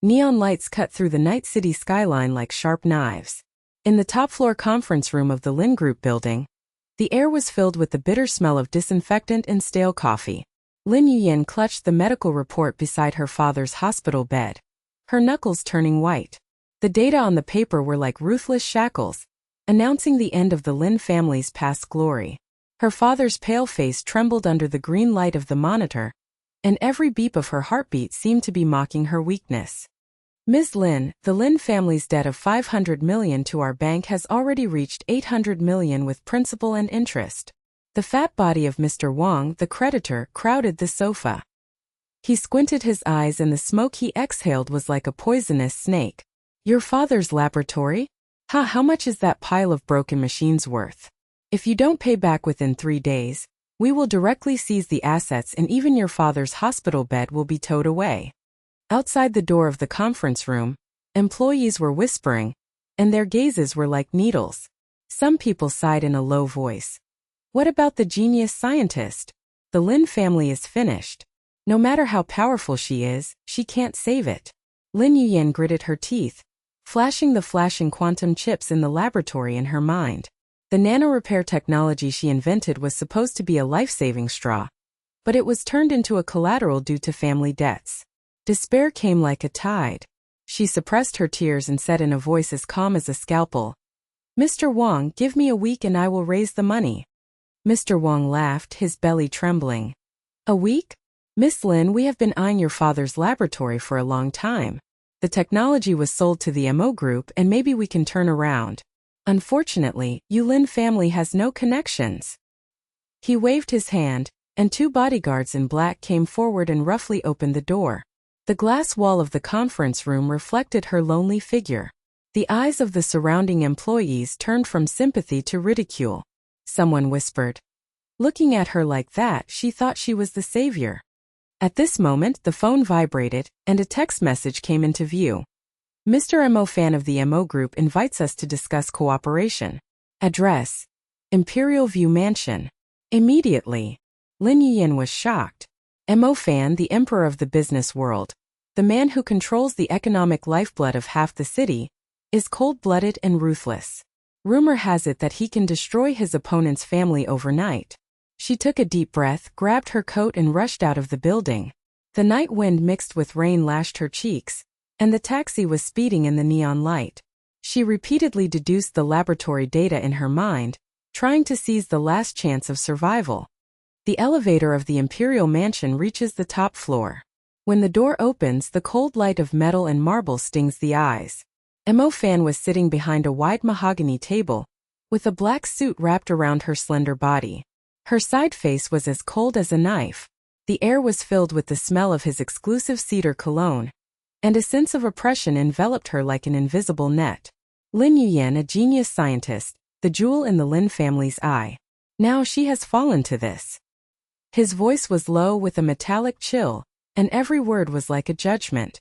Neon lights cut through the night city skyline like sharp knives. In the top-floor conference room of the Lin Group building, the air was filled with the bitter smell of disinfectant and stale coffee. Lin Yuyan clutched the medical report beside her father's hospital bed, her knuckles turning white. The data on the paper were like ruthless shackles, announcing the end of the Lin family's past glory. Her father's pale face trembled under the green light of the monitor, and every beat of her heartbeat seemed to be mocking her weakness. Ms. Lin, the Lin family's debt of 500 million to our bank has already reached 800 million with principal and interest. The fat body of Mr. Wang, the creditor, crowded the sofa. He squinted his eyes and the smoke he exhaled was like a poisonous snake. Your father's laboratory? How much is that pile of broken machines worth? If you don't pay back within 3 days, we will directly seize the assets and even your father's hospital bed will be towed away. Outside the door of the conference room, employees were whispering, and their gazes were like needles. Some people sighed in a low voice. What about the genius scientist? The Lin family is finished. No matter how powerful she is, she can't save it. Lin Yuyan gritted her teeth, flashing the flashing quantum chips in the laboratory in her mind. The nano-repair technology she invented was supposed to be a life-saving straw, but it was turned into a collateral due to family debts. Despair came like a tide. She suppressed her tears and said in a voice as calm as a scalpel, Mr. Wang, give me a week and I will raise the money. Mr. Wang laughed, his belly trembling. A week? Miss Lin, we have been eyeing your father's laboratory for a long time. The technology was sold to the MO Group and maybe we can turn around. Unfortunately, Yu Lin family has no connections. He waved his hand, and 2 bodyguards in black came forward and roughly opened the door. The glass wall of the conference room reflected her lonely figure. The eyes of the surrounding employees turned from sympathy to ridicule. Someone whispered. Looking at her like that, she thought she was the savior. At this moment, the phone vibrated, and a text message came into view. Mr. Mo fan of the MO Group invites us to discuss cooperation. Address: Imperial View Mansion. Immediately, Lin Yuyan was shocked. Mo fan, the emperor of the business world, the man who controls the economic lifeblood of half the city, is cold-blooded and ruthless. Rumor has it that he can destroy his opponent's family overnight. She took a deep breath, grabbed her coat and rushed out of the building. The night wind mixed with rain lashed her cheeks, and the taxi was speeding in the neon light. She repeatedly deduced the laboratory data in her mind, trying to seize the last chance of survival. The elevator of the Imperial Mansion reaches the top floor. When the door opens, the cold light of metal and marble stings the eyes. Mo Fan was sitting behind a wide mahogany table, with a black suit wrapped around her slender body. Her side face was as cold as a knife. The air was filled with the smell of his exclusive cedar cologne, and a sense of oppression enveloped her like an invisible net. Lin Yuyan, a genius scientist, the jewel in the Lin family's eye. Now she has fallen to this. His voice was low with a metallic chill, and every word was like a judgment.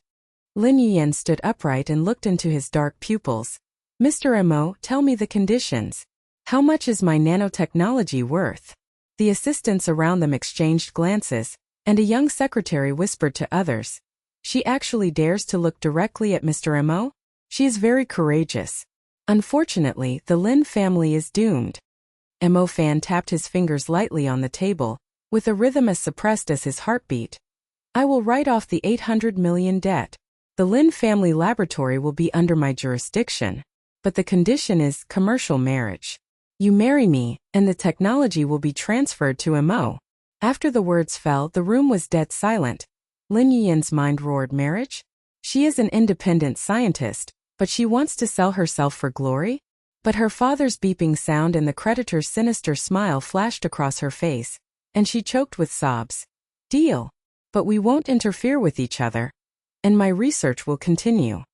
Lin Yuyan stood upright and looked into his dark pupils. Mr. Mo, tell me the conditions. How much is my nanotechnology worth? The assistants around them exchanged glances, and a young secretary whispered to others. She actually dares to look directly at Mr. Mo? She is very courageous. Unfortunately, the Lin family is doomed. Mo Fan tapped his fingers lightly on the table, with a rhythm as suppressed as his heartbeat. I will write off the 800 million debt. The Lin family laboratory will be under my jurisdiction. But the condition is commercial marriage. You marry me, and the technology will be transferred to Mo. After the words fell, the room was dead silent. Lin Yuyan's mind roared, marriage? She is an independent scientist, but she wants to sell herself for glory? But her father's beeping sound and the creditor's sinister smile flashed across her face, and she choked with sobs. Deal. But we won't interfere with each other. And my research will continue.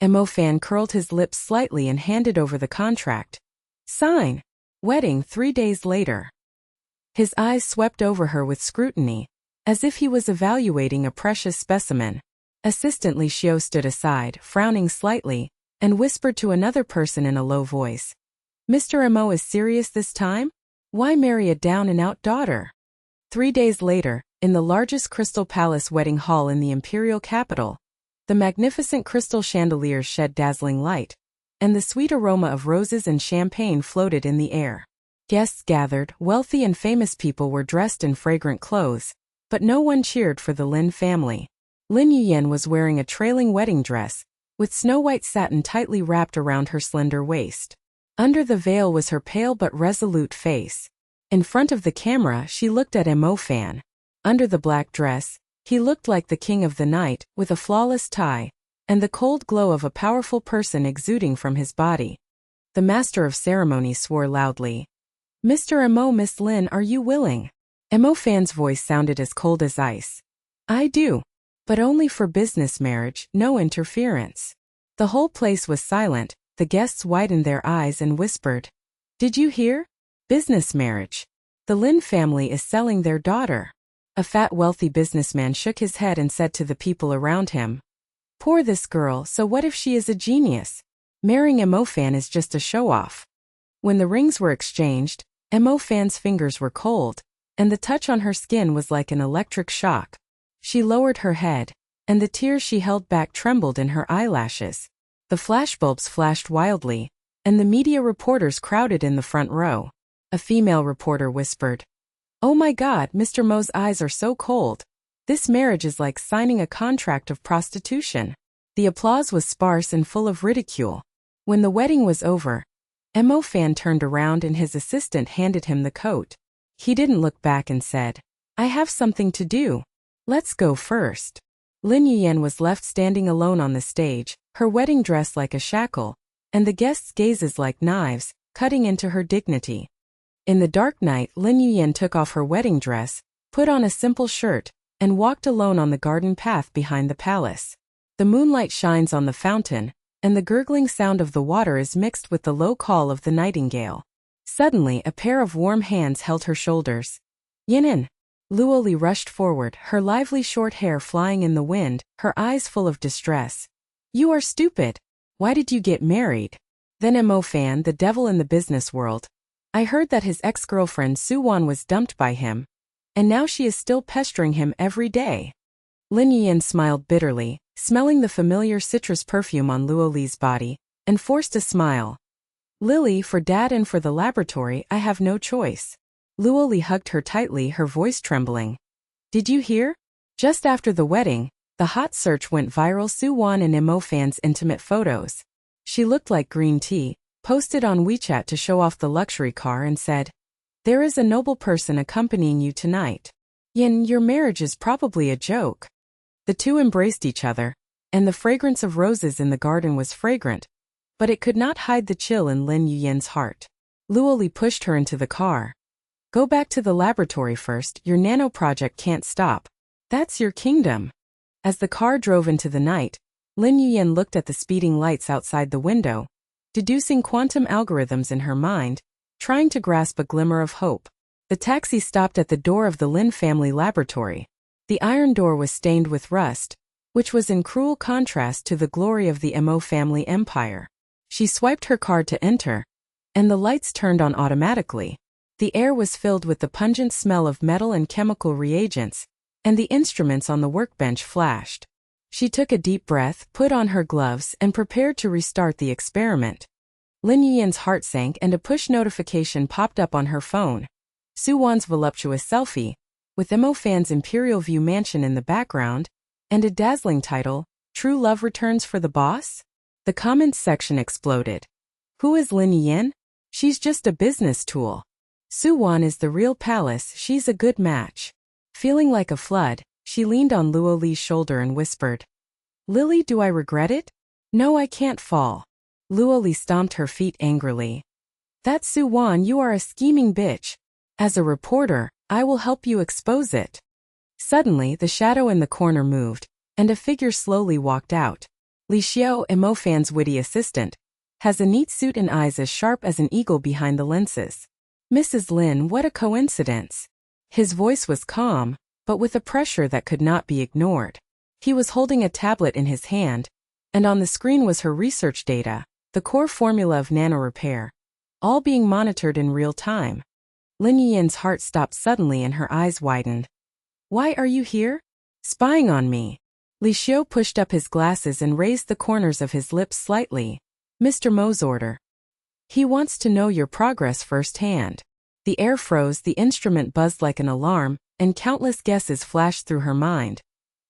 Mo Fan curled his lips slightly and handed over the contract. Sign. Wedding 3 days later. His eyes swept over her with scrutiny, as if he was evaluating a precious specimen. Assistant Li Xiu stood aside, frowning slightly, and whispered to another person in a low voice. Mr. Mo is serious this time? Why marry a down-and-out daughter? 3 days later, in the largest Crystal Palace wedding hall in the imperial capital, The magnificent crystal chandeliers shed dazzling light, and the sweet aroma of roses and champagne floated in the air. Guests gathered, wealthy and famous people were dressed in fragrant clothes, but no one cheered for the Lin family. Lin Yuyan was wearing a trailing wedding dress, with snow-white satin tightly wrapped around her slender waist. Under the veil was her pale but resolute face. In front of the camera she looked at Mo Fan. Under the black dress, he looked like the king of the night, with a flawless tie, and the cold glow of a powerful person exuding from his body. The master of ceremonies swore loudly. "Mr. Mo, Miss Lin, are you willing?" Mo Fan's voice sounded as cold as ice. "I do. But only for business marriage, no interference." The whole place was silent, the guests widened their eyes and whispered, "Did you hear? Business marriage. The Lin family is selling their daughter." A fat wealthy businessman shook his head and said to the people around him, "Poor this girl, so what if she is a genius? Marrying Mo Fan is just a show-off." When the rings were exchanged, Mo Fan's fingers were cold, and the touch on her skin was like an electric shock. She lowered her head, and the tears she held back trembled in her eyelashes. The flashbulbs flashed wildly, and the media reporters crowded in the front row. A female reporter whispered, "Oh my God, Mr. Mo's eyes are so cold. This marriage is like signing a contract of prostitution." The applause was sparse and full of ridicule. When the wedding was over, Mo Fan turned around and his assistant handed him the coat. He didn't look back and said, "I have something to do. Let's go first." Lin Yuyan was left standing alone on the stage, her wedding dress like a shackle, and the guests' gazes like knives, cutting into her dignity. In the dark night, Lin Yuyan took off her wedding dress, put on a simple shirt, and walked alone on the garden path behind the palace. The moonlight shines on the fountain, and the gurgling sound of the water is mixed with the low call of the nightingale. Suddenly, a pair of warm hands held her shoulders. "Yinan!" Luoli rushed forward, her lively short hair flying in the wind, her eyes full of distress. "You are stupid. Why did you get married?" Then Mo Fan, the devil in the business world. "I heard that his ex-girlfriend Su Wan was dumped by him, and now she is still pestering him every day." Lin Yuyan smiled bitterly, smelling the familiar citrus perfume on Luoli's body, and forced a smile. "Lily, for Dad and for the laboratory, I have no choice." Luoli hugged her tightly, her voice trembling. "Did you hear? Just after the wedding, the hot search went viral. Su Wan and Mo Fan's intimate photos. She looked like green tea, posted on WeChat to show off the luxury car and said, 'There is a noble person accompanying you tonight. Yin, your marriage is probably a joke.'" The two embraced each other, and the fragrance of roses in the garden was fragrant, but it could not hide the chill in Lin Yuyan's heart. Luoli pushed her into the car. "Go back to the laboratory first, your nano project can't stop. That's your kingdom." As the car drove into the night, Lin Yuyan looked at the speeding lights outside the window, deducing quantum algorithms in her mind, trying to grasp a glimmer of hope. The taxi stopped at the door of the Lin family laboratory. The iron door was stained with rust, which was in cruel contrast to the glory of the Mo family empire. She swiped her card to enter, and the lights turned on automatically. The air was filled with the pungent smell of metal and chemical reagents, and the instruments on the workbench flashed. She took a deep breath, put on her gloves, and prepared to restart the experiment. Lin Yuyan's heart sank and a push notification popped up on her phone. Su Wan's voluptuous selfie, with Mo Fan's Imperial View mansion in the background, and a dazzling title, "True Love Returns for the Boss?" The comments section exploded. "Who is Lin Yuyan? She's just a business tool. Su Wan is the real palace, she's a good match." Feeling like a flood, she leaned on Luoli's shoulder and whispered, "Lily, do I regret it? No, I can't fall." Luoli stomped her feet angrily. "That's Su Wan, you are a scheming bitch. As a reporter, I will help you expose it." Suddenly, the shadow in the corner moved, and a figure slowly walked out. Li Xiao, Mo Fan's witty assistant, has a neat suit and eyes as sharp as an eagle behind the lenses. "Mrs. Lin, what a coincidence." His voice was calm, but with a pressure that could not be ignored. He was holding a tablet in his hand, and on the screen was her research data, the core formula of nanorepair, all being monitored in real time. Lin Yuyan's heart stopped suddenly and her eyes widened. "Why are you here? Spying on me?" Li Xiu pushed up his glasses and raised the corners of his lips slightly. Mr. Mo's order. He wants to know your progress firsthand. The air froze, the instrument buzzed like an alarm, and countless guesses flashed through her mind.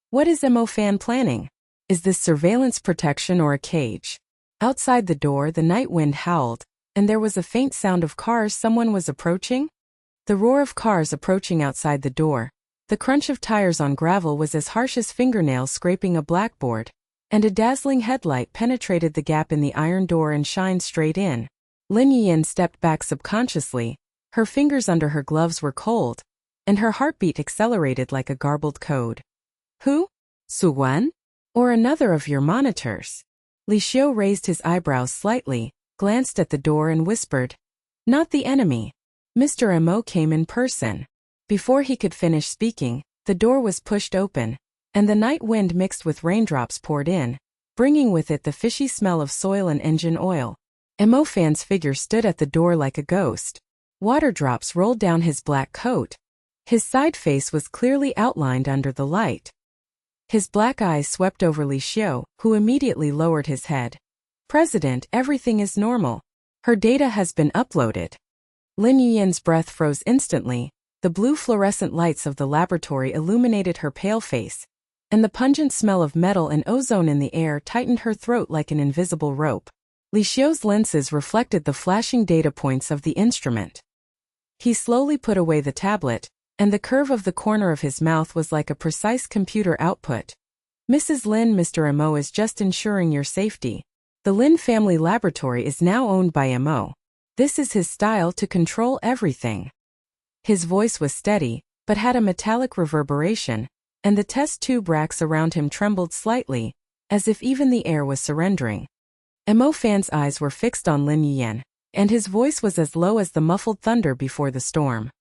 What is Mo Fan planning? Is this surveillance protection or a cage? Outside the door, the night wind howled, and there was a faint sound of cars. Someone was approaching? The roar of cars approaching outside the door. The crunch of tires on gravel was as harsh as fingernails scraping a blackboard, and a dazzling headlight penetrated the gap in the iron door and shined straight in. Lin Yuyan stepped back subconsciously. Her fingers under her gloves were cold, and her heartbeat accelerated like a garbled code. Who? Su Wan? Or another of your monitors? Li Xiu raised his eyebrows slightly, glanced at the door and whispered, Not the enemy. Mr. Mo came in person. Before he could finish speaking, the door was pushed open, and the night wind mixed with raindrops poured in, bringing with it the fishy smell of soil and engine oil. Mo Fan's figure stood at the door like a ghost. Water drops rolled down his black coat. His side face was clearly outlined under the light. His black eyes swept over Li Xiu, who immediately lowered his head. President, everything is normal. Her data has been uploaded. Lin Yuyan's breath froze instantly. The blue fluorescent lights of the laboratory illuminated her pale face, and the pungent smell of metal and ozone in the air tightened her throat like an invisible rope. Li Xiu's lenses reflected the flashing data points of the instrument. He slowly put away the tablet, and the curve of the corner of his mouth was like a precise computer output. Mrs. Lin, Mr. Mo is just ensuring your safety. The Lin family laboratory is now owned by Mo. This is his style to control everything. His voice was steady, but had a metallic reverberation, and the test tube racks around him trembled slightly, as if even the air was surrendering. Mo Fan's eyes were fixed on Lin Yuyan, and his voice was as low as the muffled thunder before the storm.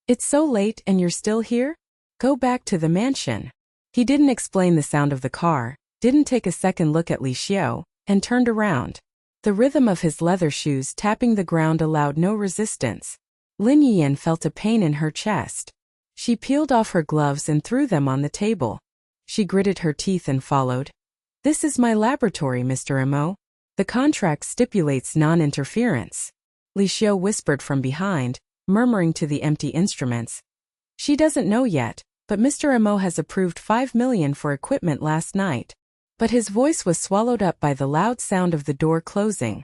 It's so late and you're still here? Go back to the mansion. He didn't explain the sound of the car, didn't take a second look at Li Xiu, and turned around. The rhythm of his leather shoes tapping the ground allowed no resistance. Lin Yuyan felt a pain in her chest. She peeled off her gloves and threw them on the table. She gritted her teeth and followed. This is my laboratory, Mr. Mo. The contract stipulates non-interference. Li Xiu whispered from behind, murmuring to the empty instruments. She doesn't know yet, but Mr. Mo has approved 5 million for equipment last night. But his voice was swallowed up by the loud sound of the door closing.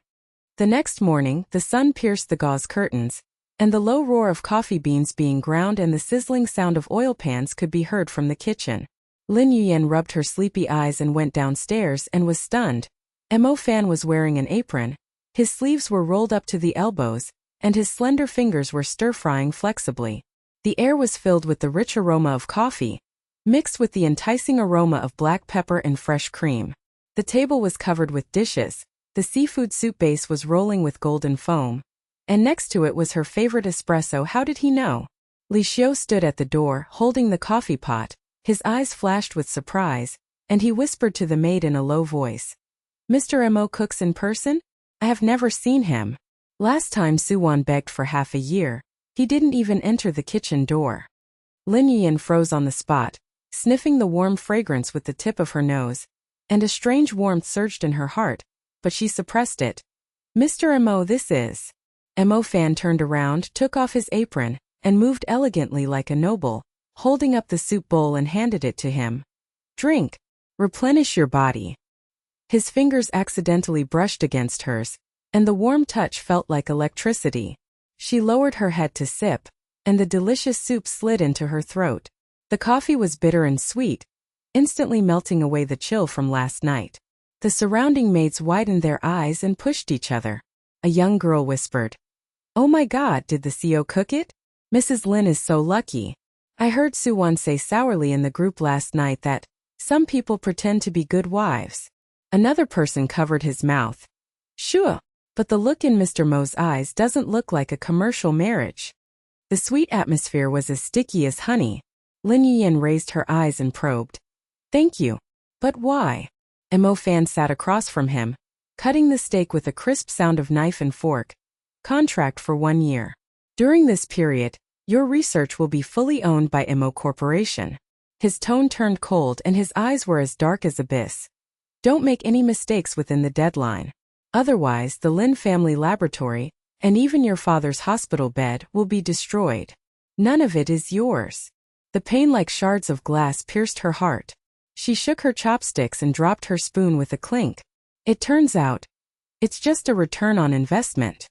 The next morning, the sun pierced the gauze curtains, and the low roar of coffee beans being ground and the sizzling sound of oil pans could be heard from the kitchen. Lin Yuyan rubbed her sleepy eyes and went downstairs and was stunned. Mo Fan was wearing an apron. His sleeves were rolled up to the elbows, and his slender fingers were stir-frying flexibly. The air was filled with the rich aroma of coffee, mixed with the enticing aroma of black pepper and fresh cream. The table was covered with dishes. The seafood soup base was rolling with golden foam, and next to it was her favorite espresso. How did he know? Li Xiu stood at the door, holding the coffee pot. His eyes flashed with surprise, and he whispered to the maid in a low voice. Mr. Mo cooks in person? I have never seen him. Last time Su Wan begged for half a year. He didn't even enter the kitchen door. Lin Yuyan froze on the spot, sniffing the warm fragrance with the tip of her nose, and a strange warmth surged in her heart, but she suppressed it. Mr. Mo, this is. Mo Fan turned around, took off his apron, and moved elegantly like a noble, holding up the soup bowl and handed it to him. Drink. Replenish your body. His fingers accidentally brushed against hers, and the warm touch felt like electricity. She lowered her head to sip, and the delicious soup slid into her throat. The coffee was bitter and sweet, instantly melting away the chill from last night. The surrounding maids widened their eyes and pushed each other. A young girl whispered, Oh my God, did the CEO cook it? Mrs. Lin is so lucky. I heard Su Wan say sourly in the group last night that some people pretend to be good wives. Another person covered his mouth. Sure, but the look in Mr. Mo's eyes doesn't look like a commercial marriage. The sweet atmosphere was as sticky as honey. Lin Yuyan raised her eyes and probed. Thank you. But why? Mo Fan sat across from him, cutting the steak with a crisp sound of knife and fork. Contract for 1 year. During this period, your research will be fully owned by Mo Corporation. His tone turned cold and his eyes were as dark as abyss. Don't make any mistakes within the deadline. Otherwise, the Lin family laboratory, and even your father's hospital bed, will be destroyed. None of it is yours. The pain like shards of glass pierced her heart. She shook her chopsticks and dropped her spoon with a clink. It turns out, it's just a return on investment.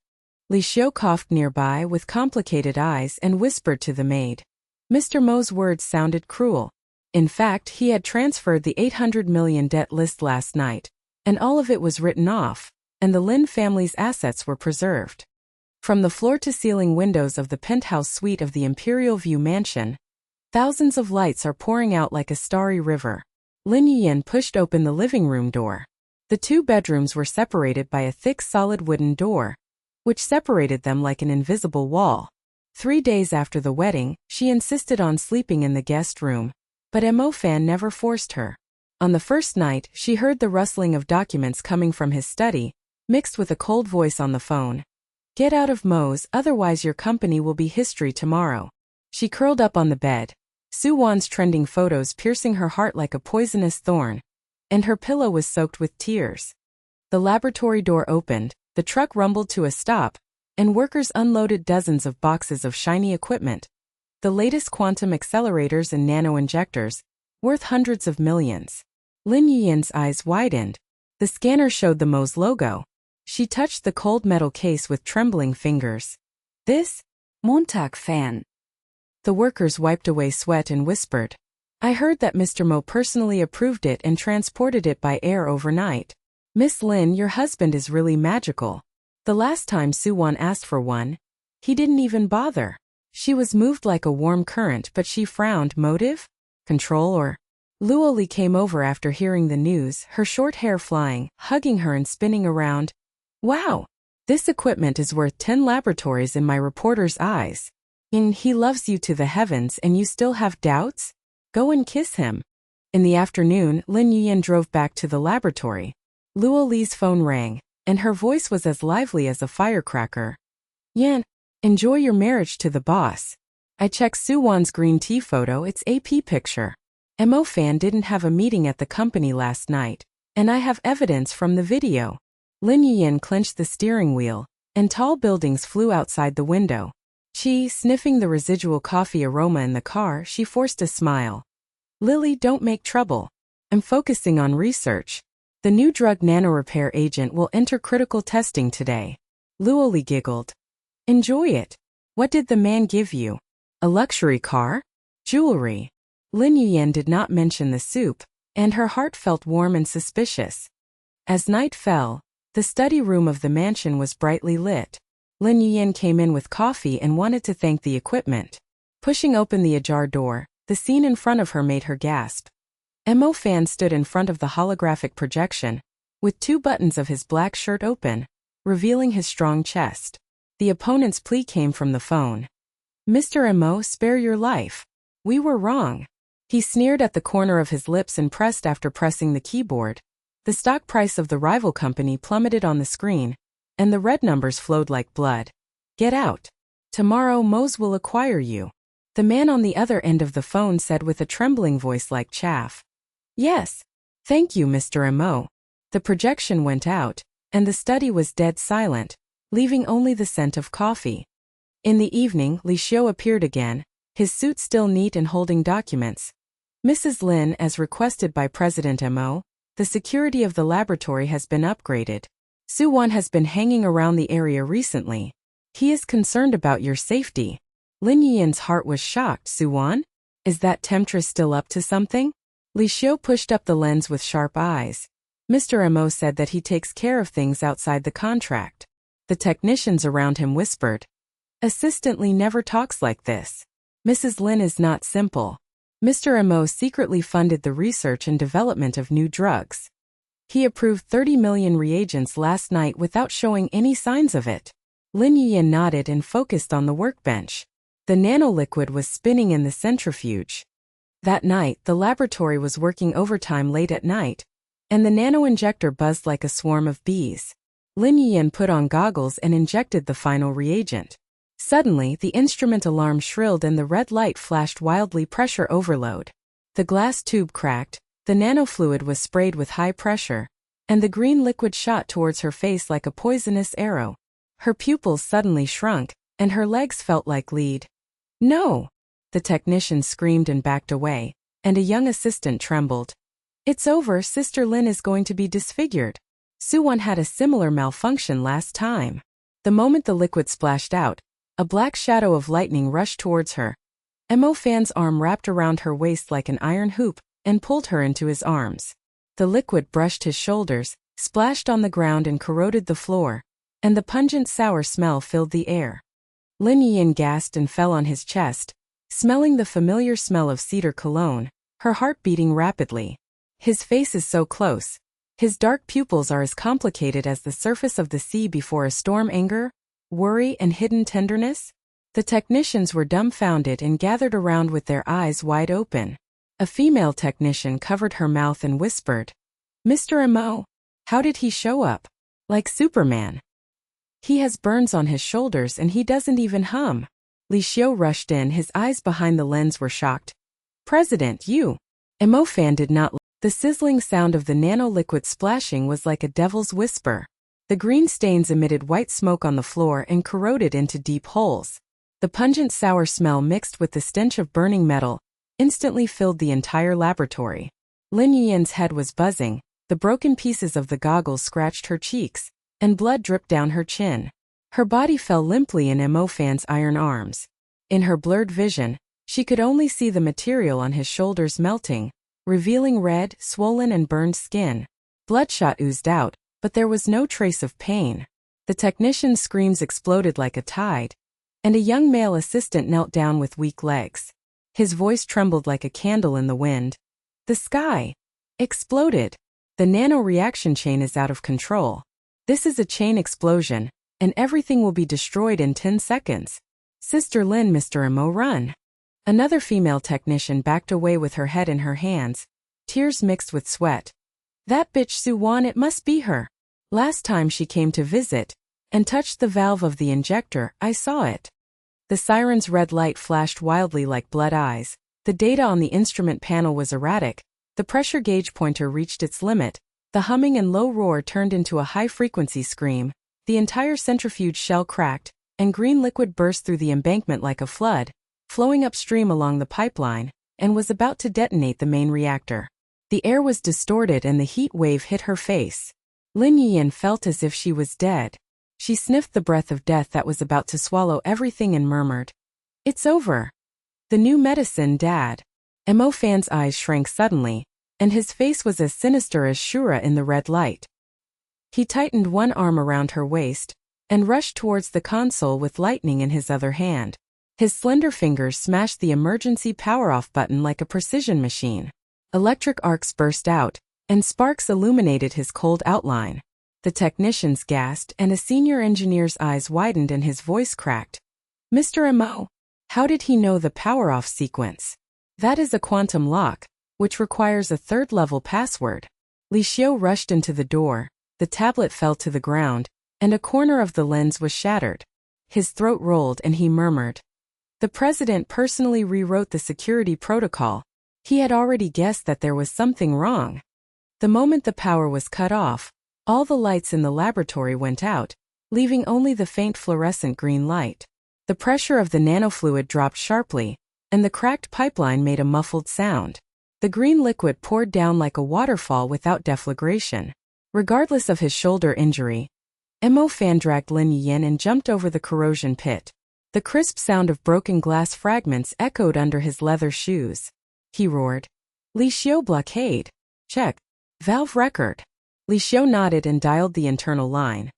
Li Xiu coughed nearby with complicated eyes and whispered to the maid. Mr. Mo's words sounded cruel. In fact, he had transferred the 800 million debt list last night, and all of it was written off, and the Lin family's assets were preserved. From the floor-to-ceiling windows of the penthouse suite of the Imperial View Mansion, thousands of lights are pouring out like a starry river. Lin Yuyan pushed open the living room door. The two bedrooms were separated by a thick solid wooden door, which separated them like an invisible wall. 3 days after the wedding, she insisted on sleeping in the guest room, but Mo Fan never forced her. On the first night, she heard the rustling of documents coming from his study, mixed with a cold voice on the phone. Get out of Mo's, otherwise your company will be history tomorrow. She curled up on the bed, Su Wan's trending photos piercing her heart like a poisonous thorn, and her pillow was soaked with tears. The laboratory door opened, the truck rumbled to a stop, and workers unloaded dozens of boxes of shiny equipment. The latest quantum accelerators and nano-injectors, worth hundreds of millions. Lin Yuyan's eyes widened. The scanner showed the Mo's logo. She touched the cold metal case with trembling fingers. This? Montag fan. The workers wiped away sweat and whispered. I heard that Mr. Mo personally approved it and transported it by air overnight. Miss Lin, your husband is really magical. The last time Su Wan asked for one, he didn't even bother. She was moved like a warm current, but she frowned. Motive? Control or? Luo Li came over after hearing the news, her short hair flying, hugging her and spinning around. Wow! This equipment is worth 10 laboratories in my reporter's eyes. He loves you to the heavens and you still have doubts? Go and kiss him. In the afternoon, Lin Yuyan drove back to the laboratory. Luo Li's phone rang, and her voice was as lively as a firecracker. Yan, enjoy your marriage to the boss. I checked Su Wan's green tea photo, it's AP picture. Mo Fan didn't have a meeting at the company last night, and I have evidence from the video. Lin Yuyan clenched the steering wheel, and tall buildings flew outside the window. Sniffing the residual coffee aroma in the car, she forced a smile. Lily, don't make trouble. I'm focusing on research. The new drug nanorepair agent will enter critical testing today. Luo Li giggled. Enjoy it. What did the man give you? A luxury car? Jewelry? Lin Yuyan did not mention the soup, and her heart felt warm and suspicious. As night fell, the study room of the mansion was brightly lit. Lin Yuyan came in with coffee and wanted to thank the equipment. Pushing open the ajar door, the scene in front of her made her gasp. Mo Fan stood in front of the holographic projection, with 2 buttons of his black shirt open, revealing his strong chest. The opponent's plea came from the phone. Mr. Mo, spare your life. We were wrong. He sneered at the corner of his lips and pressed after pressing the keyboard. The stock price of the rival company plummeted on the screen, and the red numbers flowed like blood. Get out. Tomorrow Mo's will acquire you. The man on the other end of the phone said with a trembling voice like chaff. Yes. Thank you, Mr. Mo. The projection went out, and the study was dead silent, leaving only the scent of coffee. In the evening, Li Xiu appeared again, his suit still neat and holding documents. Mrs. Lin, as requested by President Mo, the security of the laboratory has been upgraded. Su Wan has been hanging around the area recently. He is concerned about your safety. Lin Yuyan's heart was shocked. Su Wan? Is that temptress still up to something? Li Xiu pushed up the lens with sharp eyes. Mr. Mo said that he takes care of things outside the contract. The technicians around him whispered. Assistant Li never talks like this. Mrs. Lin is not simple. Mr. Mo secretly funded the research and development of new drugs. He approved 30 million reagents last night without showing any signs of it. Lin Yuyan nodded and focused on the workbench. The nanoliquid was spinning in the centrifuge. That night, the laboratory was working overtime late at night, and the nano-injector buzzed like a swarm of bees. Lin Yuyan put on goggles and injected the final reagent. Suddenly, the instrument alarm shrilled and the red light flashed wildly. Pressure overload. The glass tube cracked, the nanofluid was sprayed with high pressure, and the green liquid shot towards her face like a poisonous arrow. Her pupils suddenly shrunk, and her legs felt like lead. "No!" The technician screamed and backed away, and a young assistant trembled. "It's over, Sister Lin is going to be disfigured. Su Wan had a similar malfunction last time." The moment the liquid splashed out, a black shadow of lightning rushed towards her. Mo Fan's arm wrapped around her waist like an iron hoop and pulled her into his arms. The liquid brushed his shoulders, splashed on the ground and corroded the floor, and the pungent sour smell filled the air. Lin Yuyan gasped and fell on his chest, smelling the familiar smell of cedar cologne, her heart beating rapidly. His face is so close. His dark pupils are as complicated as the surface of the sea before a storm. Anger, worry, and hidden tenderness? The technicians were dumbfounded and gathered around with their eyes wide open. A female technician covered her mouth and whispered, "Mr. Mo, how did he show up? Like Superman. He has burns on his shoulders and he doesn't even hum." Li Xiu rushed in, his eyes behind the lens were shocked. "President, you." Mo Fan did not. The sizzling sound of the nano-liquid splashing was like a devil's whisper. The green stains emitted white smoke on the floor and corroded into deep holes. The pungent sour smell mixed with the stench of burning metal instantly filled the entire laboratory. Lin Yuyan's head was buzzing, the broken pieces of the goggles scratched her cheeks, and blood dripped down her chin. Her body fell limply in Mo Fan's iron arms. In her blurred vision, she could only see the material on his shoulders melting, revealing red, swollen and burned skin. Bloodshot oozed out, but there was no trace of pain. The technician's screams exploded like a tide, and a young male assistant knelt down with weak legs. His voice trembled like a candle in the wind. "The sky exploded. The nano-reaction chain is out of control. This is a chain explosion, and everything will be destroyed in 10 seconds. Sister Lin, Mr. Mo, run." Another female technician backed away with her head in her hands, tears mixed with sweat. "That bitch Su Wan, it must be her. Last time she came to visit and touched the valve of the injector, I saw it." The siren's red light flashed wildly like blood eyes. The data on the instrument panel was erratic. The pressure gauge pointer reached its limit. The humming and low roar turned into a high-frequency scream. The entire centrifuge shell cracked, and green liquid burst through the embankment like a flood, flowing upstream along the pipeline, and was about to detonate the main reactor. The air was distorted and the heat wave hit her face. Lin Yuyan felt as if she was dead. She sniffed the breath of death that was about to swallow everything and murmured, "It's over." "The new medicine, Dad." Mo Fan's eyes shrank suddenly, and his face was as sinister as Shura in the red light. He tightened one arm around her waist and rushed towards the console with lightning in his other hand. His slender fingers smashed the emergency power-off button like a precision machine. Electric arcs burst out, and sparks illuminated his cold outline. The technicians gasped, and a senior engineer's eyes widened and his voice cracked. "Mr. Mo, how did he know the power-off sequence?" "That is a quantum lock, which requires a third-level password." Li Xiu rushed into the door, the tablet fell to the ground, and a corner of the lens was shattered. His throat rolled and he murmured, "The president personally rewrote the security protocol. He had already guessed that there was something wrong." The moment the power was cut off, all the lights in the laboratory went out, leaving only the faint fluorescent green light. The pressure of the nanofluid dropped sharply, and the cracked pipeline made a muffled sound. The green liquid poured down like a waterfall without deflagration. Regardless of his shoulder injury, Mo Fan dragged Lin Yuyan and jumped over the corrosion pit. The crisp sound of broken glass fragments echoed under his leather shoes. He roared, "Li Xiu blockade. Check. Valve record." Li Xiu nodded and dialed the internal line.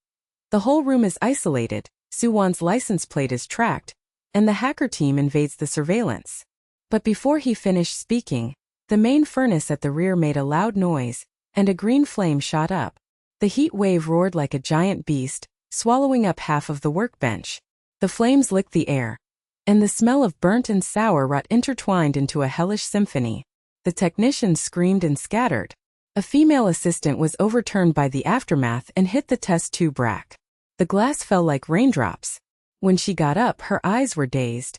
"The whole room is isolated, Su Wan's license plate is tracked, and the hacker team invades the surveillance." But before he finished speaking, the main furnace at the rear made a loud noise, and a green flame shot up. The heat wave roared like a giant beast, swallowing up half of the workbench. The flames licked the air, and the smell of burnt and sour rot intertwined into a hellish symphony. The technicians screamed and scattered. A female assistant was overturned by the aftermath and hit the test tube rack. The glass fell like raindrops. When she got up, her eyes were dazed.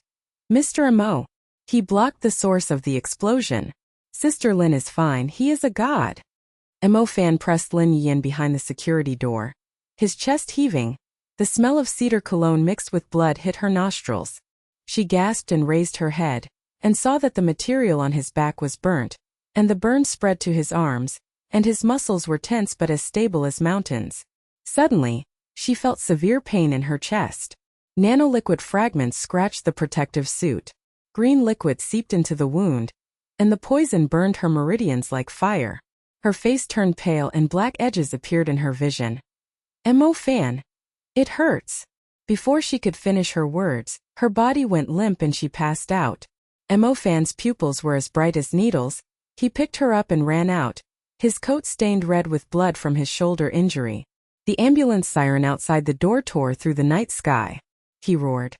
"Mr. Mo." He blocked the source of the explosion. Sister Lin is fine, he is a god. Mo Fan pressed Lin Yuyan behind the security door. His chest heaving. The smell of cedar cologne mixed with blood hit her nostrils. She gasped and raised her head, and saw that the material on his back was burnt, and the burn spread to his arms, and his muscles were tense but as stable as mountains. Suddenly, she felt severe pain in her chest. Nanoliquid fragments scratched the protective suit. Green liquid seeped into the wound, and the poison burned her meridians like fire. Her face turned pale and black edges appeared in her vision. Mo Fan. It hurts. Before she could finish her words, her body went limp and she passed out. Mo Fan's pupils were as bright as needles. He picked her up and ran out, his coat stained red with blood from his shoulder injury. The ambulance siren outside the door tore through the night sky. He roared.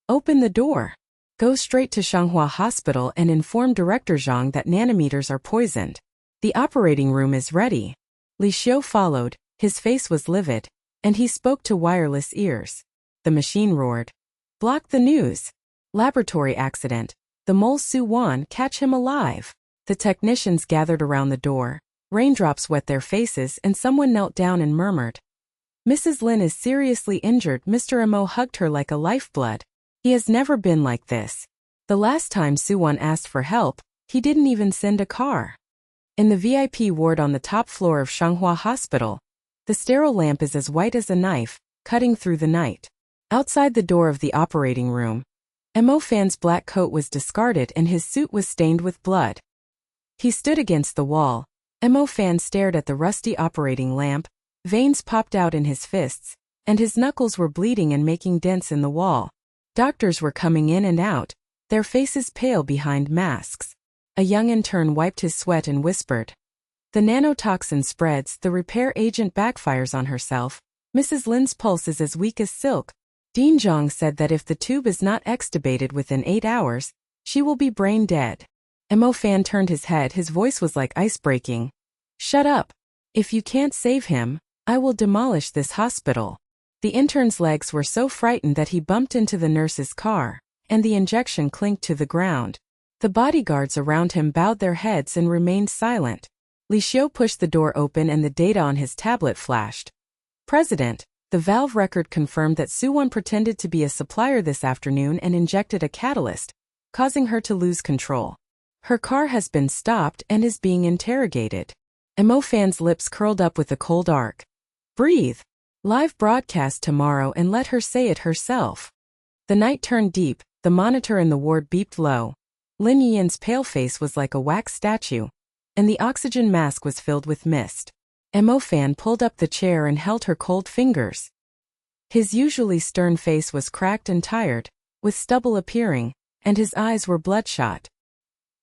Open the door. Go straight to Shanghua Hospital and inform Director Zhang that nanometers are poisoned. The operating room is ready. Li Xiu followed, his face was livid, and he spoke to wireless ears. The machine roared. Block the news. Laboratory accident. The mole Su Wan, catch him alive. The technicians gathered around the door. Raindrops wet their faces and someone knelt down and murmured. Mrs. Lin is seriously injured. Mr. Mo hugged her like a lifeblood. He has never been like this. The last time Su Wan asked for help, he didn't even send a car. In the VIP ward on the top floor of Shanghua Hospital, the sterile lamp is as white as a knife, cutting through the night. Outside the door of the operating room, Mo Fan's black coat was discarded and his suit was stained with blood. He stood against the wall. Mo Fan stared at the rusty operating lamp. Veins popped out in his fists, and his knuckles were bleeding and making dents in the wall. Doctors were coming in and out, their faces pale behind masks. A young intern wiped his sweat and whispered. The nanotoxin spreads, the repair agent backfires on herself. Mrs. Lin's pulse is as weak as silk. Dean Zhang said that if the tube is not extubated within 8 hours, she will be brain dead. Mo Fan turned his head, his voice was like ice breaking. Shut up. If you can't save him, I will demolish this hospital. The intern's legs were so frightened that he bumped into the nurse's car, and the injection clinked to the ground. The bodyguards around him bowed their heads and remained silent. Li Xiu pushed the door open and the data on his tablet flashed. President, the valve record confirmed that Su Wan pretended to be a supplier this afternoon and injected a catalyst, causing her to lose control. Her car has been stopped and is being interrogated. Mo Fan's lips curled up with a cold arc. Breathe. Live broadcast tomorrow and let her say it herself. The night turned deep, the monitor in the ward beeped low. Lin Yuyan's pale face was like a wax statue, and the oxygen mask was filled with mist. Mo Fan pulled up the chair and held her cold fingers. His usually stern face was cracked and tired, with stubble appearing, and his eyes were bloodshot.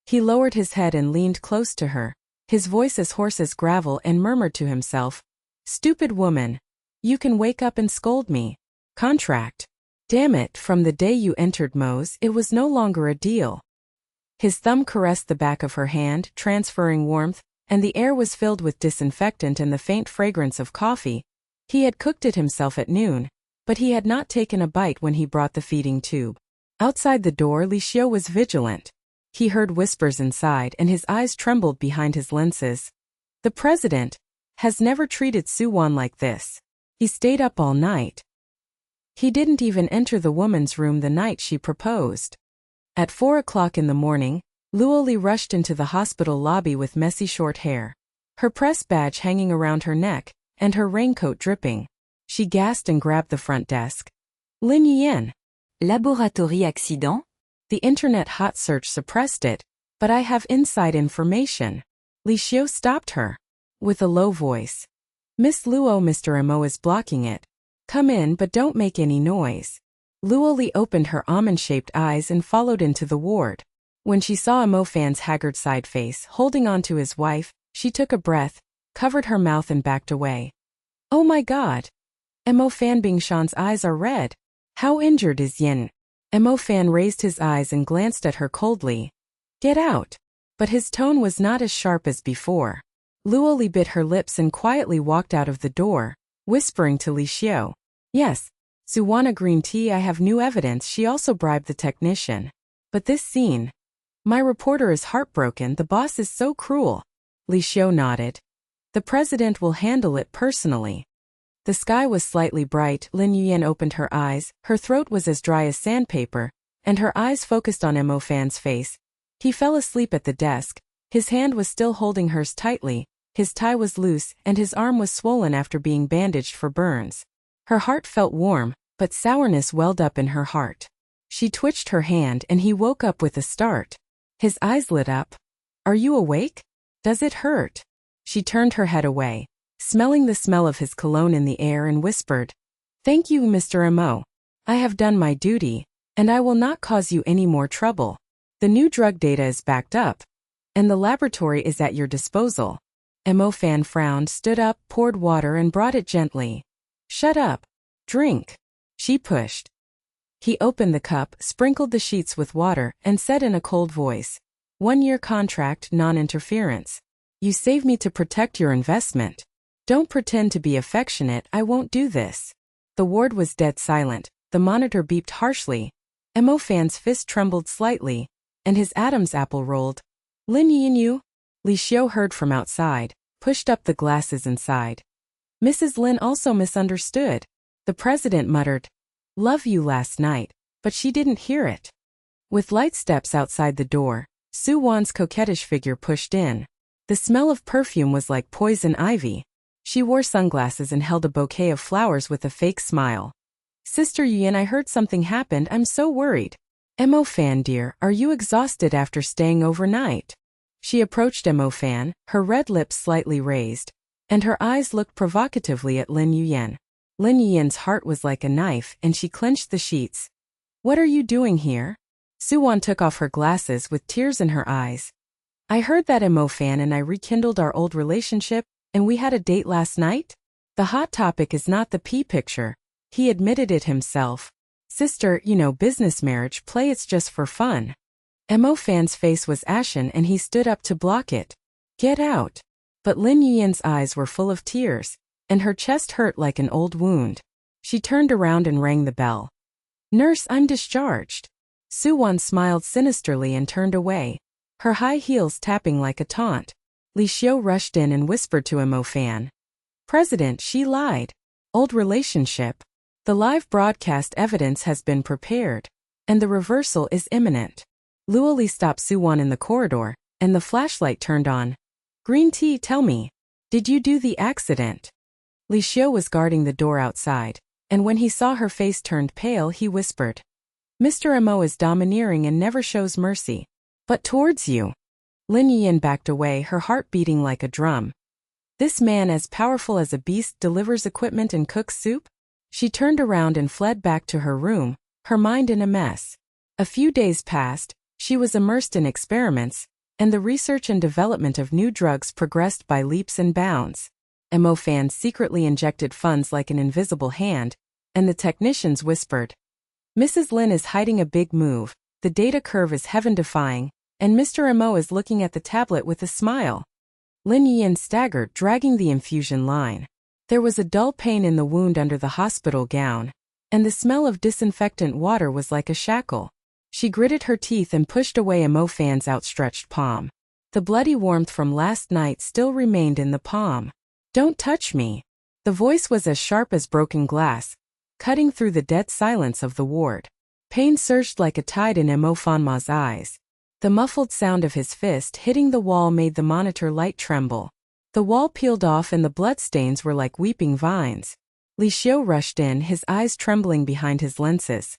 He lowered his head and leaned close to her, his voice as hoarse as gravel, and murmured to himself, Stupid woman. You can wake up and scold me. Contract. Damn it, from the day you entered Mo's, it was no longer a deal. His thumb caressed the back of her hand, transferring warmth, and the air was filled with disinfectant and the faint fragrance of coffee. He had cooked it himself at noon, but he had not taken a bite when he brought the feeding tube. Outside the door, Li Xiu was vigilant. He heard whispers inside and his eyes trembled behind his lenses. The president has never treated Su Wan like this. He stayed up all night. He didn't even enter the woman's room the night she proposed. At 4 o'clock in the morning, Luoli rushed into the hospital lobby with messy short hair, her press badge hanging around her neck, and her raincoat dripping. She gasped and grabbed the front desk. Lin Yuyan. Laboratory accident? The internet hot search suppressed it, but I have inside information. Li Xiu stopped her. With a low voice. Miss Luo, Mr. Mo is blocking it. Come in but don't make any noise. Luoli opened her almond-shaped eyes and followed into the ward. When she saw Mo Fan's haggard side face holding on to his wife, she took a breath, covered her mouth and backed away. Oh my God! Mo Fan Bingshan's eyes are red. How injured is Yin? Mo Fan raised his eyes and glanced at her coldly. Get out! But his tone was not as sharp as before. Luoli bit her lips and quietly walked out of the door, whispering to Li Xiu. Yes, Su Wan green tea. I have new evidence she also bribed the technician. But this scene. My reporter is heartbroken, the boss is so cruel. Li Xiu nodded. The president will handle it personally. The sky was slightly bright. Lin Yuyan opened her eyes, her throat was as dry as sandpaper, and her eyes focused on Mo Fan's face. He fell asleep at the desk, his hand was still holding hers tightly, his tie was loose, and his arm was swollen after being bandaged for burns. Her heart felt warm, but sourness welled up in her heart. She twitched her hand and he woke up with a start. His eyes lit up. Are you awake? Does it hurt? She turned her head away, smelling the smell of his cologne in the air, and whispered, Thank you, Mr. Mo. I have done my duty, and I will not cause you any more trouble. The new drug data is backed up, and the laboratory is at your disposal. Mo Fan frowned, stood up, poured water and brought it gently. Shut up. Drink. She pushed. He opened the cup, sprinkled the sheets with water, and said in a cold voice, 1-year contract, non-interference. You save me to protect your investment. Don't pretend to be affectionate, I won't do this. The ward was dead silent, the monitor beeped harshly. Mo Fan's fist trembled slightly, and his Adam's apple rolled. Lin Yuyan? Li Xiu heard from outside, pushed up the glasses inside. Mrs. Lin also misunderstood. The president muttered, Love you last night, but she didn't hear it. With light steps outside the door, Su Wan's coquettish figure pushed in. The smell of perfume was like poison ivy. She wore sunglasses and held a bouquet of flowers with a fake smile. Sister Yuyan, I heard something happened, I'm so worried. Mo Fan dear, are you exhausted after staying overnight? She approached Mo Fan, her red lips slightly raised, and her eyes looked provocatively at Lin Yuyan. Lin Yuyan's heart was like a knife, and she clenched the sheets. What are you doing here? Su Wan took off her glasses with tears in her eyes. I heard that Mo Fan and I rekindled our old relationship, and we had a date last night? The hot topic is not the P picture. He admitted it himself. Sister, business marriage play, it's just for fun. Mo Fan's face was ashen and he stood up to block it. Get out. But Lin Yuyan's eyes were full of tears, and her chest hurt like an old wound. She turned around and rang the bell. Nurse, I'm discharged. Su Wan smiled sinisterly and turned away, her high heels tapping like a taunt. Li Xiu rushed in and whispered to Mo Fan. President, she lied. Old relationship. The live broadcast evidence has been prepared, and the reversal is imminent. Luoli stopped Su Wan in the corridor, and the flashlight turned on. Green tea, tell me. Did you do the accident? Li Xiu was guarding the door outside, and when he saw her face turned pale, he whispered. Mr. Mo is domineering and never shows mercy. But towards you. Lin Yuyan backed away, her heart beating like a drum. This man, as powerful as a beast, delivers equipment and cooks soup? She turned around and fled back to her room, her mind in a mess. A few days passed, she was immersed in experiments, and the research and development of new drugs progressed by leaps and bounds. Mo Fan secretly injected funds like an invisible hand, and the technicians whispered. Mrs. Lin is hiding a big move, the data curve is heaven-defying, and Mr. Mo is looking at the tablet with a smile. Lin Yuyan staggered, dragging the infusion line. There was a dull pain in the wound under the hospital gown, and the smell of disinfectant water was like a shackle. She gritted her teeth and pushed away Mo Fan's outstretched palm. The bloody warmth from last night still remained in the palm. Don't touch me. The voice was as sharp as broken glass, cutting through the dead silence of the ward. Pain surged like a tide in Mo Fanma's eyes. The muffled sound of his fist hitting the wall made the monitor light tremble. The wall peeled off and the bloodstains were like weeping vines. Li Xiu rushed in, his eyes trembling behind his lenses.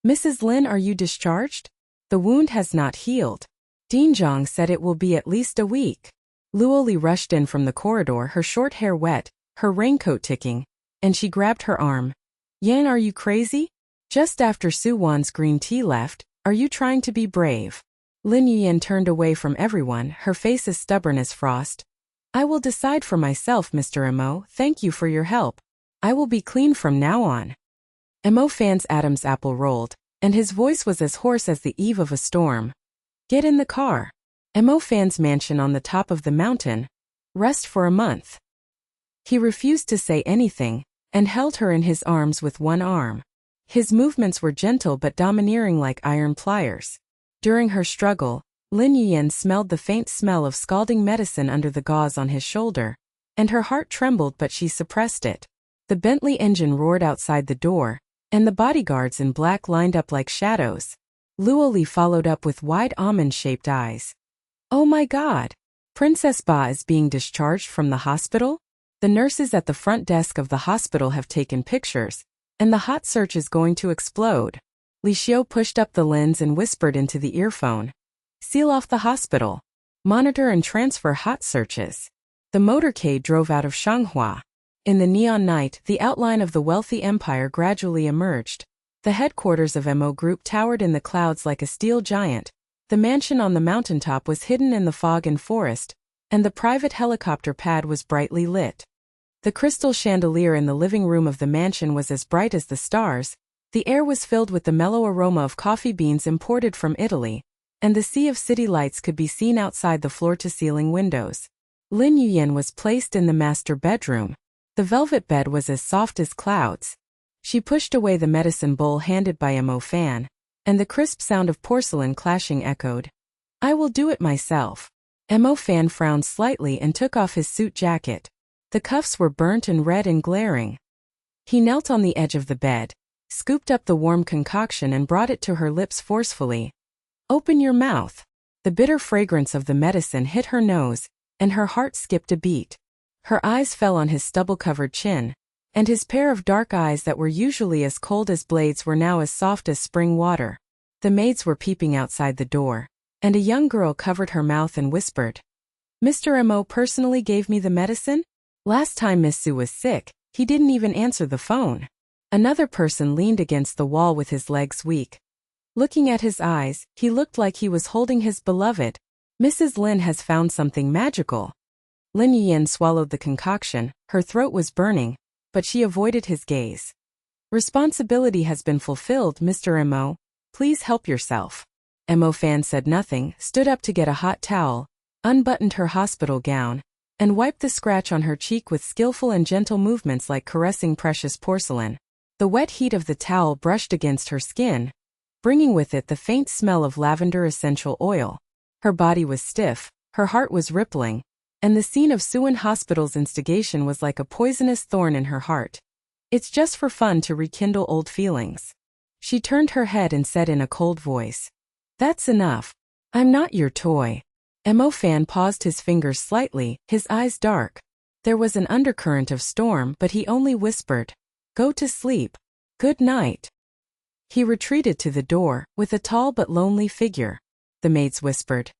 Mrs. Lin, are you discharged? The wound has not healed. Dinzhong said it will be at least a week. Luoli rushed in from the corridor, her short hair wet, her raincoat ticking, and she grabbed her arm. Yan, are you crazy? Just after Su Wan's green tea left, are you trying to be brave? Lin Yuyan turned away from everyone, her face as stubborn as frost. I will decide for myself, Mr. Mo, thank you for your help. I will be clean from now on. Mo Fan's Adam's apple rolled, and his voice was as hoarse as the eve of a storm. Get in the car. Mo Fan's mansion on the top of the mountain. Rest for a month. He refused to say anything, and held her in his arms with one arm. His movements were gentle but domineering like iron pliers. During her struggle, Lin Yuyan smelled the faint smell of scalding medicine under the gauze on his shoulder, and her heart trembled but she suppressed it. The Bentley engine roared outside the door, and the bodyguards in black lined up like shadows. Luoli followed up with wide almond-shaped eyes. Oh my God! Princess Ba is being discharged from the hospital? The nurses at the front desk of the hospital have taken pictures, and the hot search is going to explode. Li Xiu pushed up the lens and whispered into the earphone. Seal off the hospital. Monitor and transfer hot searches. The motorcade drove out of Shanghua. In the neon night, the outline of the wealthy empire gradually emerged. The headquarters of MO Group towered in the clouds like a steel giant. The mansion on the mountaintop was hidden in the fog and forest, and the private helicopter pad was brightly lit. The crystal chandelier in the living room of the mansion was as bright as the stars. The air was filled with the mellow aroma of coffee beans imported from Italy, and the sea of city lights could be seen outside the floor-to-ceiling windows. Lin Yuyan was placed in the master bedroom. The velvet bed was as soft as clouds. She pushed away the medicine bowl handed by Mo Fan, and the crisp sound of porcelain clashing echoed. I will do it myself. Mo Fan frowned slightly and took off his suit jacket. The cuffs were burnt and red and glaring. He knelt on the edge of the bed, scooped up the warm concoction and brought it to her lips forcefully. Open your mouth. The bitter fragrance of the medicine hit her nose, and her heart skipped a beat. Her eyes fell on his stubble-covered chin, and his pair of dark eyes that were usually as cold as blades were now as soft as spring water. The maids were peeping outside the door, and a young girl covered her mouth and whispered, Mr. Mo personally gave me the medicine? Last time Miss Su was sick, he didn't even answer the phone. Another person leaned against the wall with his legs weak. Looking at his eyes, he looked like he was holding his beloved. Mrs. Lin has found something magical. Lin Yuyan swallowed the concoction. Her throat was burning, but she avoided his gaze. Responsibility has been fulfilled, Mr. Mo. Please help yourself. Mo Fan said nothing, stood up to get a hot towel, unbuttoned her hospital gown, and wiped the scratch on her cheek with skillful and gentle movements like caressing precious porcelain. The wet heat of the towel brushed against her skin, bringing with it the faint smell of lavender essential oil. Her body was stiff, her heart was rippling, and the scene of Su Wan Hospital's instigation was like a poisonous thorn in her heart. It's just for fun to rekindle old feelings. She turned her head and said in a cold voice, That's enough. I'm not your toy. Mo Fan paused, his fingers slightly, his eyes dark. There was an undercurrent of storm, but he only whispered, Go to sleep. Good night. He retreated to the door, with a tall but lonely figure. The maids whispered,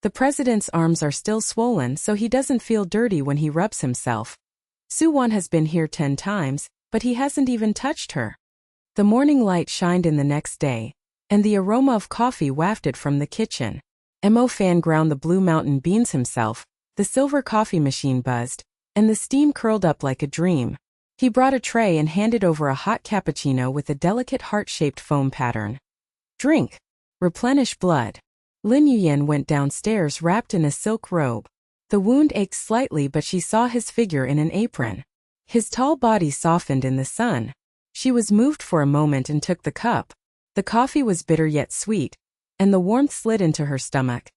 The president's arms are still swollen so he doesn't feel dirty when he rubs himself. Su Wan has been here 10 times, but he hasn't even touched her. The morning light shined in the next day, and the aroma of coffee wafted from the kitchen. Mo Fan ground the blue mountain beans himself, the silver coffee machine buzzed, and the steam curled up like a dream. He brought a tray and handed over a hot cappuccino with a delicate heart-shaped foam pattern. Drink. Replenish blood. Lin Yuyan went downstairs wrapped in a silk robe. The wound ached slightly but she saw his figure in an apron. His tall body softened in the sun. She was moved for a moment and took the cup. The coffee was bitter yet sweet, and the warmth slid into her stomach.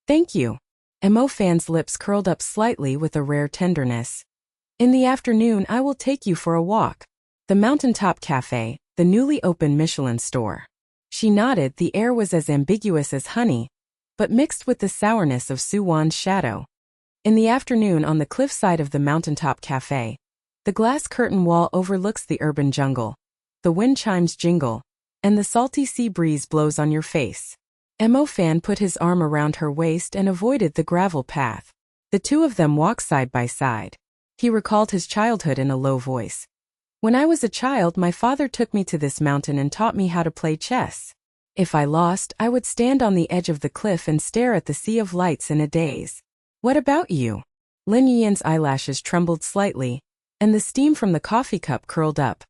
Thank you. Mo Fan's lips curled up slightly with a rare tenderness. In the afternoon I will take you for a walk. The Mountaintop Cafe, the newly opened Michelin store. She nodded. The air was as ambiguous as honey, but mixed with the sourness of Su Wan's shadow. In the afternoon on the cliffside of the Mountaintop Cafe, the glass curtain wall overlooks the urban jungle. The wind chimes jingle, and the salty sea breeze blows on your face. Mo Fan put his arm around her waist and avoided the gravel path. The two of them walked side by side. He recalled his childhood in a low voice. When I was a child, my father took me to this mountain and taught me how to play chess. If I lost, I would stand on the edge of the cliff and stare at the sea of lights in a daze. What about you? Lin Yuyan's eyelashes trembled slightly, and the steam from the coffee cup curled up.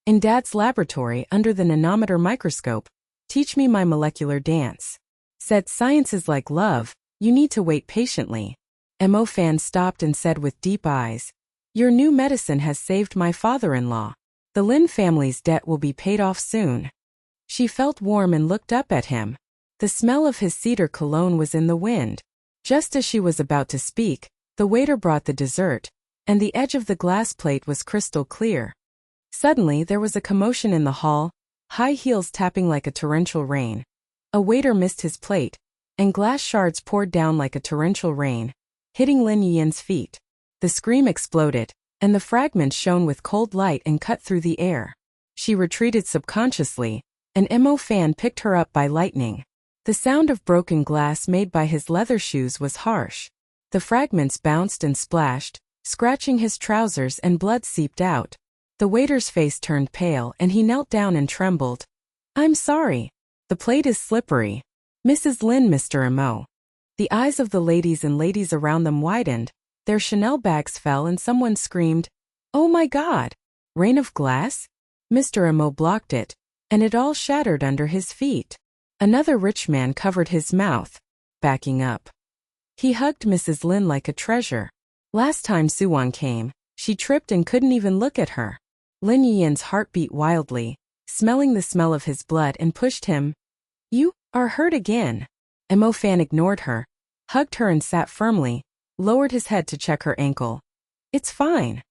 In Dad's laboratory under the nanometer microscope, teach me my molecular dance. Said science is like love, you need to wait patiently. Mo Fan stopped and said with deep eyes, Your new medicine has saved my father-in-law. The Lin family's debt will be paid off soon. She felt warm and looked up at him. The smell of his cedar cologne was in the wind. Just as she was about to speak, the waiter brought the dessert, and the edge of the glass plate was crystal clear. Suddenly there was a commotion in the hall, high heels tapping like a torrential rain. A waiter missed his plate, and glass shards poured down like a torrential rain, hitting Lin Yuyan's feet. The scream exploded, and the fragments shone with cold light and cut through the air. She retreated subconsciously. An Mo fan picked her up by lightning. The sound of broken glass made by his leather shoes was harsh. The fragments bounced and splashed, scratching his trousers, and blood seeped out. The waiter's face turned pale and he knelt down and trembled. "I'm sorry. The plate is slippery. Mrs. Lin, Mr. Mo." The eyes of the ladies and ladies around them widened, their Chanel bags fell and someone screamed, "Oh my God! Rain of glass?" Mr. Mo blocked it, and it all shattered under his feet. Another rich man covered his mouth, backing up. He hugged Mrs. Lin like a treasure. Last time Su Wan came, she tripped and couldn't even look at her. Lin Yuyan's heart beat wildly, smelling the smell of his blood, and pushed him. "You are hurt again." Mo fan ignored her, hugged her and sat firmly, lowered his head to check her ankle. "It's fine."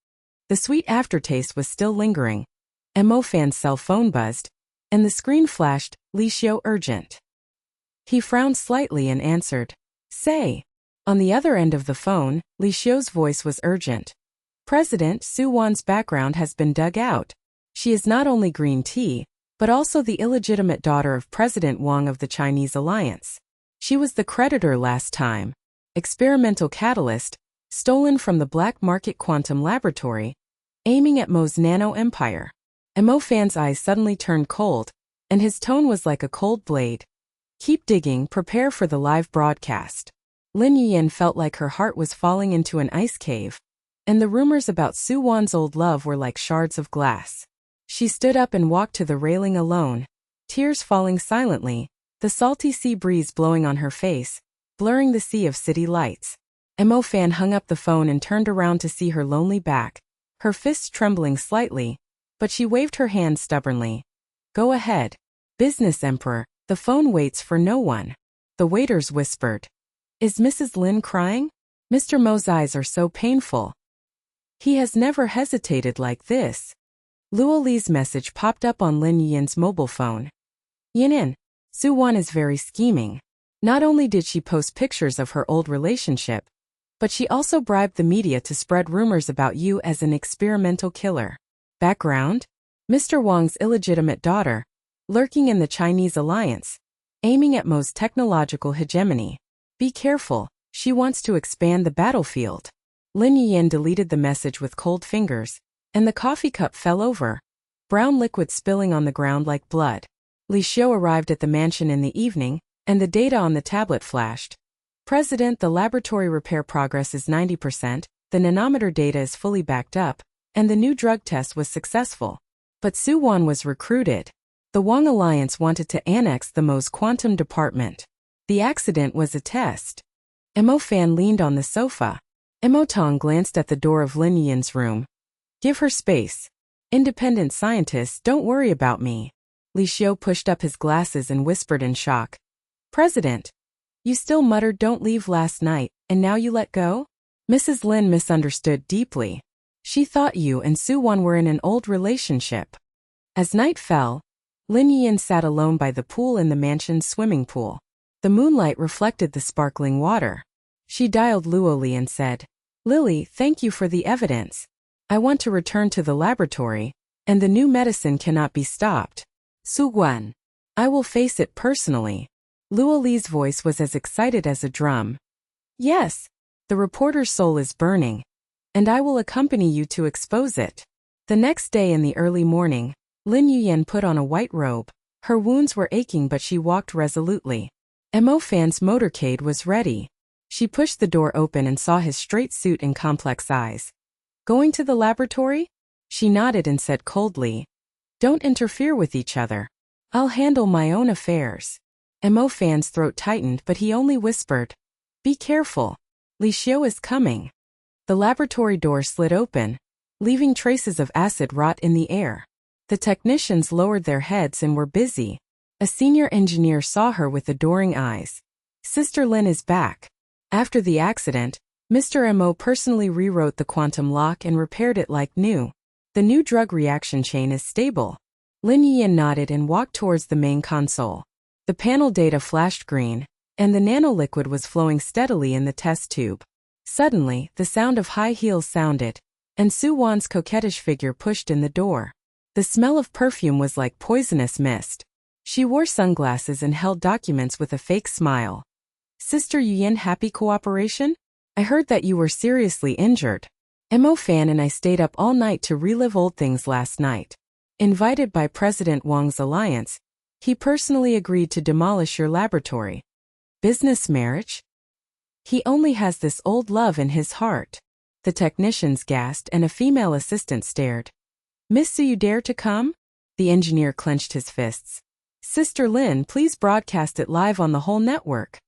The sweet aftertaste was still lingering. Mo fan's cell phone buzzed, and the screen flashed, "Li Xiu urgent." He frowned slightly and answered, "Say." On the other end of the phone, Li Xiu's voice was urgent. "President Su Wan's background has been dug out. She is not only green tea, but also the illegitimate daughter of President Wang of the Chinese Alliance. She was the creditor last time. Experimental catalyst, stolen from the black market quantum laboratory, aiming at Mo's nano empire." Mo fan's eyes suddenly turned cold, and his tone was like a cold blade. "Keep digging, prepare for the live broadcast." Lin Yuyan felt like her heart was falling into an ice cave, and the rumors about Su Wan's old love were like shards of glass. She stood up and walked to the railing alone, tears falling silently, the salty sea breeze blowing on her face, blurring the sea of city lights. Mo fan hung up the phone and turned around to see her lonely back, her fists trembling slightly, but she waved her hand stubbornly. "Go ahead. Business Emperor, the phone waits for no one." The waiters whispered. "Is Mrs. Lin crying? Mr. Mo's eyes are so painful. He has never hesitated like this." Luo Li's message popped up on Lin Yuyan's mobile phone. "Yanin, Su Wan is very scheming. Not only did she post pictures of her old relationship, but she also bribed the media to spread rumors about you as an experimental killer. Background? Mr. Wang's illegitimate daughter, lurking in the Chinese Alliance, aiming at Mo's technological hegemony. Be careful, she wants to expand the battlefield." Lin Yuyan deleted the message with cold fingers, and the coffee cup fell over, brown liquid spilling on the ground like blood. Li Xiu arrived at the mansion in the evening, and the data on the tablet flashed. "President, the laboratory repair progress is 90%, the nanometer data is fully backed up, and the new drug test was successful. But Su Wan was recruited. The Wang Alliance wanted to annex the Mo's quantum department. The accident was a test." Mo fan leaned on the sofa. Mo Tong glanced at the door of Lin Yuyan's room. "Give her space. Independent scientists, don't worry about me." Li Xiu pushed up his glasses and whispered in shock. "President, you still muttered 'don't leave' last night, and now you let go?" Mrs. Lin misunderstood deeply. She thought you and Su Wan were in an old relationship. As night fell, Lin Yuyan sat alone by the pool in the mansion's swimming pool. The moonlight reflected the sparkling water. She dialed Luo Li and said, "Lily, thank you for the evidence. I want to return to the laboratory, and the new medicine cannot be stopped. Su Wan, I will face it personally." Luo Li's voice was as excited as a drum. "Yes, the reporter's soul is burning, and I will accompany you to expose it." The next day in the early morning, Lin Yuyan put on a white robe. Her wounds were aching, but she walked resolutely. Mo fan's motorcade was ready. She pushed the door open and saw his straight suit and complex eyes. "Going to the laboratory?" She nodded and said coldly, "Don't interfere with each other. I'll handle my own affairs." Mo fan's throat tightened, but he only whispered, "Be careful. Li Xiu is coming." The laboratory door slid open, leaving traces of acid rot in the air. The technicians lowered their heads and were busy. A senior engineer saw her with adoring eyes. Sister Lin is back. After the accident, Mr. Mo personally rewrote the quantum lock and repaired it like new. The new drug reaction chain is stable. Lin Yuyan nodded and walked towards the main console. The panel data flashed green, and the nanoliquid was flowing steadily in the test tube. Suddenly, the sound of high heels sounded, and Su Wan's coquettish figure pushed in the door. The smell of perfume was like poisonous mist. She wore sunglasses and held documents with a fake smile. Sister Yuyan, happy cooperation? I heard that you were seriously injured. Mo Fan and I stayed up all night to relive old things last night. Invited by President Wang's alliance, he personally agreed to demolish your laboratory. Business marriage? He only has this old love in his heart. The technicians gasped and a female assistant stared. Miss Su, you dare to come? The engineer clenched his fists. Sister Lin, please broadcast it live on the whole network.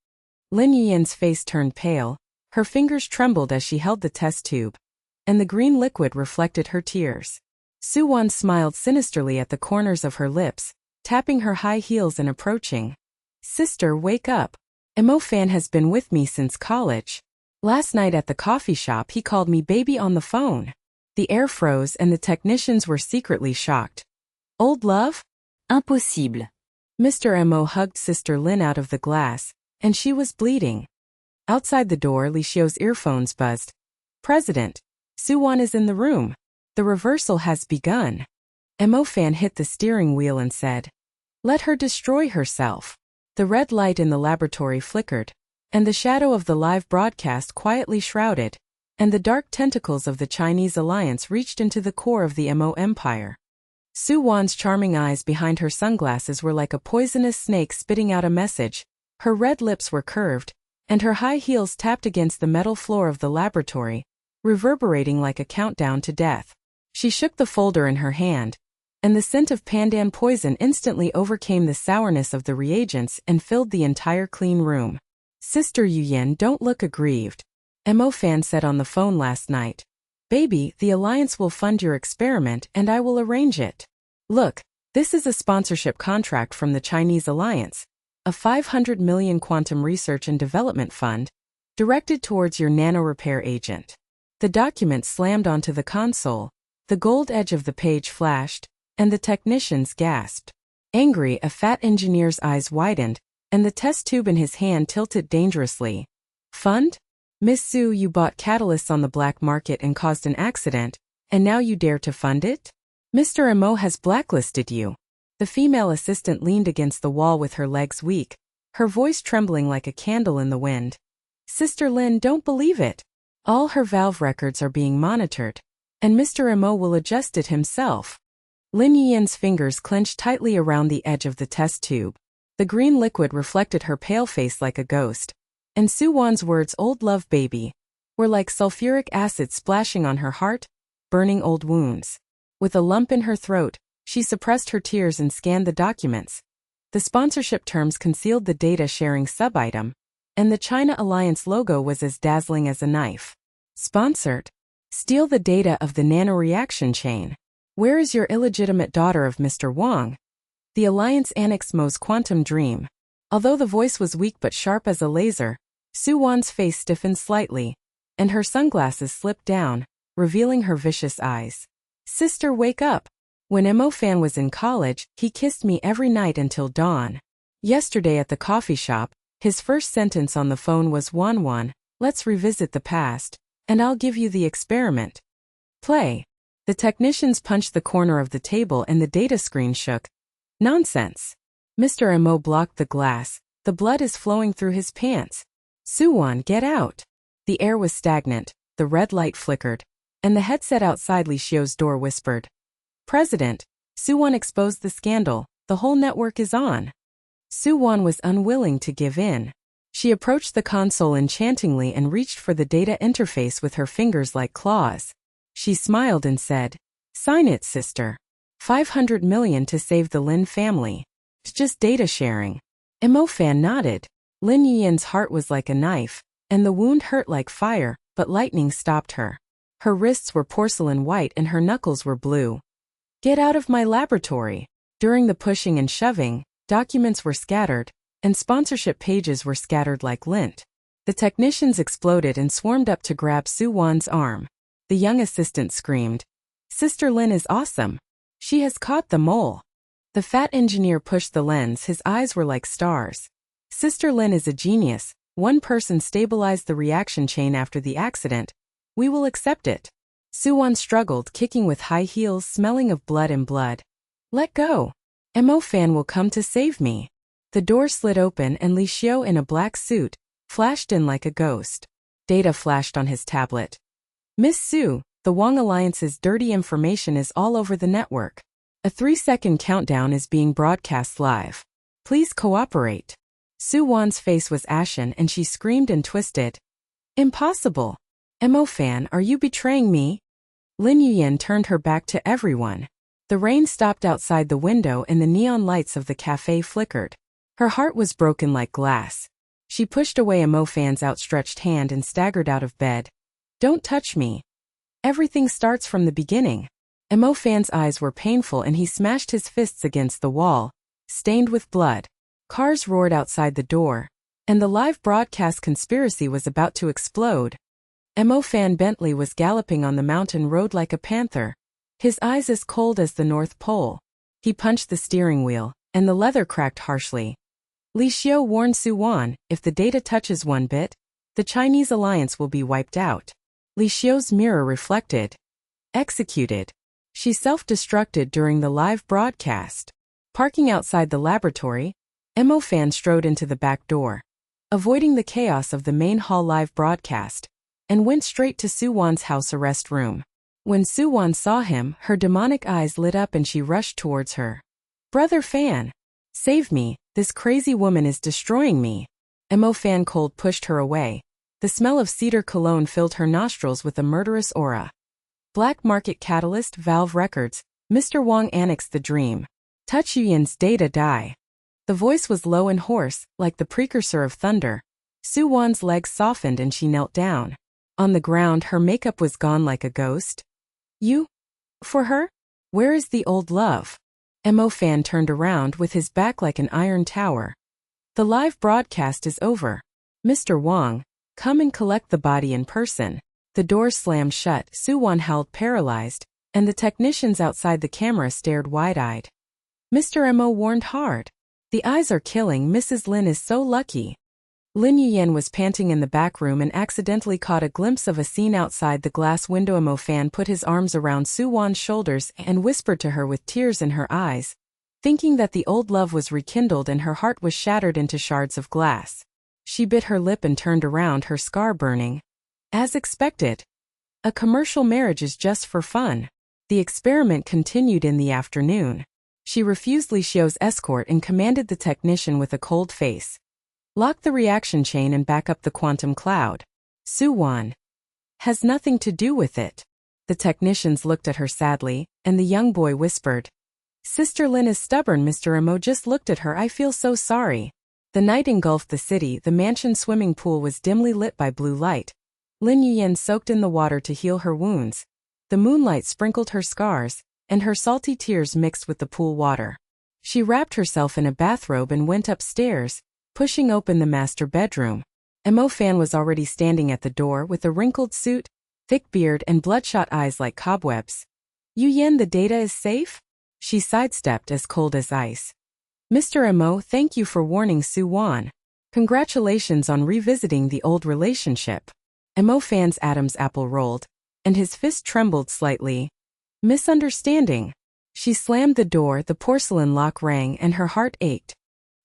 Lin Yuyan's face turned pale, her fingers trembled as she held the test tube, and the green liquid reflected her tears. Su Wan smiled sinisterly at the corners of her lips, tapping her high heels and approaching. Sister, wake up. Mo Fan has been with me since college. Last night at the coffee shop he called me baby on the phone. The air froze and the technicians were secretly shocked. Old love? Impossible. Mr. Mo hugged Sister Lin out of the glass, and she was bleeding. Outside the door, Li Xiu's earphones buzzed. President, Su Wan is in the room. The reversal has begun. Mo Fan hit the steering wheel and said, let her destroy herself. The red light in the laboratory flickered, and the shadow of the live broadcast quietly shrouded, and the dark tentacles of the Chinese alliance reached into the core of the Mo Empire. Su Wan's charming eyes behind her sunglasses were like a poisonous snake spitting out a message. Her red lips were curved, and her high heels tapped against the metal floor of the laboratory, reverberating like a countdown to death. She shook the folder in her hand, and the scent of pandan poison instantly overcame the sourness of the reagents and filled the entire clean room. Sister Yuyan, don't look aggrieved. Mo Fan said on the phone last night. Baby, the alliance will fund your experiment and I will arrange it. Look, this is a sponsorship contract from the Chinese alliance, a 500 million quantum research and development fund, directed towards your nano-repair agent. The document slammed onto the console, the gold edge of the page flashed, and the technicians gasped. Angry, a fat engineer's eyes widened, and the test tube in his hand tilted dangerously. Fund? Miss Su, you bought catalysts on the black market and caused an accident, and now you dare to fund it? Mr. Mo has blacklisted you. The female assistant leaned against the wall with her legs weak, her voice trembling like a candle in the wind. Sister Lin, don't believe it. All her valve records are being monitored, and Mr. Mo will adjust it himself. Lin Yuyan's fingers clenched tightly around the edge of the test tube. The green liquid reflected her pale face like a ghost, and Su Wan's words, old love baby, were like sulfuric acid splashing on her heart, burning old wounds. With a lump in her throat, she suppressed her tears and scanned the documents. The sponsorship terms concealed the data-sharing sub-item, and the China Alliance logo was as dazzling as a knife. Sponsored. Steal the data of the nanoreaction chain. Where is your illegitimate daughter of Mr. Wang? The Alliance annexed Mo's quantum dream. Although the voice was weak but sharp as a laser, Su Wan's face stiffened slightly, and her sunglasses slipped down, revealing her vicious eyes. Sister, wake up. When Mo Fan was in college, he kissed me every night until dawn. Yesterday at the coffee shop, his first sentence on the phone was, Wan, let's revisit the past, and I'll give you the experiment. Play. The technicians punched the corner of the table and the data screen shook. Nonsense. Mr. Mo blocked the glass. The blood is flowing through his pants. Su Wan, get out. The air was stagnant, the red light flickered, and the headset outside Li Xiu's door whispered. President, Su Wan exposed the scandal, the whole network is on. Su Wan was unwilling to give in. She approached the console enchantingly and reached for the data interface with her fingers like claws. She smiled and said, sign it, sister. 500 million to save the Lin family. It's just data sharing. Mo Fan nodded. Lin Yuyan's heart was like a knife, and the wound hurt like fire, but lightning stopped her. Her wrists were porcelain white and her knuckles were blue. Get out of my laboratory. During the pushing and shoving, documents were scattered, and sponsorship pages were scattered like lint. The technicians exploded and swarmed up to grab Su Wan's arm. The young assistant screamed, "Sister Lin is awesome! She has caught the mole!" The fat engineer pushed the lens, his eyes were like stars. "Sister Lin is a genius. One person stabilized the reaction chain after the accident. We will accept it." Su Wan struggled, kicking with high heels, smelling of blood and blood. "Let go. Mo Fan will come to save me." The door slid open and Li Xiu in a black suit flashed in like a ghost. Data flashed on his tablet. "Miss Su, the Wang Alliance's dirty information is all over the network. A 3-second countdown is being broadcast live. Please cooperate." Su Wan's face was ashen and she screamed and twisted. "Impossible. Mo Fan, are you betraying me?" Lin Yuyan turned her back to everyone. The rain stopped outside the window and the neon lights of the cafe flickered. Her heart was broken like glass. She pushed away Mo Fan's outstretched hand and staggered out of bed. "Don't touch me. Everything starts from the beginning." Mo Fan's eyes were painful and he smashed his fists against the wall, stained with blood. Cars roared outside the door, and the live broadcast conspiracy was about to explode. Mo Fan Bentley was galloping on the mountain road like a panther, his eyes as cold as the North Pole. He punched the steering wheel, and the leather cracked harshly. Li Xiu warned Su Wan, "If the data touches one bit, the Chinese alliance will be wiped out." Li Xiu's mirror reflected. Executed. She self-destructed during the live broadcast. Parking outside the laboratory, Mo Fan strode into the back door, avoiding the chaos of the main hall live broadcast, and went straight to Su Wan's house arrest room. When Su Wan saw him, her demonic eyes lit up and she rushed towards her. "Brother Fan! Save me, this crazy woman is destroying me." Mo Fan cold pushed her away. The smell of cedar cologne filled her nostrils with a murderous aura. "Black Market Catalyst Valve Records, Mr. Wang annexed the dream. Touch Yuyan's data die." The voice was low and hoarse, like the precursor of thunder. Su Wan's legs softened and she knelt down. On the ground, her makeup was gone like a ghost. "You? For her? Where is the old love?" Mo Fan turned around with his back like an iron tower. "The live broadcast is over. Mr. Wang, come and collect the body in person." The door slammed shut, Su Wan howled paralyzed, and the technicians outside the camera stared wide-eyed. Mr. Mo warned hard. "The eyes are killing, Mrs. Lin is so lucky." Lin Yuyan was panting in the back room and accidentally caught a glimpse of a scene outside the glass window. Mo Fan put his arms around Su Wan's shoulders and whispered to her with tears in her eyes, thinking that the old love was rekindled and her heart was shattered into shards of glass. She bit her lip and turned around, her scar burning. As expected. A commercial marriage is just for fun. The experiment continued in the afternoon. She refused Li Xiu's escort and commanded the technician with a cold face, "Lock the reaction chain and back up the quantum cloud." Su Wan has nothing to do with it. The technicians looked at her sadly, and the young boy whispered, "Sister Lin is stubborn. Mr. Mo just looked at her. I feel so sorry." The night engulfed the city. The mansion swimming pool was dimly lit by blue light. Lin Yuyan soaked in the water to heal her wounds. The moonlight sprinkled her scars, and her salty tears mixed with the pool water. She wrapped herself in a bathrobe and went upstairs, pushing open the master bedroom. Mo Fan was already standing at the door with a wrinkled suit, thick beard and bloodshot eyes like cobwebs. "Yuyan, the data is safe?" She sidestepped, as cold as ice. "Mr. Mo, thank you for warning Su Wan. Congratulations on revisiting the old relationship." Mo Fan's Adam's apple rolled, and his fist trembled slightly. "Misunderstanding." She slammed the door, the porcelain lock rang, and her heart ached.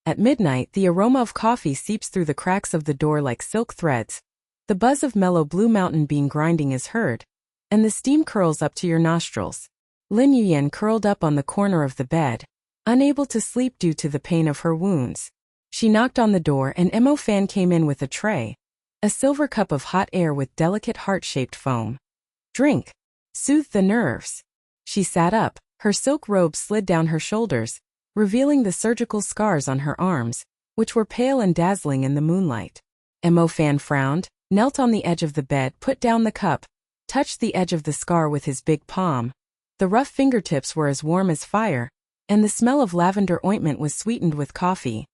At midnight, the aroma of coffee seeps through the cracks of the door like silk threads. The buzz of mellow blue mountain bean grinding is heard, and the steam curls up to your nostrils. Lin Yuyan curled up on the corner of the bed, unable to sleep due to the pain of her wounds. She knocked on the door and Mo Fan came in with a tray, a silver cup of hot air with delicate heart-shaped foam. "Drink. Soothe the nerves." She sat up, her silk robe slid down her shoulders, revealing the surgical scars on her arms, which were pale and dazzling in the moonlight. Mo Fan frowned, knelt on the edge of the bed, put down the cup, touched the edge of the scar with his big palm. The rough fingertips were as warm as fire, and the smell of lavender ointment was sweetened with coffee.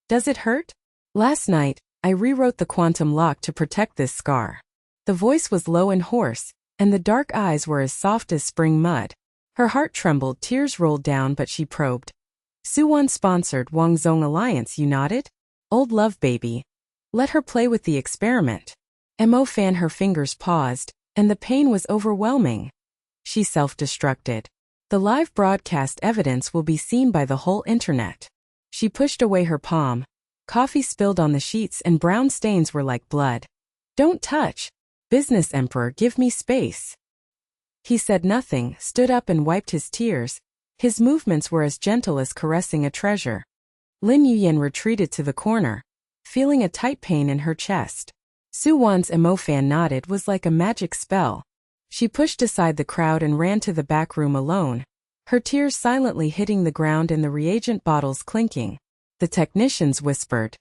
Does it hurt? Last night, I rewrote the quantum lock to protect this scar. The voice was low and hoarse, and the dark eyes were as soft as spring mud. Her heart trembled, tears rolled down, but she probed. Su Wan sponsored Wang Zong Alliance, you nodded? Old love baby. Let her play with the experiment. Mo Fan, her fingers paused, and the pain was overwhelming. She self-destructed. The live broadcast evidence will be seen by the whole internet. She pushed away her palm. Coffee spilled on the sheets and brown stains were like blood. Don't touch. Business Emperor, give me space. He said nothing, stood up and wiped his tears. His movements were as gentle as caressing a treasure. Lin Yuyan retreated to the corner, feeling a tight pain in her chest. Su Wan's Mo Fan nodded was like a magic spell. She pushed aside the crowd and ran to the back room alone, her tears silently hitting the ground and the reagent bottles clinking. The technicians whispered.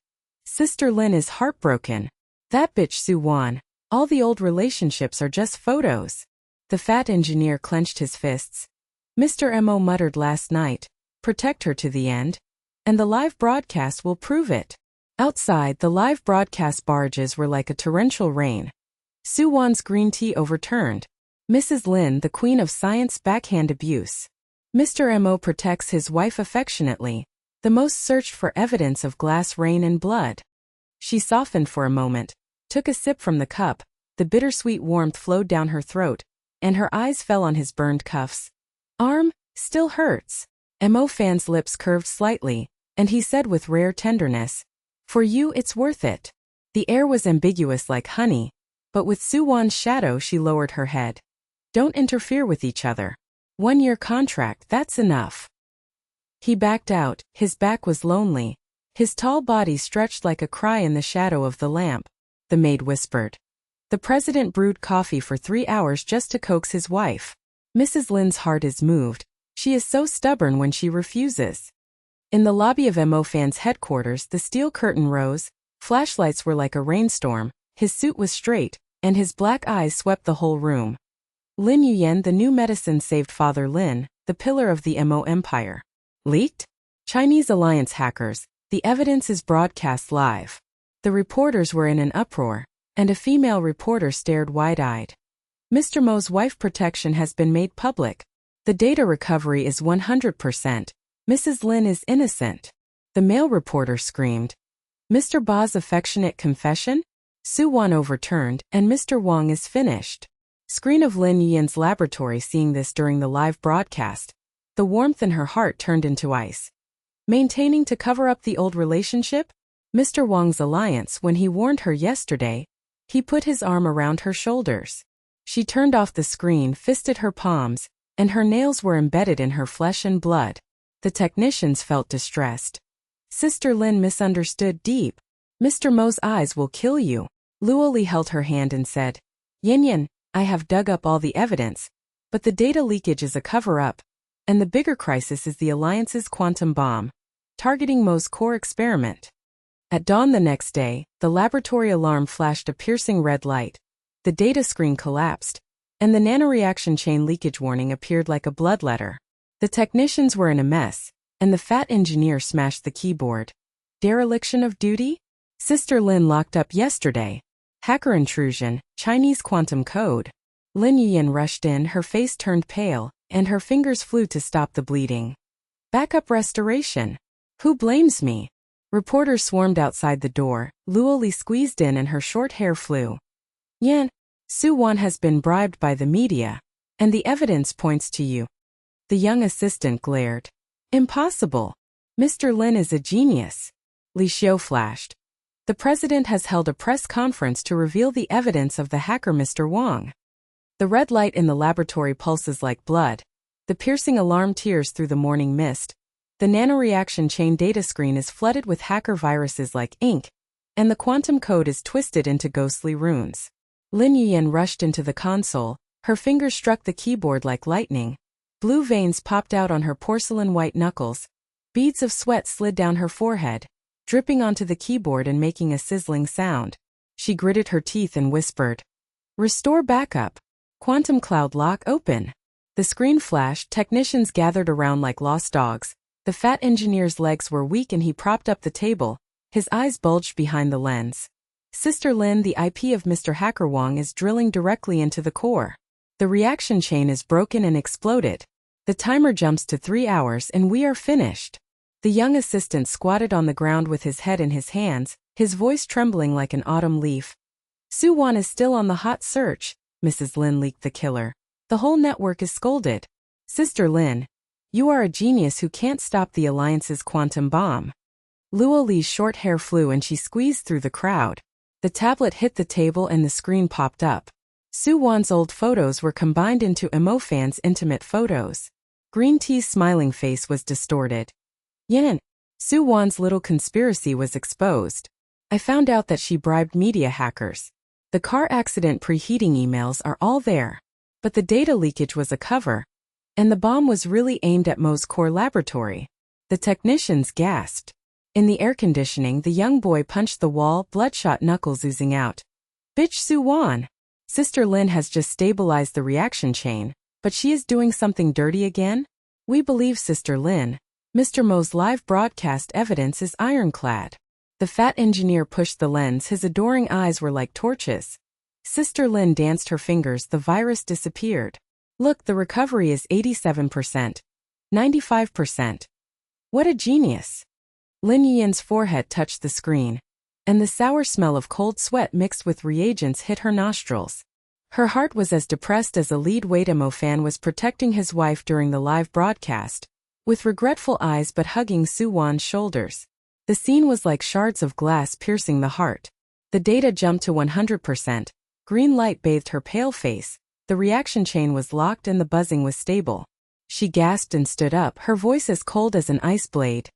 Sister Lin is heartbroken. That bitch Su Wan. All the old relationships are just photos. The fat engineer clenched his fists. Mr. Mo muttered last night, protect her to the end. And the live broadcast will prove it. Outside, the live broadcast barrages were like a torrential rain. Su Wan's green tea overturned. Mrs. Lin, the queen of science, backhand abuse. Mr. Mo protects his wife affectionately, the most searched for evidence of glass rain and blood. She softened for a moment, took a sip from the cup, the bittersweet warmth flowed down her throat, and her eyes fell on his burned cuffs. Arm, still hurts. Mo Fan's lips curved slightly, and he said with rare tenderness, for you it's worth it. The air was ambiguous like honey, but with Su Wan's shadow she lowered her head. Don't interfere with each other. 1-year contract, that's enough. He backed out, his back was lonely. His tall body stretched like a cry in the shadow of the lamp. The maid whispered. The president brewed coffee for 3 hours just to coax his wife. Mrs. Lin's heart is moved. She is so stubborn when she refuses. In the lobby of Mo Fan's headquarters, the steel curtain rose, flashlights were like a rainstorm, his suit was straight, and his black eyes swept the whole room. Lin Yuyan, the new medicine saved Father Lin, the pillar of the Mo Empire. Leaked? Chinese alliance hackers, the evidence is broadcast live. The reporters were in an uproar, and a female reporter stared wide-eyed. Mr. Mo's wife protection has been made public. The data recovery is 100%. Mrs. Lin is innocent. The male reporter screamed. Mr. Ba's affectionate confession? Su Wan overturned, and Mr. Wang is finished. Screen of Lin Yuyan's laboratory seeing this during the live broadcast. The warmth in her heart turned into ice. Maintaining to cover up the old relationship? Mr. Wang's alliance, when he warned her yesterday, he put his arm around her shoulders. She turned off the screen, fisted her palms, and her nails were embedded in her flesh and blood. The technicians felt distressed. Sister Lin misunderstood deep. Mr. Mo's eyes will kill you. Luoli held her hand and said, Yin, I have dug up all the evidence, but the data leakage is a cover-up, and the bigger crisis is the Alliance's quantum bomb, targeting Mo's core experiment. At dawn the next day, the laboratory alarm flashed a piercing red light. The data screen collapsed, and the nanoreaction chain leakage warning appeared like a bloodletter. The technicians were in a mess, and the fat engineer smashed the keyboard. Dereliction of duty? Sister Lin locked up yesterday. Hacker intrusion, Chinese quantum code. Lin Yuyan rushed in, her face turned pale, and her fingers flew to stop the bleeding. Backup restoration. Who blames me? Reporters swarmed outside the door, Luoli squeezed in and her short hair flew. Yan, Su Wan has been bribed by the media, and the evidence points to you. The young assistant glared. Impossible. Mr. Lin is a genius. Li Xiu flashed. The president has held a press conference to reveal the evidence of the hacker Mr. Wang. The red light in the laboratory pulses like blood. The piercing alarm tears through the morning mist. The nanoreaction chain data screen is flooded with hacker viruses like ink, and the quantum code is twisted into ghostly runes. Lin Yuyan rushed into the console, her fingers struck the keyboard like lightning. Blue veins popped out on her porcelain-white knuckles. Beads of sweat slid down her forehead, dripping onto the keyboard and making a sizzling sound. She gritted her teeth and whispered, "Restore backup. Quantum cloud lock open." The screen flashed, technicians gathered around like lost dogs, The fat engineer's legs were weak and he propped up the table, his eyes bulged behind the lens. Sister Lin, the IP of Mr. Hacker Wong is drilling directly into the core. The reaction chain is broken and exploded. The timer jumps to 3 hours and we are finished. The young assistant squatted on the ground with his head in his hands, his voice trembling like an autumn leaf. Su Wan is still on the hot search, Mrs. Lin leaked the killer. The whole network is scolded. Sister Lin, you are a genius who can't stop the Alliance's quantum bomb. Luo Li's short hair flew and she squeezed through the crowd. The tablet hit the table and the screen popped up. Su Wan's old photos were combined into Emo Fan's intimate photos. Green Tea's smiling face was distorted. Yin, Su Wan's little conspiracy was exposed. I found out that she bribed media hackers. The car accident preheating emails are all there. But the data leakage was a cover. And the bomb was really aimed at Mo's core laboratory. The technicians gasped. In the air conditioning, the young boy punched the wall, bloodshot knuckles oozing out. Bitch Su Wan. Sister Lin has just stabilized the reaction chain, but she is doing something dirty again? We believe Sister Lin. Mr. Mo's live broadcast evidence is ironclad. The fat engineer pushed the lens, his adoring eyes were like torches. Sister Lin danced her fingers, the virus disappeared. Look, the recovery is 87%. 95%. What a genius. Lin Yuyan's forehead touched the screen, and the sour smell of cold sweat mixed with reagents hit her nostrils. Her heart was as depressed as a lead weight. Emo Fan was protecting his wife during the live broadcast, with regretful eyes but hugging Su Wan's shoulders. The scene was like shards of glass piercing the heart. The data jumped to 100%. Green light bathed her pale face. The reaction chain was locked and the buzzing was stable. She gasped and stood up, her voice as cold as an ice blade.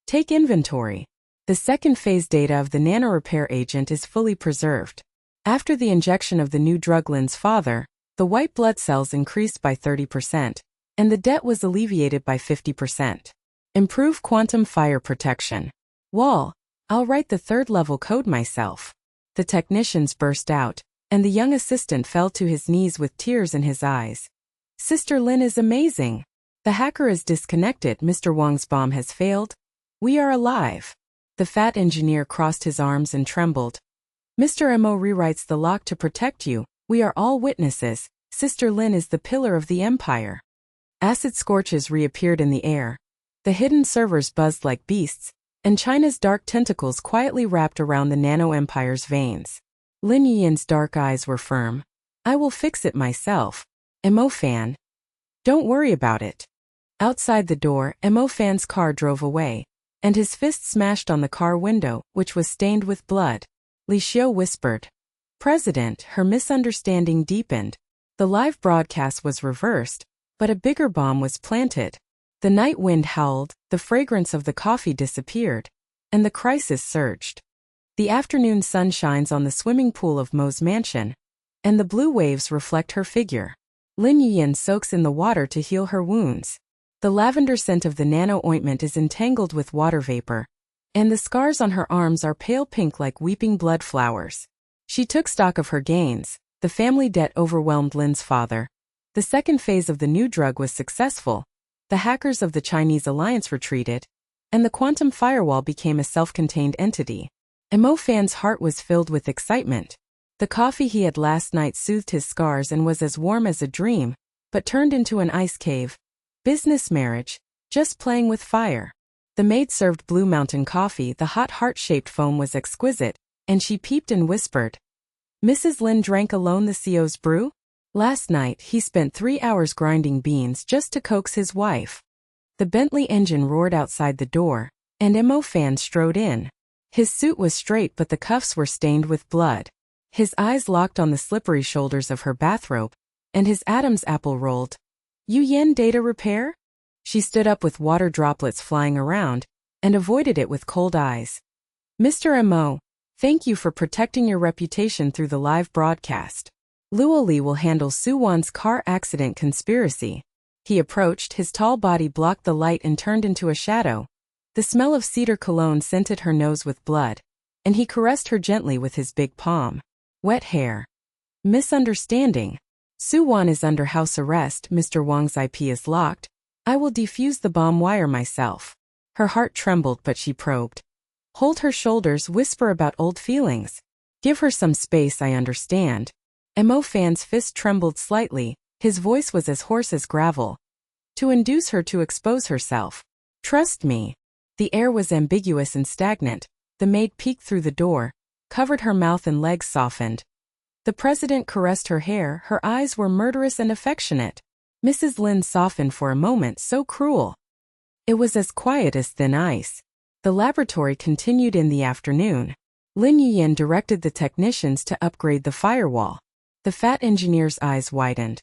Take inventory. The second phase data of the nanorepair agent is fully preserved. After the injection of the new drug Lin's father, the white blood cells increased by 30%, and the debt was alleviated by 50%. Improve quantum fire protection. Wall, I'll write the third-level code myself. The technicians burst out, and the young assistant fell to his knees with tears in his eyes. Sister Lin is amazing. The hacker is disconnected. Mr. Wang's bomb has failed. We are alive. The fat engineer crossed his arms and trembled. Mr. Mo rewrites the lock to protect you. We are all witnesses. Sister Lin is the pillar of the empire. Acid scorches reappeared in the air. The hidden servers buzzed like beasts, and China's dark tentacles quietly wrapped around the nano-empire's veins. Lin Yuyan's dark eyes were firm. I will fix it myself. Emo Fan. Don't worry about it. Outside the door, Emo Fan's car drove away, and his fist smashed on the car window, which was stained with blood. Li Xiu whispered. President, her misunderstanding deepened. The live broadcast was reversed, but a bigger bomb was planted. The night wind howled, the fragrance of the coffee disappeared, and the crisis surged. The afternoon sun shines on the swimming pool of Mo's mansion, and the blue waves reflect her figure. Lin Yuyan soaks in the water to heal her wounds. The lavender scent of the nano ointment is entangled with water vapor, and the scars on her arms are pale pink like weeping blood flowers. She took stock of her gains. The family debt overwhelmed Lin's father. The second phase of the new drug was successful. The hackers of the Chinese alliance retreated, and the quantum firewall became a self-contained entity. Emo Fan's heart was filled with excitement. The coffee he had last night soothed his scars and was as warm as a dream, but turned into an ice cave. Business marriage, just playing with fire. The maid served Blue Mountain coffee. The hot heart-shaped foam was exquisite, and she peeped and whispered. Mrs. Lin drank alone the CEO's brew? Last night, he spent 3 hours grinding beans just to coax his wife. The Bentley engine roared outside the door, and Emo Fan strode in. His suit was straight but the cuffs were stained with blood. His eyes locked on the slippery shoulders of her bathrobe, and his Adam's apple rolled. Yuyan data repair? She stood up with water droplets flying around, and avoided it with cold eyes. Mr. Mo, thank you for protecting your reputation through the live broadcast. Luo Li will handle Su Wan's car accident conspiracy. He approached, his tall body blocked the light and turned into a shadow. The smell of cedar cologne scented her nose with blood, and he caressed her gently with his big palm. Wet hair. Misunderstanding. Su Wan is under house arrest. Mr. Wang's IP is locked. I will defuse the bomb wire myself. Her heart trembled, but she probed. Hold her shoulders, whisper about old feelings. Give her some space, I understand. Mo Fan's fist trembled slightly, his voice was as hoarse as gravel. To induce her to expose herself. Trust me. The air was ambiguous and stagnant. The maid peeked through the door, covered her mouth and legs softened. The president caressed her hair, her eyes were murderous and affectionate. Mrs. Lin softened for a moment, so cruel. It was as quiet as thin ice. The laboratory continued in the afternoon. Lin Yuyan directed the technicians to upgrade the firewall. The fat engineer's eyes widened.